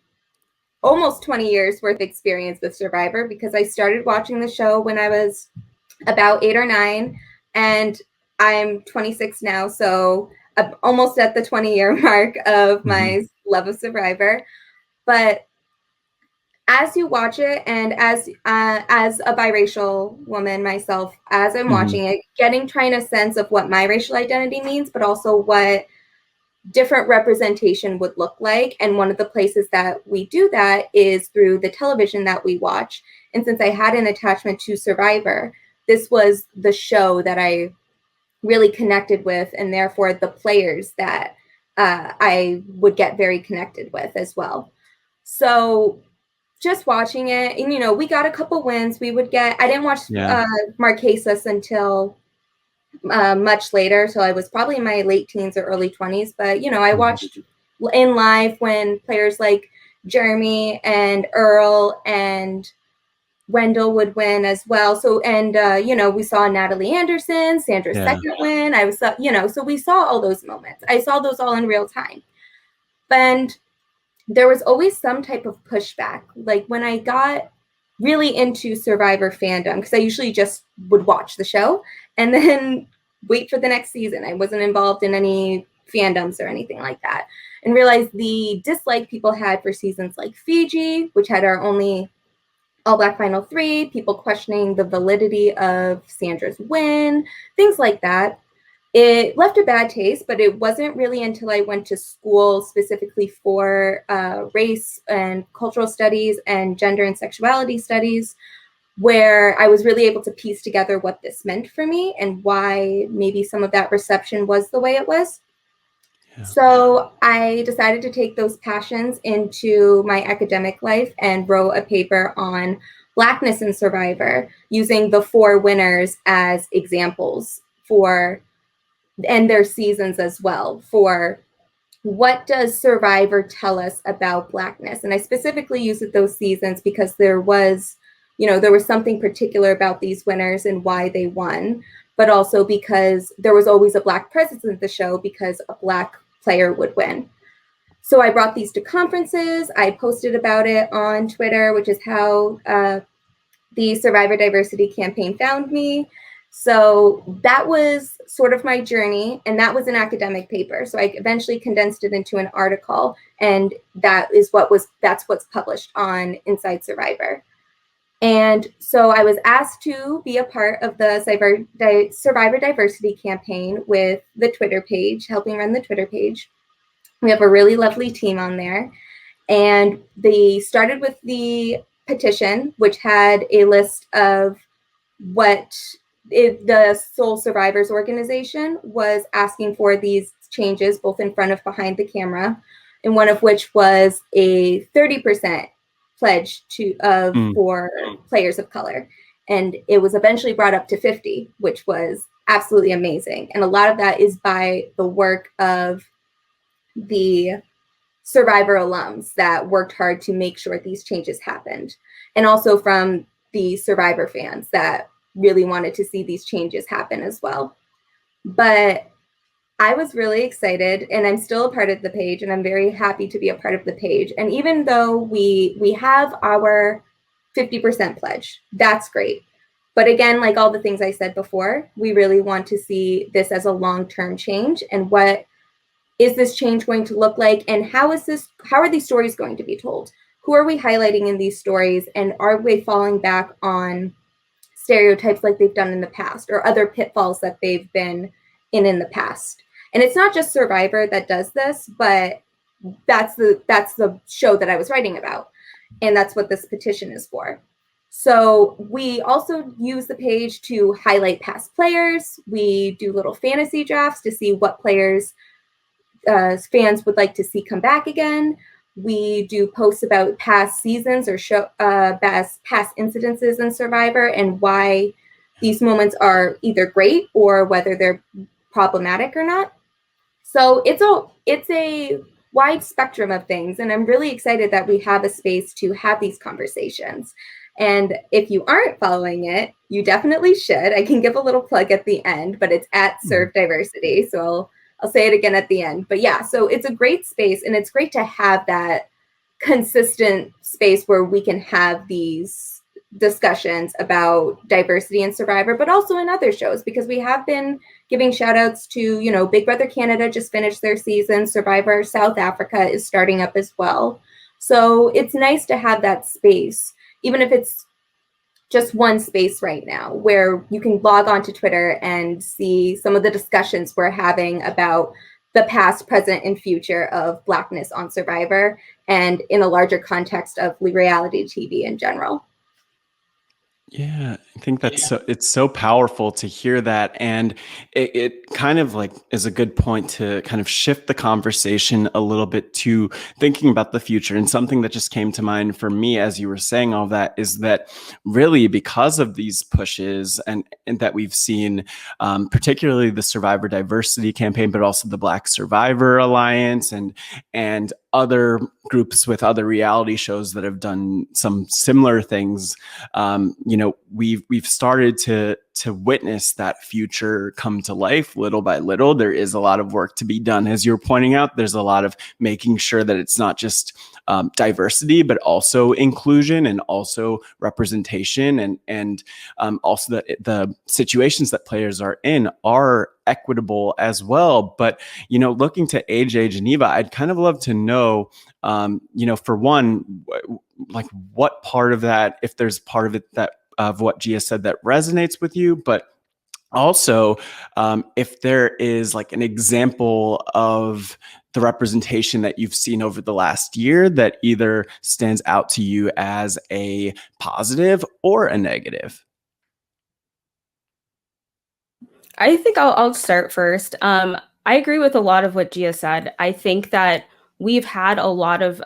Speaker 17: almost 20 years worth of experience with Survivor, because I started watching the show when I was about 8 or 9. And I'm 26 now, so I'm almost at the 20-year mark of my love of Survivor. But as you watch it, and as a biracial woman myself, as I'm watching it, trying a sense of what my racial identity means, but also what different representation would look like. And one of the places that we do that is through the television that we watch. And since I had an attachment to Survivor, this was the show that I really connected with, and therefore the players that I would get very connected with as well. So just watching it, and we got a couple wins. I didn't watch Marquesas until much later, so I was probably in my late teens or early 20s. But I watched in live when players like Jeremy and Earl and Wendell would win as well. So, and we saw Natalie Anderson, Sandra's second win. So we saw all those moments. I saw those all in real time. And there was always some type of pushback. Like when I got really into Survivor fandom, because I usually just would watch the show and then wait for the next season. I wasn't involved in any fandoms or anything like that, and realized the dislike people had for seasons like Fiji, which had our only all-black final 3, people questioning the validity of Sandra's win, things like that. It left a bad taste, but it wasn't really until I went to school specifically for race and cultural studies and gender and sexuality studies, where I was really able to piece together what this meant for me and why maybe some of that reception was the way it was. So I decided to take those passions into my academic life and wrote a paper on Blackness in Survivor, using the 4 winners as examples and their seasons as well, for what does Survivor tell us about Blackness. And I specifically used those seasons because there was something particular about these winners and why they won, but also because there was always a Black presence in the show because a Black player would win. So I brought these to conferences. I posted about it on Twitter, which is how the Survivor Diversity Campaign found me. So that was sort of my journey, and that was an academic paper. So I eventually condensed it into an article, and that's what's published on Inside Survivor. And so I was asked to be a part of the Survivor Diversity Campaign with the Twitter page, helping run the Twitter page. We have a really lovely team on there. And they started with the petition, which had a list of what the Soul Survivors organization was asking for these changes, both in front of behind the camera, and one of which was a 30% pledge for players of color. And it was eventually brought up to 50, which was absolutely amazing. And a lot of that is by the work of the Survivor alums that worked hard to make sure these changes happened. And also from the Survivor fans that really wanted to see these changes happen as well. But I was really excited, and I'm still a part of the page, and I'm very happy to be a part of the page. And even though we have our 50% pledge, that's great. But again, like all the things I said before, we really want to see this as a long-term change. And what is this change going to look like? And how are these stories going to be told? Who are we highlighting in these stories? And are we falling back on stereotypes like they've done in the past, or other pitfalls that they've been in the past? And it's not just Survivor that does this, but that's the show that I was writing about. And that's what this petition is for. So we also use the page to highlight past players. We do little fantasy drafts to see what players fans would like to see come back again. We do posts about past seasons or past incidences in Survivor and why these moments are either great or whether they're problematic or not. So it's a wide spectrum of things, and I'm really excited that we have a space to have these conversations. And if you aren't following it, you definitely should. I can give a little plug at the end, but it's at Serve Diversity. So I'll say it again at the end. But yeah, so it's a great space, and it's great to have that consistent space where we can have these discussions about diversity in Survivor, but also in other shows, because we have been giving shout outs to, you know, Big Brother Canada just finished their season. Survivor South Africa is starting up as well. So it's nice to have that space, even if it's just one space right now where you can log on to Twitter and see some of the discussions we're having about the past, present, and future of Blackness on Survivor, and in a larger context of reality TV in general.
Speaker 1: Yeah, I think that's it's so powerful to hear that. And it kind of like is a good point to kind of shift the conversation a little bit to thinking about the future. And something that just came to mind for me as you were saying all that is that really because of these pushes and that we've seen, particularly the Survivor Diversity Campaign, but also the Black Survivor Alliance and other groups with other reality shows that have done some similar things, you know, we've started to witness that future come to life little by little. There is a lot of work to be done, as you're pointing out. There's a lot of making sure that it's not just diversity, but also inclusion and also representation, and also that the situations that players are in are equitable as well. But, you know, looking to AJ, Geneva, I'd kind of love to know, you know, for one, like what part of that, if there's part of it that of what Gia said that resonates with you, but also if there is like an example of the representation that you've seen over the last year that either stands out to you as a positive or a negative.
Speaker 15: I think I'll start first. I agree with a lot of what Gia said. I think that we've had a lot of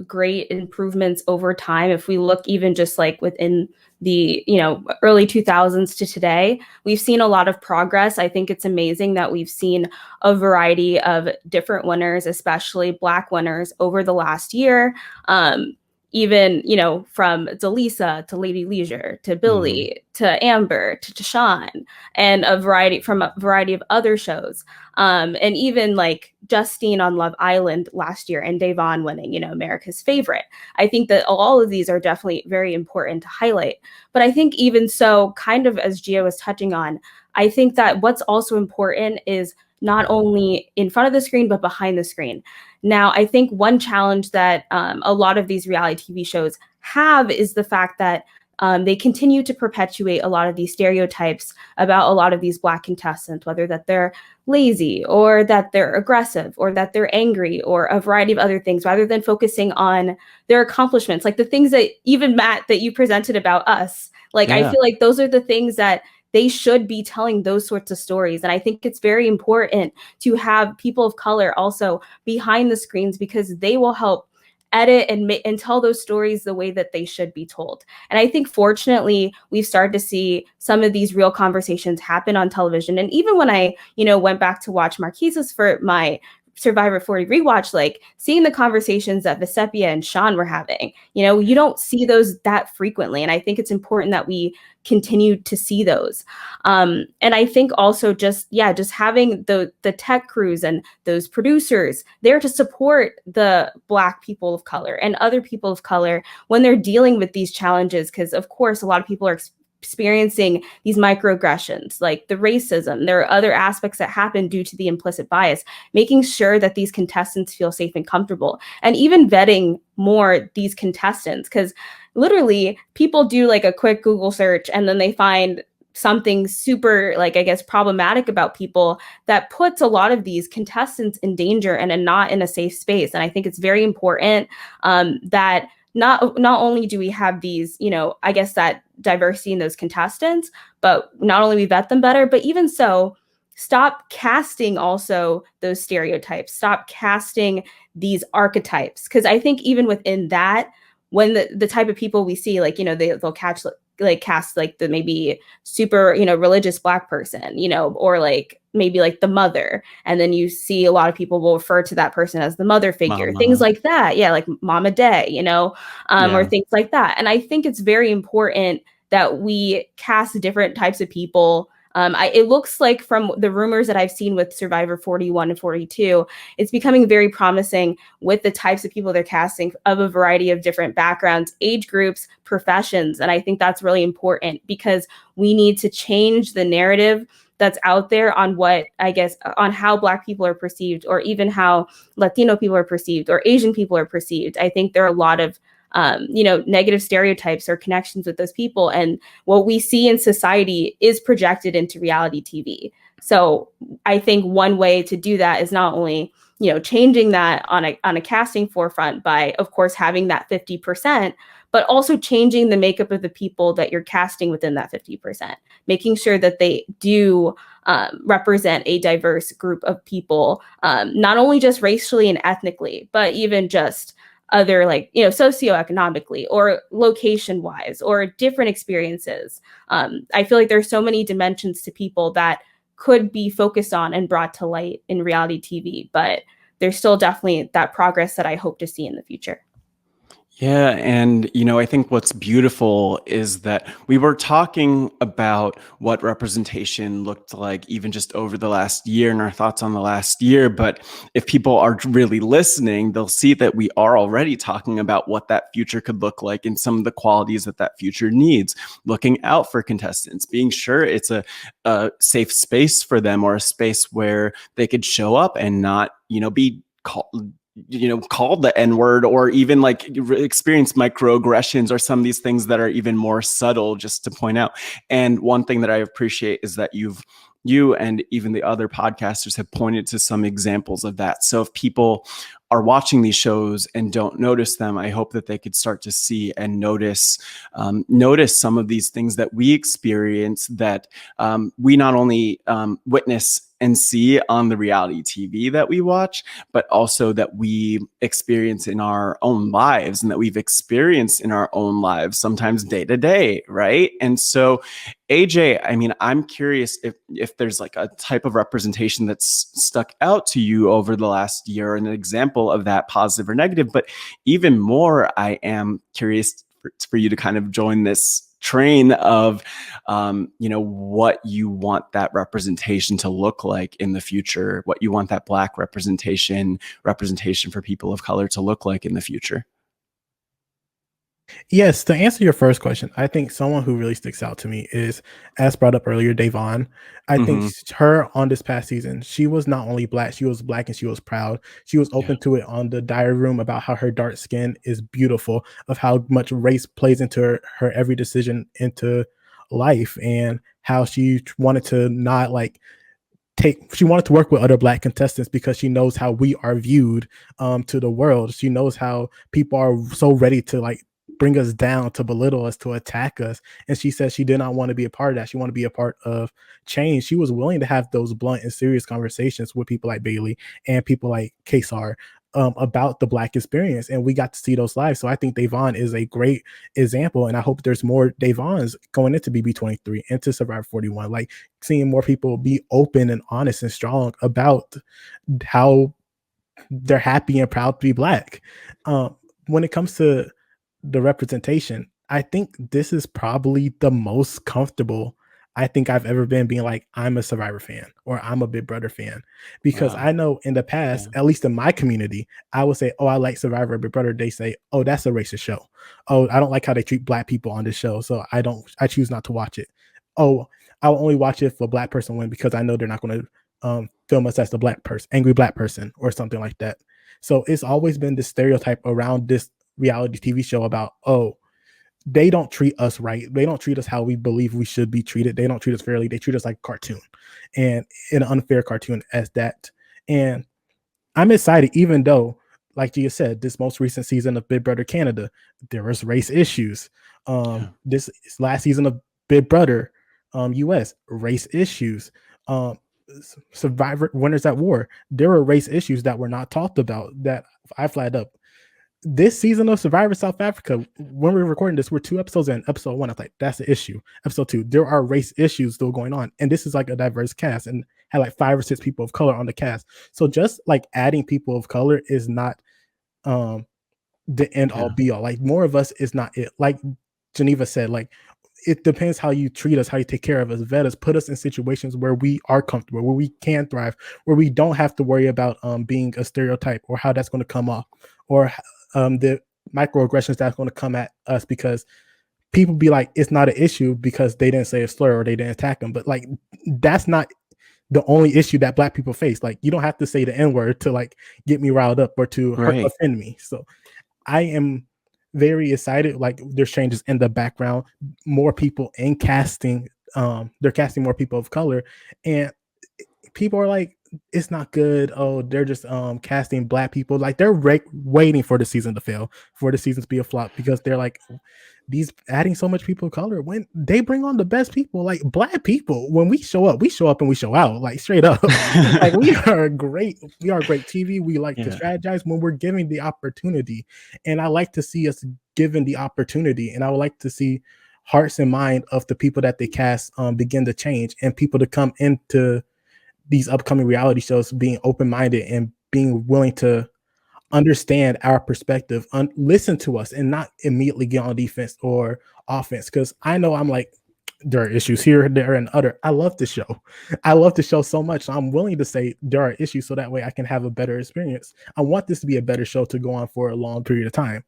Speaker 15: great improvements over time. If we look even just like within the, you know, early 2000s to today, we've seen a lot of progress. I think it's amazing that we've seen a variety of different winners, especially Black winners over the last year. Even, you know, from Deleesa to Lady Leisure to Billy to Amber to Tychon, and a variety of other shows. And even like Justine on Love Island last year and Davon winning, you know, America's Favorite. I think that all of these are definitely very important to highlight. But I think even so, kind of as Gia was touching on, I think that what's also important is not only in front of the screen, but behind the screen. Now, I think one challenge that a lot of these reality TV shows have is the fact that they continue to perpetuate a lot of these stereotypes about a lot of these Black contestants, whether that they're lazy or that they're aggressive or that they're angry or a variety of other things, rather than focusing on their accomplishments, like the things that even Matt, that you presented about us. Like, I feel like those are the things that they should be telling, those sorts of stories. And I think it's very important to have people of color also behind the screens, because they will help edit and tell those stories the way that they should be told. And I think fortunately we've started to see some of these real conversations happen on television. And even when I, you know, went back to watch Marquise's for my Survivor 40 rewatch, like seeing the conversations that Vesepia and Sean were having, you know, you don't see those that frequently. And I think it's important that we continue to see those. And I think also just having the tech crews and those producers there to support the Black people of color and other people of color when they're dealing with these challenges. Because of course, a lot of people are experiencing these microaggressions, like the racism. There are other aspects that happen due to the implicit bias, making sure that these contestants feel safe and comfortable, and even vetting more these contestants, because literally people do like a quick Google search and then they find something super, like, I guess, problematic about people that puts a lot of these contestants in danger and not in a safe space. And I think it's very important that not only do we have these, you know, I guess that diversity in those contestants, but not only we vet them better, but even so, stop casting also those stereotypes, stop casting these archetypes. Because I think even within that, when the type of people we see, like, you know, they'll cast like the maybe super, you know, religious Black person, you know, or like maybe like the mother. And then you see a lot of people will refer to that person as the mother figure, things like that. Yeah, like Mama Day, you know, or things like that. And I think it's very important that we cast different types of people It looks like from the rumors that I've seen with Survivor 41 and 42, it's becoming very promising with the types of people they're casting of a variety of different backgrounds, age groups, professions. And I think that's really important because we need to change the narrative that's out there on on how Black people are perceived, or even how Latino people are perceived, or Asian people are perceived. I think there are a lot of negative stereotypes or connections with those people. And what we see in society is projected into reality TV. So I think one way to do that is not only, changing that on a casting forefront by, of course, having that 50%, but also changing the makeup of the people that you're casting within that 50%, making sure that they do represent a diverse group of people, not only just racially and ethnically, but even just other socioeconomically or location wise or different experiences. I feel like there's so many dimensions to people that could be focused on and brought to light in reality TV, but there's still definitely that progress that I hope to see in the future.
Speaker 1: Yeah. And, I think what's beautiful is that we were talking about what representation looked like even just over the last year and our thoughts on the last year. But if people are really listening, they'll see that we are already talking about what that future could look like and some of the qualities that future needs, looking out for contestants, being sure it's a safe space for them, or a space where they could show up and not, be called the N-word, or even experience microaggressions, or some of these things that are even more subtle, just to point out. And one thing that I appreciate is that you and even the other podcasters have pointed to some examples of that. So if people are watching these shows and don't notice them, I hope that they could start to see and notice some of these things that we experience, that we not only witness and see on the reality TV that we watch, but also that we experience in our own lives, and that we've experienced in our own lives, sometimes day to day, right? And so, AJ, I'm curious if there's a type of representation that's stuck out to you over the last year, an example of that, positive or negative. But even more, I am curious for you to kind of join this train of, what you want that representation to look like in the future, what you want that Black representation for people of color to look like in the future.
Speaker 16: Yes, to answer your first question, I think someone who really sticks out to me is, as brought up earlier, Davon. I think her on this past season, she was not only Black, she was Black and she was proud. She was open to it on the diary room about how her dark skin is beautiful, of how much race plays into her every decision into life, and how she wanted to not she wanted to work with other Black contestants because she knows how we are viewed to the world. She knows how people are so ready to bring us down, to belittle us, to attack us. And she said she did not want to be a part of that. She wanted to be a part of change. She was willing to have those blunt and serious conversations with people like Bailey and people like Kesar about the Black experience. And we got to see those lives. So I think Davon is a great example. And I hope there's more Davons going into BB23, into Survivor 41, seeing more people be open and honest and strong about how they're happy and proud to be Black. When it comes to the representation, I think this is probably the most comfortable I think I've ever been being I'm a Survivor fan, or I'm a Big Brother fan, because I know in the past, at least in my community, I would say, oh, I like Survivor or Big Brother. They say, oh, that's a racist show. Oh, I don't like how they treat Black people on this show, so I choose not to watch it. Oh, I'll only watch it if a Black person wins because I know they're not going to film us as the Black person, angry Black person, or something like that. So it's always been this stereotype around this reality TV show about, oh, they don't treat us right. They don't treat us how we believe we should be treated. They don't treat us fairly. They treat us like a cartoon, and an unfair cartoon as that. And I'm excited, even though, like Gia said, this most recent season of Big Brother Canada, there was race issues. This last season of Big Brother US, race issues. Survivor Winners at War, there were race issues that were not talked about that I flagged up. This season of Survivor South Africa, when we were recording this, we're 2 episodes in. Episode 1, I was like, that's the issue. Episode 2, there are race issues still going on. And this is a diverse cast, and had 5 or 6 people of color on the cast. So just adding people of color is not the end all be all. More of us is not it. Like Geneva said, it depends how you treat us, how you take care of us, vet us, put us in situations where we are comfortable, where we can thrive, where we don't have to worry about being a stereotype or how that's going to come off, or the microaggressions that's going to come at us, because people be like, it's not an issue because they didn't say a slur or they didn't attack them. But like, that's not the only issue that Black people face. Like, you don't have to say the N-word to like get me riled up or to offend me. So I am very excited. Like, there's changes in the background, more people in casting. They're casting more people of color, and people are like, it's not good. Oh, they're just casting Black people. Like, they're waiting for the season to fail, for the season to be a flop, because they're like, these adding so much people of color, when they bring on the best people, like Black people, when we show up and we show out, like straight up. Like, we are great TV. We like to strategize when we're given the opportunity. And I like to see us given the opportunity. And I would like to see hearts and mind of the people that they cast begin to change, and people to come into these upcoming reality shows being open-minded and being willing to understand our perspective, listen to us, and not immediately get on defense or offense. Because I know I'm like, there are issues here, there, and other. I love the show. I love the show so much. So I'm willing to say there are issues so that way I can have a better experience. I want this to be a better show to go on for a long period of time.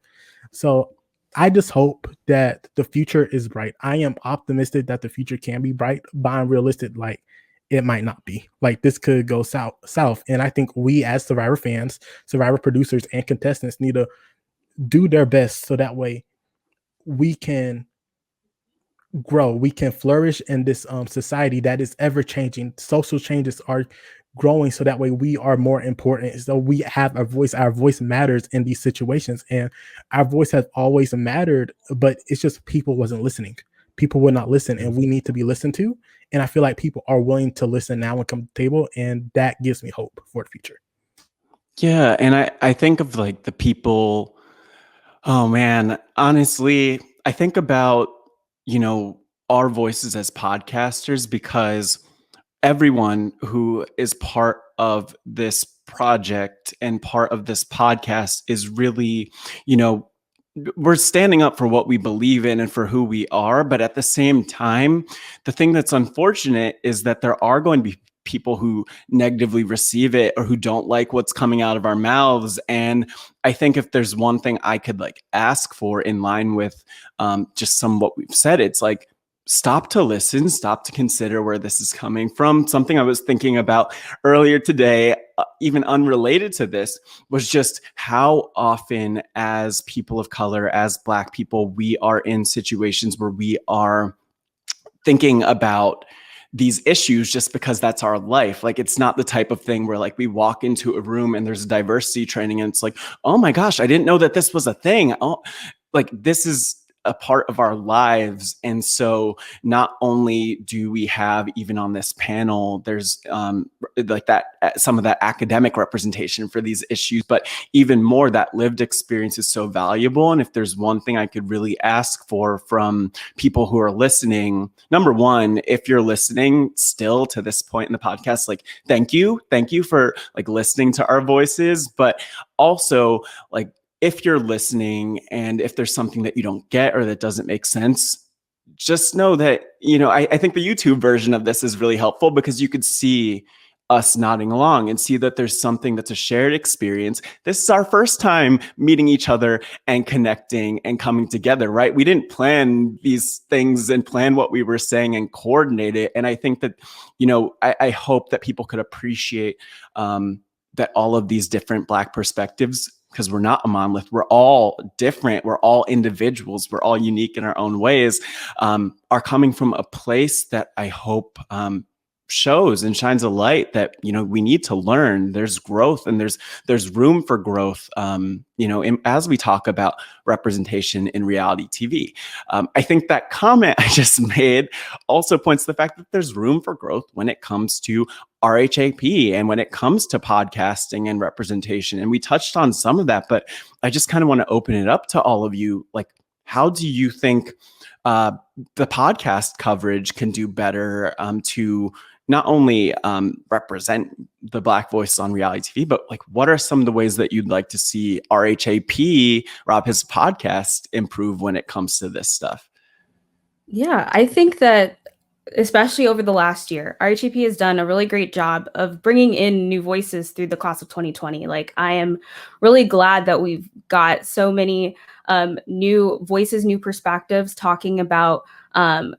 Speaker 16: So I just hope that the future is bright. I am optimistic that the future can be bright, but I'm realistic. Like, it might not be. Like, this could go south. And I think we as Survivor fans, Survivor producers, and contestants need to do their best so that way we can grow, we can flourish in this society that is ever changing. Social changes are growing, so that way we are more important. So we have a voice. Our voice matters in these situations, and our voice has always mattered, but it's just people wasn't listening. People would not listen, and we need to be listened to. And I feel like people are willing to listen now and come to the table, and that gives me hope for the future.
Speaker 1: Yeah, and I think of like the people, oh man, honestly, I think about, our voices as podcasters, because everyone who is part of this project and part of this podcast is really, we're standing up for what we believe in and for who we are. But at the same time, the thing that's unfortunate is that there are going to be people who negatively receive it or who don't like what's coming out of our mouths. And I think if there's one thing I could like ask for in line with just some of what we've said, it's like, stop to listen, stop to consider where this is coming from. Something I was thinking about earlier today, even unrelated to this, was just how often as people of color, as Black people, we are in situations where we are thinking about these issues just because that's our life. Like, it's not the type of thing where like we walk into a room and there's a diversity training and it's like, oh my gosh, I didn't know that this was a thing. Oh, like, this is a part of our lives. And so not only do we have, even on this panel, there's like that, some of that academic representation for these issues, but even more, that lived experience is so valuable. And if there's one thing I could really ask for from people who are listening, number one, if you're listening still to this point in the podcast, like, thank you for like listening to our voices, but also like, if you're listening and if there's something that you don't get or that doesn't make sense, just know that, I think the YouTube version of this is really helpful, because you could see us nodding along and see that there's something that's a shared experience. This is our first time meeting each other and connecting and coming together, right? We didn't plan these things and plan what we were saying and coordinate it. And I think that, I hope that people could appreciate that all of these different Black perspectives, because we're not a monolith, we're all different, we're all individuals, we're all unique in our own ways, are coming from a place that I hope shows and shines a light that, we need to learn. There's growth, and there's room for growth, as we talk about representation in reality TV. I think that comment I just made also points to the fact that there's room for growth when it comes to RHAP and when it comes to podcasting and representation. And we touched on some of that, but I just kind of want to open it up to all of you. Like, how do you think the podcast coverage can do better to not only represent the Black voice on reality TV, but like, what are some of the ways that you'd like to see RHAP, Rob, his podcast, improve when it comes to this stuff?
Speaker 15: Yeah, I think that especially over the last year, RHAP has done a really great job of bringing in new voices through the class of 2020. Like, I am really glad that we've got so many new voices, new perspectives talking about, a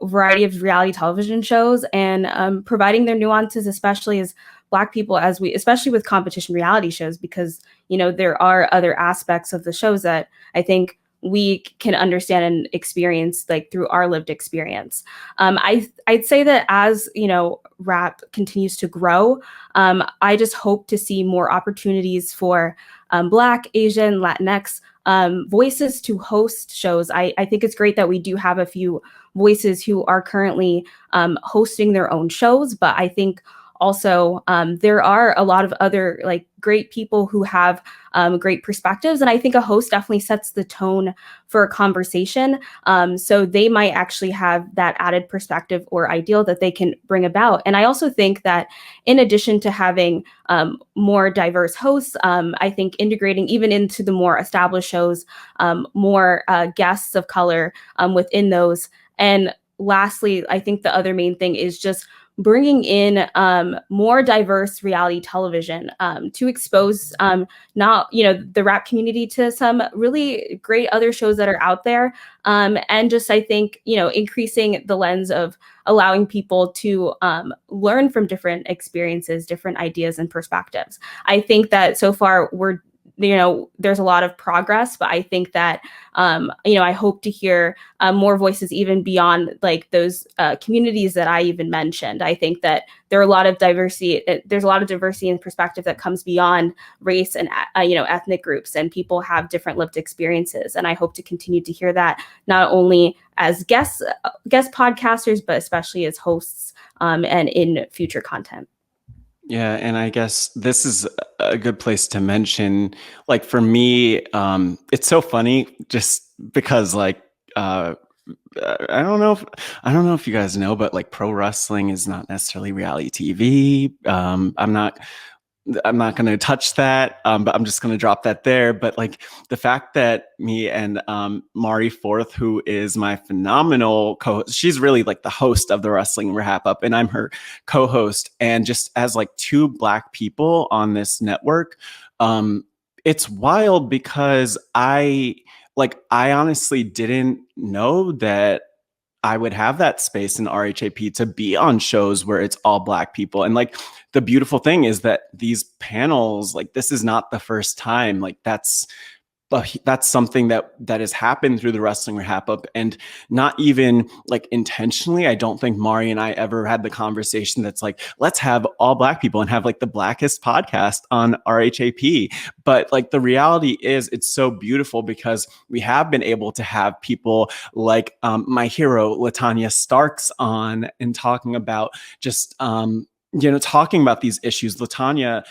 Speaker 15: variety of reality television shows and providing their nuances, especially as Black people, especially with competition reality shows, because, there are other aspects of the shows that I think we can understand and experience like through our lived experience. I'd say that as RHAP continues to grow, I just hope to see more opportunities for Black, Asian, Latinx voices to host shows. I think it's great that we do have a few voices who are currently hosting their own shows, but I think also there are a lot of other like great people who have great perspectives, and I think a host definitely sets the tone for a conversation, so they might actually have that added perspective or ideal that they can bring about. And I also think that in addition to having more diverse hosts, I think integrating even into the more established shows more guests of color within those. And lastly, I think the other main thing is just bringing in more diverse reality television to expose not the RHAP community to some really great other shows that are out there, and just I think increasing the lens of allowing people to learn from different experiences, different ideas and perspectives. I think that so far there's a lot of progress, but I think that, I hope to hear more voices even beyond like those communities that I even mentioned. I think that there are a lot of diversity. There's a lot of diversity and perspective that comes beyond race and, ethnic groups, and people have different lived experiences. And I hope to continue to hear that not only as guest podcasters, but especially as hosts and in future content.
Speaker 1: Yeah, and I guess this is a good place to mention, like for me, it's so funny just because like I don't know if you guys know, but like pro wrestling is not necessarily reality TV. I'm not going to touch that, but I'm just going to drop that there. But like the fact that me and Mari Forth, who is my phenomenal co-host, she's really like the host of the Wrestling RHAPup, and I'm her co-host. And just as like two Black people on this network, it's wild because I honestly didn't know that I would have that space in RHAP to be on shows where it's all Black people. And like the beautiful thing is that these panels, like this is not the first time, like that's something that has happened through the Wrestling RHAPup, and not even like intentionally. I don't think Mari and I ever had the conversation that's like, let's have all Black people and have like the Blackest podcast on RHAP. But like the reality is it's so beautiful because we have been able to have people like my hero, LaTanya Starks, on and talking about just, talking about these issues. LaTanya,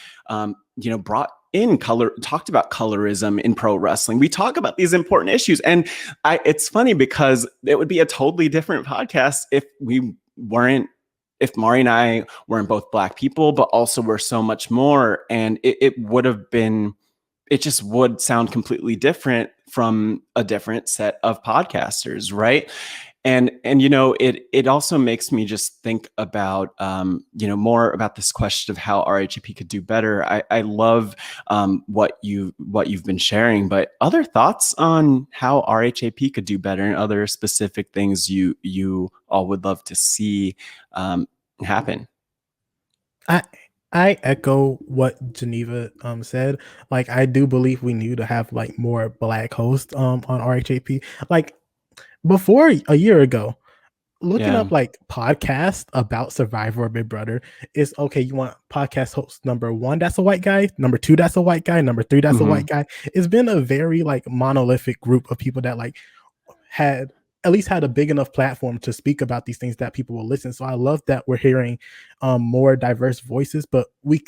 Speaker 1: brought in color, talked about colorism in pro wrestling. We talk about these important issues. And it's funny because it would be a totally different podcast if Mari and I weren't both Black people, but also we're so much more. And it just would sound completely different from a different set of podcasters, right? And it also makes me just think about more about this question of how RHAP could do better. I love what you've been sharing, but other thoughts on how RHAP could do better and other specific things you all would love to see happen.
Speaker 16: I echo what Geneva said. Like, I do believe we need to have like more Black hosts on RHAP. Like before a year ago, looking up like podcasts about Survivor or Big Brother is okay. You want podcast host number 1 that's a white guy, number 2 that's a white guy, number 3 that's a white guy. It's been a very like monolithic group of people that like had at least had a big enough platform to speak about these things that people will listen. So I love that we're hearing more diverse voices, but we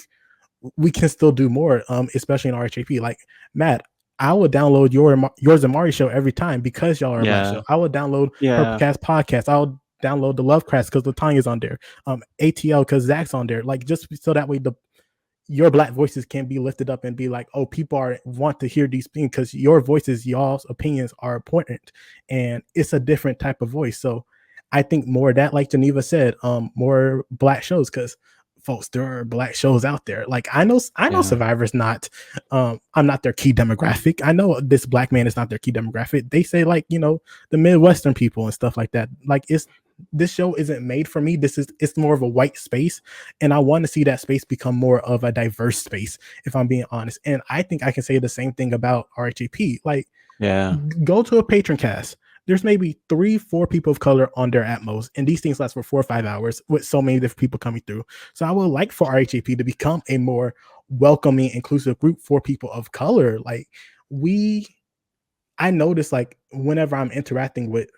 Speaker 16: can still do more, especially in RHAP. Like Matt, I would download yours and Mari's show every time because y'all are my show. I would download Purplecast podcast. I would download the Lovecast because LaTanya's on there. ATL because Zach's on there. Like just so that way your Black voices can be lifted up and be like, oh, people want to hear these things because your voices, y'all's opinions are important, and it's a different type of voice. So I think more of that, like Geneva said, more Black shows, because folks, there are Black shows out there. Like I know Survivor's not, I'm not their key demographic. I know this Black man is not their key demographic. They say, like, you know, the Midwestern people and stuff like that. Like, this show isn't made for me. It's more of a white space, and I want to see that space become more of a diverse space, if I'm being honest. And I think I can say the same thing about RHAP. Like, go to a patron cast. There's maybe 3-4 people of color on there at most, and these things last for 4 or 5 hours with so many different people coming through. So I would like for RHAP to become a more welcoming, inclusive group for people of color. Like, I notice, like, whenever I'm interacting with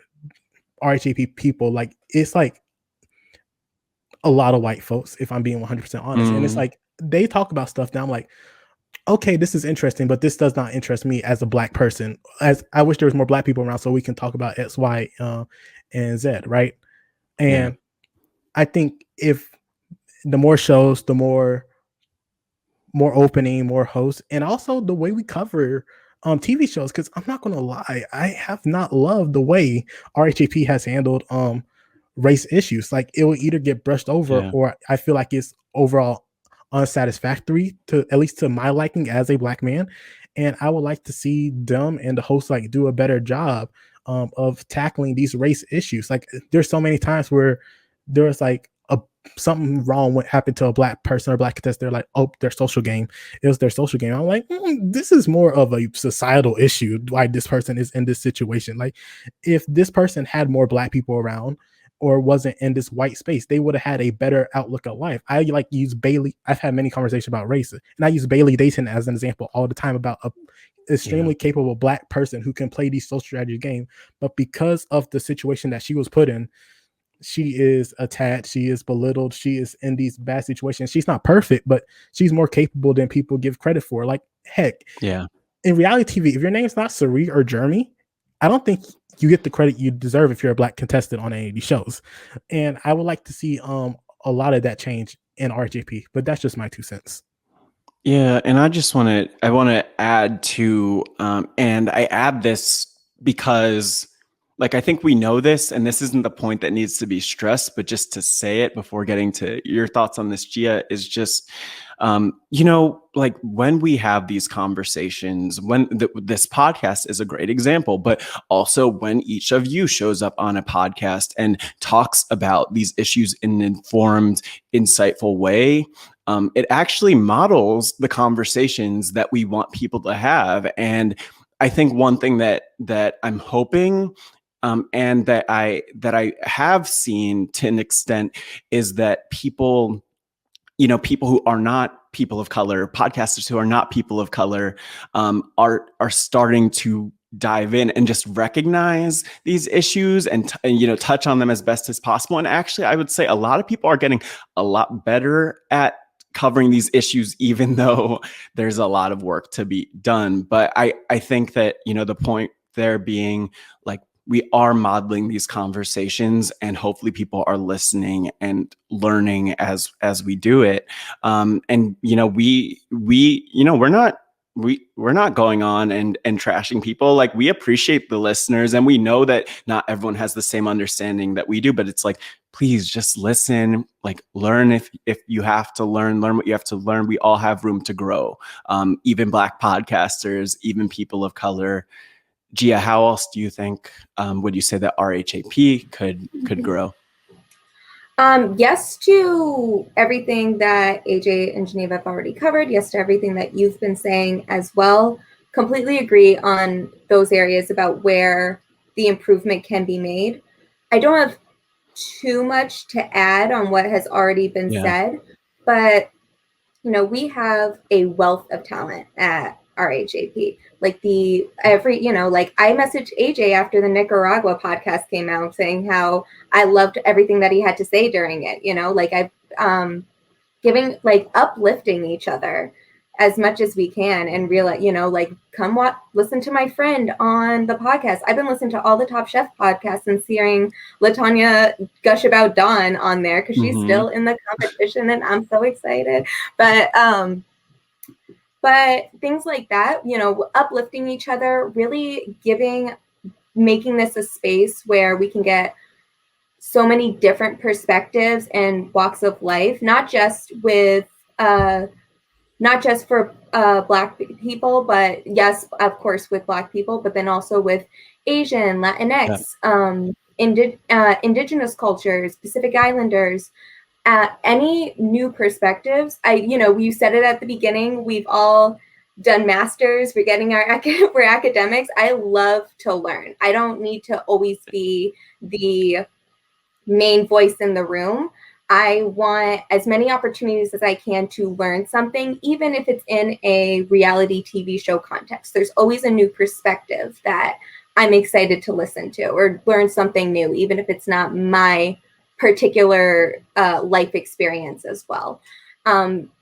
Speaker 16: RHAP people, like, it's like a lot of white folks, if I'm being 100% honest. And it's like, they talk about stuff that I'm like, okay, this is interesting, but this does not interest me as a Black person. As I wish there was more Black people around so we can talk about X, Y, and Z, right? And I think if the more shows, the more opening, more hosts, and also the way we cover TV shows, because I'm not gonna lie, I have not loved the way RHAP has handled race issues. Like, it will either get brushed over, or I feel like it's overall unsatisfactory, to at least to my liking as a Black man. And I would like to see them and the hosts, like, do a better job of tackling these race issues. Like, there's so many times where there's like something wrong what happened to a Black person or Black contestant. They're like, oh, their social game. It was their social game. I'm like, this is more of a societal issue why this person is in this situation. Like, if this person had more Black people around or wasn't in this white space, they would have had a better outlook of life. I like use Bailey. I've had many conversations about race, and I use Bailey Dayton as an example all the time about a extremely capable Black person who can play these social strategy game. But because of the situation that she was put in, she is attacked, she is belittled, she is in these bad situations. She's not perfect, but she's more capable than people give credit for. Like, heck, in reality TV, if your name is not Sari or Jeremy, I don't think you get the credit you deserve if you're a Black contestant on any of these shows. And I would like to see a lot of that change in RHAP, but that's just my 2 cents.
Speaker 1: Yeah, and I want to add to, and I add this because, like, I think we know this, and this isn't the point that needs to be stressed, but just to say it before getting to your thoughts on this, Gia, is just, you know, like, when we have these conversations, this podcast is a great example, but also when each of you shows up on a podcast and talks about these issues in an informed, insightful way, it actually models the conversations that we want people to have. And I think one thing that I'm hoping, and that I have seen to an extent, is that people, you know, people who are not people of color, podcasters who are not people of color, are starting to dive in and just recognize these issues and you know, touch on them as best as possible. And actually, I would say a lot of people are getting a lot better at covering these issues, even though there's a lot of work to be done. But I think that, you know, the point there being, like, we are modeling these conversations, and hopefully people are listening and learning as we do it. And you know, we you know, we're not going on and trashing people. Like, we appreciate the listeners, and we know that not everyone has the same understanding that we do, but it's like, please just listen, like, learn if you have to learn what you have to learn. We all have room to grow, even Black podcasters, even people of color. Gia, how else do you think, would you say that RHAP could grow?
Speaker 17: Yes to everything that AJ and Geneva have already covered. Yes to everything that you've been saying as well. Completely agree on those areas about where the improvement can be made. I don't have too much to add on what has already been said, but you know, we have a wealth of talent at RHAP. Like, I messaged AJ after the Nicaragua podcast came out saying how I loved everything that he had to say during it. You know, like, I've giving, like, uplifting each other as much as we can and realize, like come listen to my friend on the podcast. I've been listening to all the Top Chef podcasts and hearing LaTanya gush about Dawn on there because she's still in the competition and I'm so excited. But things like that, uplifting each other, really making this a space where we can get so many different perspectives and walks of life, not just for Black people, but yes, of course, with Black people, but then also with Asian, Latinx, indigenous cultures, Pacific Islanders, any new perspectives. You said it at the beginning, we've all done masters, we're academics. I love to learn. I don't need to always be the main voice in the room. I want as many opportunities as I can to learn something, even if it's in a reality TV show context. There's always a new perspective that I'm excited to listen to or learn something new, even if it's not my particular life experience as well.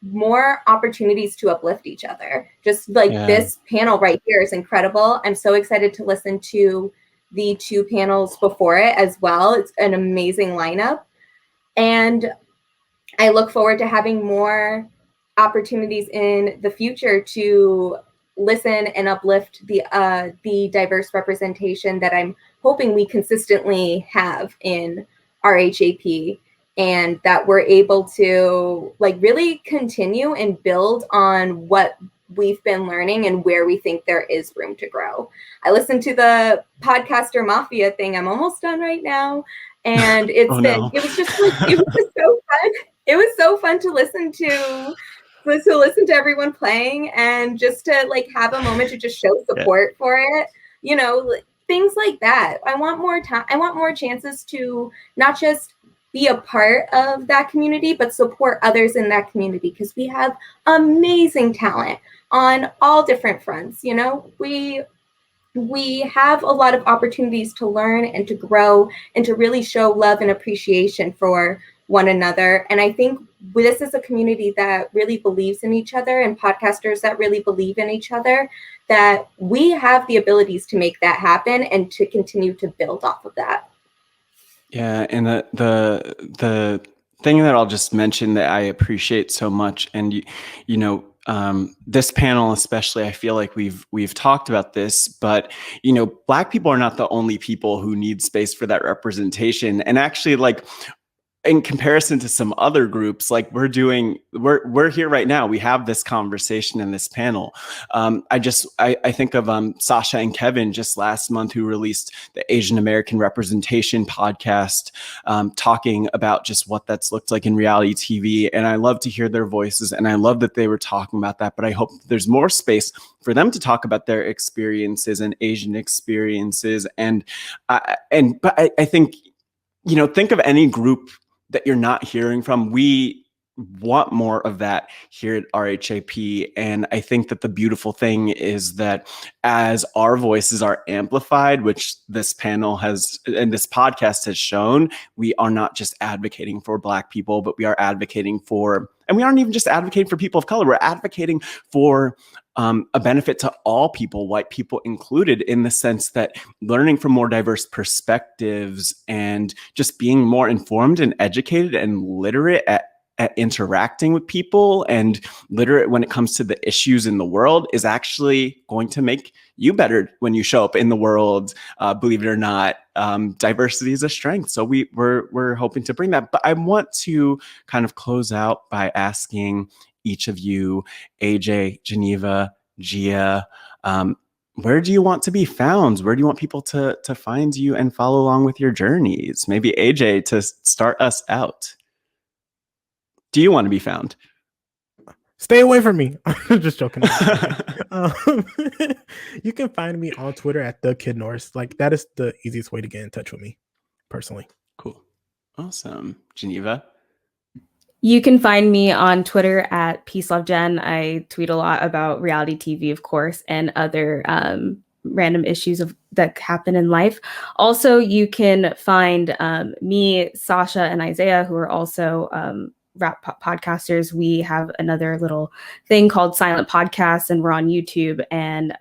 Speaker 17: More opportunities to uplift each other. Just like this panel right here is incredible. I'm so excited to listen to the 2 panels before it as well. It's an amazing lineup. And I look forward to having more opportunities in the future to listen and uplift the diverse representation that I'm hoping we consistently have in RHAP, and that we're able to really continue and build on what we've been learning and where we think there is room to grow. I listened to the Podcaster Mafia thing. I'm almost done right now. And it was just so fun. It was so fun to listen to everyone playing and just to have a moment to just show support for it. Things like that. I want more time. I want more chances to not just be a part of that community, but support others in that community, because we have amazing talent on all different fronts. We have a lot of opportunities to learn and to grow and to really show love and appreciation for one another. And I think this is a community that really believes in each other, and podcasters that really believe in each other, that we have the abilities to make that happen and to continue to build off of that.
Speaker 1: Yeah, and the thing that I'll just mention that I appreciate so much, and this panel especially, I feel like we've talked about this, but Black people are not the only people who need space for that representation. And actually, in comparison to some other groups, we're here right now. We have this conversation in this panel. I think of Sasha and Kevin just last month, who released the Asian American Representation podcast, talking about just what that's looked like in reality TV. And I love to hear their voices, and I love that they were talking about that. But I hope there's more space for them to talk about their experiences and Asian experiences. But I think, think of any group that you're not hearing from. We want more of that here at RHAP. And I think that the beautiful thing is that as our voices are amplified, which this panel has and this podcast has shown, we are not just advocating for Black people, but we are advocating for, and we aren't even just advocating for people of color, we're advocating for a benefit to all people, white people included, in the sense that learning from more diverse perspectives and just being more informed and educated and literate at interacting with people and literate when it comes to the issues in the world is actually going to make you better when you show up in the world. Believe it or not, diversity is a strength. So we're hoping to bring that. But I want to kind of close out by asking each of you, AJ, Geneva, Gia, where do you want to be found? Where do you want people to find you and follow along with your journeys? Maybe AJ, to start us out. Do you want to be found?
Speaker 16: Stay away from me. I'm just joking. You can find me on Twitter at the Kid Norse. That is the easiest way to get in touch with me, personally.
Speaker 1: Cool. Awesome. Geneva?
Speaker 15: You can find me on Twitter at Peace Love Jen. I tweet a lot about reality TV, of course, and other random issues that happen in life. Also, you can find me, Sasha, and Isaiah, who are also RHAPup podcasters, we have another little thing called Silent Podcast, and we're on YouTube and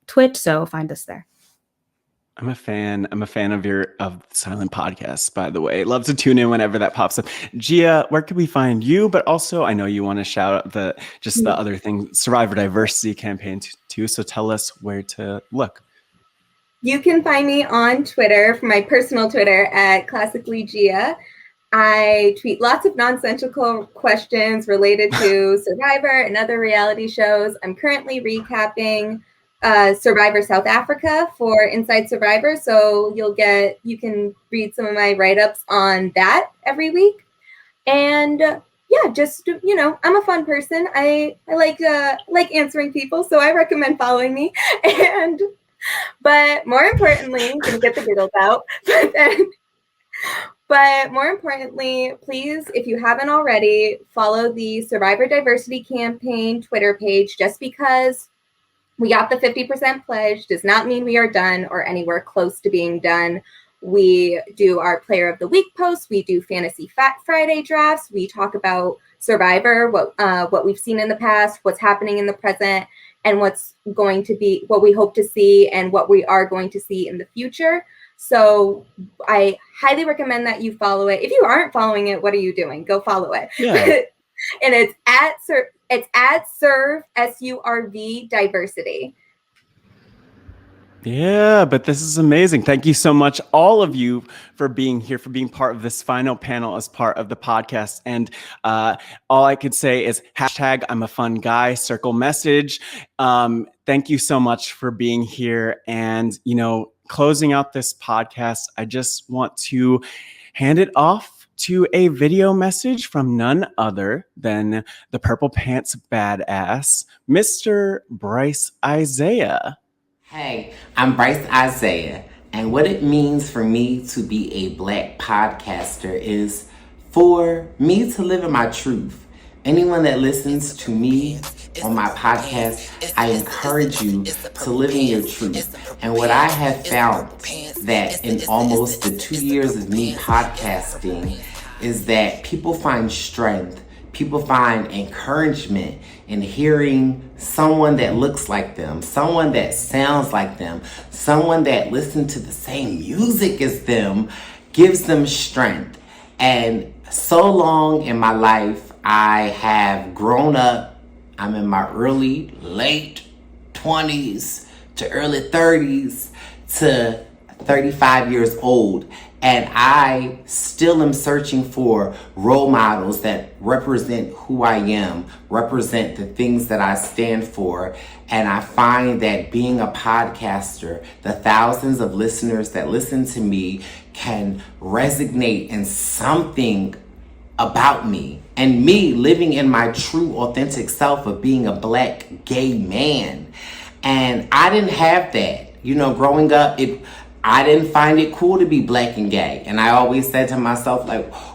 Speaker 15: Twitch. So find us there.
Speaker 1: I'm a fan of Silent Podcasts, by the way. Love to tune in whenever that pops up. Gia, where can we find you? But also, I know you want to shout out the other thing, Survivor Diversity campaign too. So tell us where to look.
Speaker 17: You can find me on Twitter, for my personal Twitter, at Classically Gia. I tweet lots of nonsensical questions related to Survivor and other reality shows. I'm currently recapping Survivor South Africa for Inside Survivor, so you can read some of my write-ups on that every week. And yeah, just, I'm a fun person. I like answering people, so I recommend following me. But more importantly, I'm gonna get the giggles out. But more importantly, please, if you haven't already, follow the Survivor Diversity Campaign Twitter page. Just because we got the 50% pledge does not mean we are done or anywhere close to being done. We do our Player of the Week posts. We do Fantasy Fat Friday drafts. We talk about Survivor, what we've seen in the past, what's happening in the present, and what we hope to see and what we are going to see in the future. So I highly recommend that you follow it. If you aren't following it, what are you doing? Go follow it. Yeah. And it's at Serve SURV Diversity.
Speaker 1: Yeah, but this is amazing. Thank you so much, all of you, for being here, for being part of this final panel as part of the podcast. And all I could say is #I'mAFunGuy, circle message. Thank you so much for being here. And, closing out this podcast, I just want to hand it off to a video message from none other than the Purple Pants Badass, Mr. Bryce Isaiah.
Speaker 18: Hey, I'm Bryce Isaiah, and what it means for me to be a Black podcaster is for me to live in my truth. Anyone that listens to me on my podcast, I encourage you to live in your truth. And what I have found that in almost the 2 years of me podcasting is that people find strength, people find encouragement in hearing someone that looks like them, someone that sounds like them, someone that listens to the same music as them, gives them strength. And so long in my life, I have grown up. I'm in my late 20s to early 30s to 35 years old. And I still am searching for role models that represent who I am, represent the things that I stand for. And I find that being a podcaster, the thousands of listeners that listen to me can resonate in something about me and me living in my true authentic self of being a Black gay man. And I didn't have that, growing up. I didn't find it cool to be Black and gay. And I always said to myself,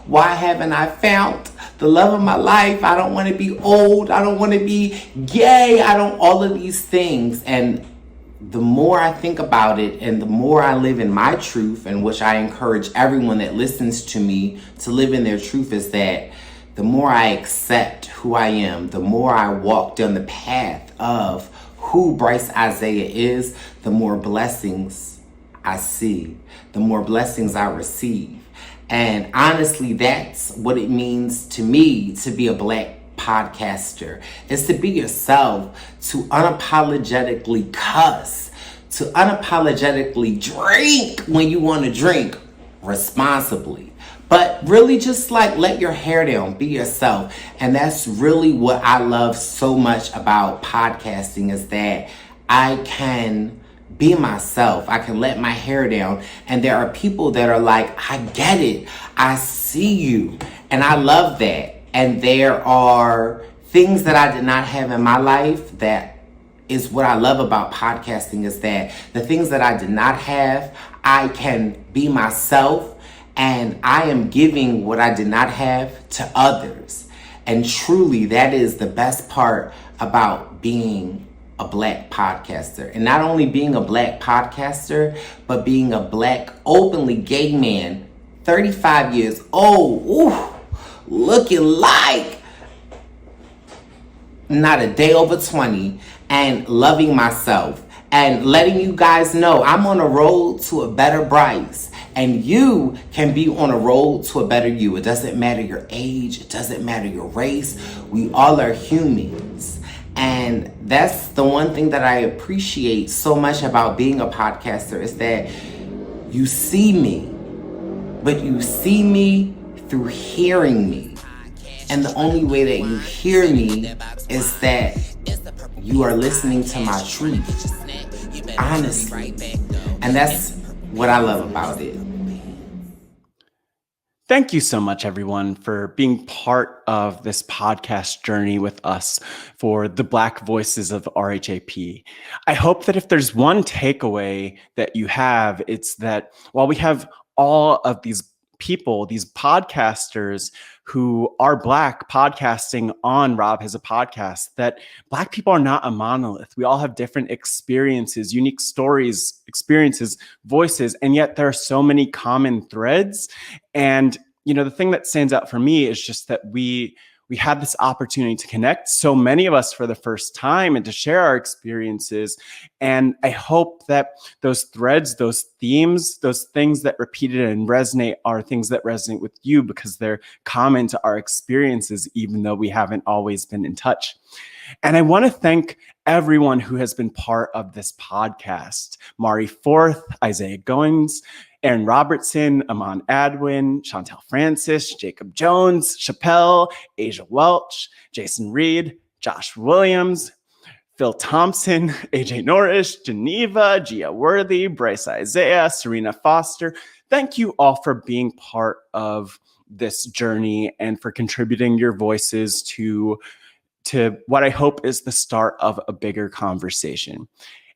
Speaker 18: why haven't I found the love of my life? I don't want to be old. I don't want to be gay. all of these things. And the more I think about it and the more I live in my truth, and which I encourage everyone that listens to me to live in their truth, is that the more I accept who I am, the more I walk down the path of who Bryce Isaiah is, the more blessings I see, the more blessings I receive. And honestly, that's what it means to me to be a Black podcaster, is to be yourself, to unapologetically cuss, to unapologetically drink when you want to drink responsibly, but really just let your hair down, be yourself. And that's really what I love so much about podcasting, is that I can be myself. I can let my hair down. And there are people that are like, I get it. I see you. And I love that. And there are things that I did not have in my life. That is what I love about podcasting, is that the things that I did not have, I can be myself, and I am giving what I did not have to others. And truly, that is the best part about being a Black podcaster. And not only being a Black podcaster, but being a Black openly gay man, 35 years old. Ooh. looking like not a day over 20 and loving myself and letting you guys know I'm on a road to a better Bryce. And you can be on a road to a better you. It doesn't matter your age. It doesn't matter your race. We all are humans. And that's the one thing that I appreciate so much about being a podcaster is that you see me, but you see me through hearing me. And the only way that you hear me is that you are listening to my truth, honestly. And that's what I love about it.
Speaker 1: Thank you so much, everyone, for being part of this podcast journey with us for the Black Voices of RHAP. I hope that if there's one takeaway that you have, it's that while we have all of these people, these podcasters who are Black podcasting on Rob Has a Podcast, that Black people are not a monolith. We all have different experiences, unique stories, experiences, voices, and yet there are so many common threads. And, you know, the thing that stands out for me is just that we had this opportunity to connect, so many of us for the first time, and to share our experiences. And I hope that those threads, those themes, those things that repeated and resonate are things that resonate with you because they're common to our experiences, even though we haven't always been in touch. And I want to thank everyone who has been part of this podcast. Mari Forth, Isaiah Goins, Aaron Robertson, Aman Adwin, Chantel Francis, Jacob Jones, Chappelle, Asia Welch, Jason Reed, Josh Williams, Phil Thompson, AJ Norris, Geneva, Gia Worthy, Bryce Isaiah, Serena Foster. Thank you all for being part of this journey and for contributing your voices to what I hope is the start of a bigger conversation.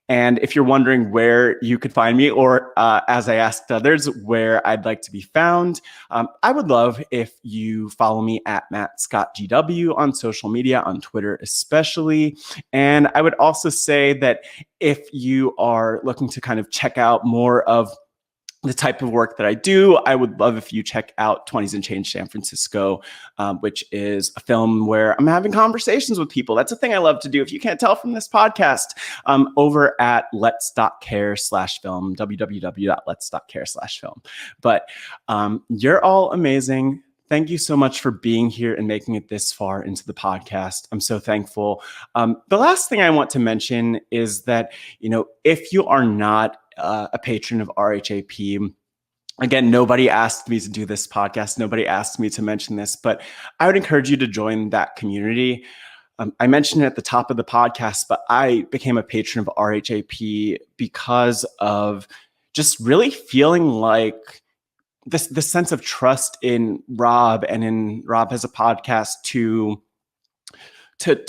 Speaker 1: And if you're wondering where you could find me, or as I asked others, where I'd like to be found, I would love if you follow me at Matt Scott GW on social media, on Twitter especially. And I would also say that if you are looking to kind of check out more of the type of work that I do, I would love if you check out 20s and Change San Francisco, which is a film where I'm having conversations with people. That's a thing I love to do. If you can't tell from this podcast, over at let's.care/film, www.let's.care/film. But you're all amazing. Thank you so much for being here and making it this far into the podcast. I'm so thankful. The last thing I want to mention is that, you know, if you are not a patron of RHAP, again, nobody asked me to do this podcast. Nobody asked me to mention this, but I would encourage you to join that community. I mentioned it at the top of the podcast, but I became a patron of RHAP because of just really feeling like the sense of trust in Rob and in Rob Has a Podcast to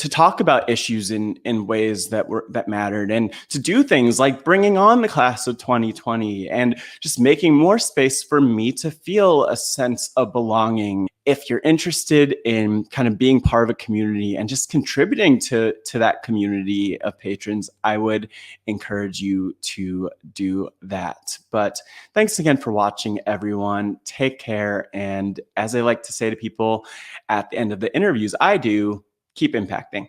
Speaker 1: talk about issues in ways that mattered, and to do things like bringing on the class of 2020 and just making more space for me to feel a sense of belonging. If you're interested in kind of being part of a community and just contributing to that community of patrons, I would encourage you to do that. But thanks again for watching, everyone. Take care. And as I like to say to people at the end of the interviews I do, keep impacting.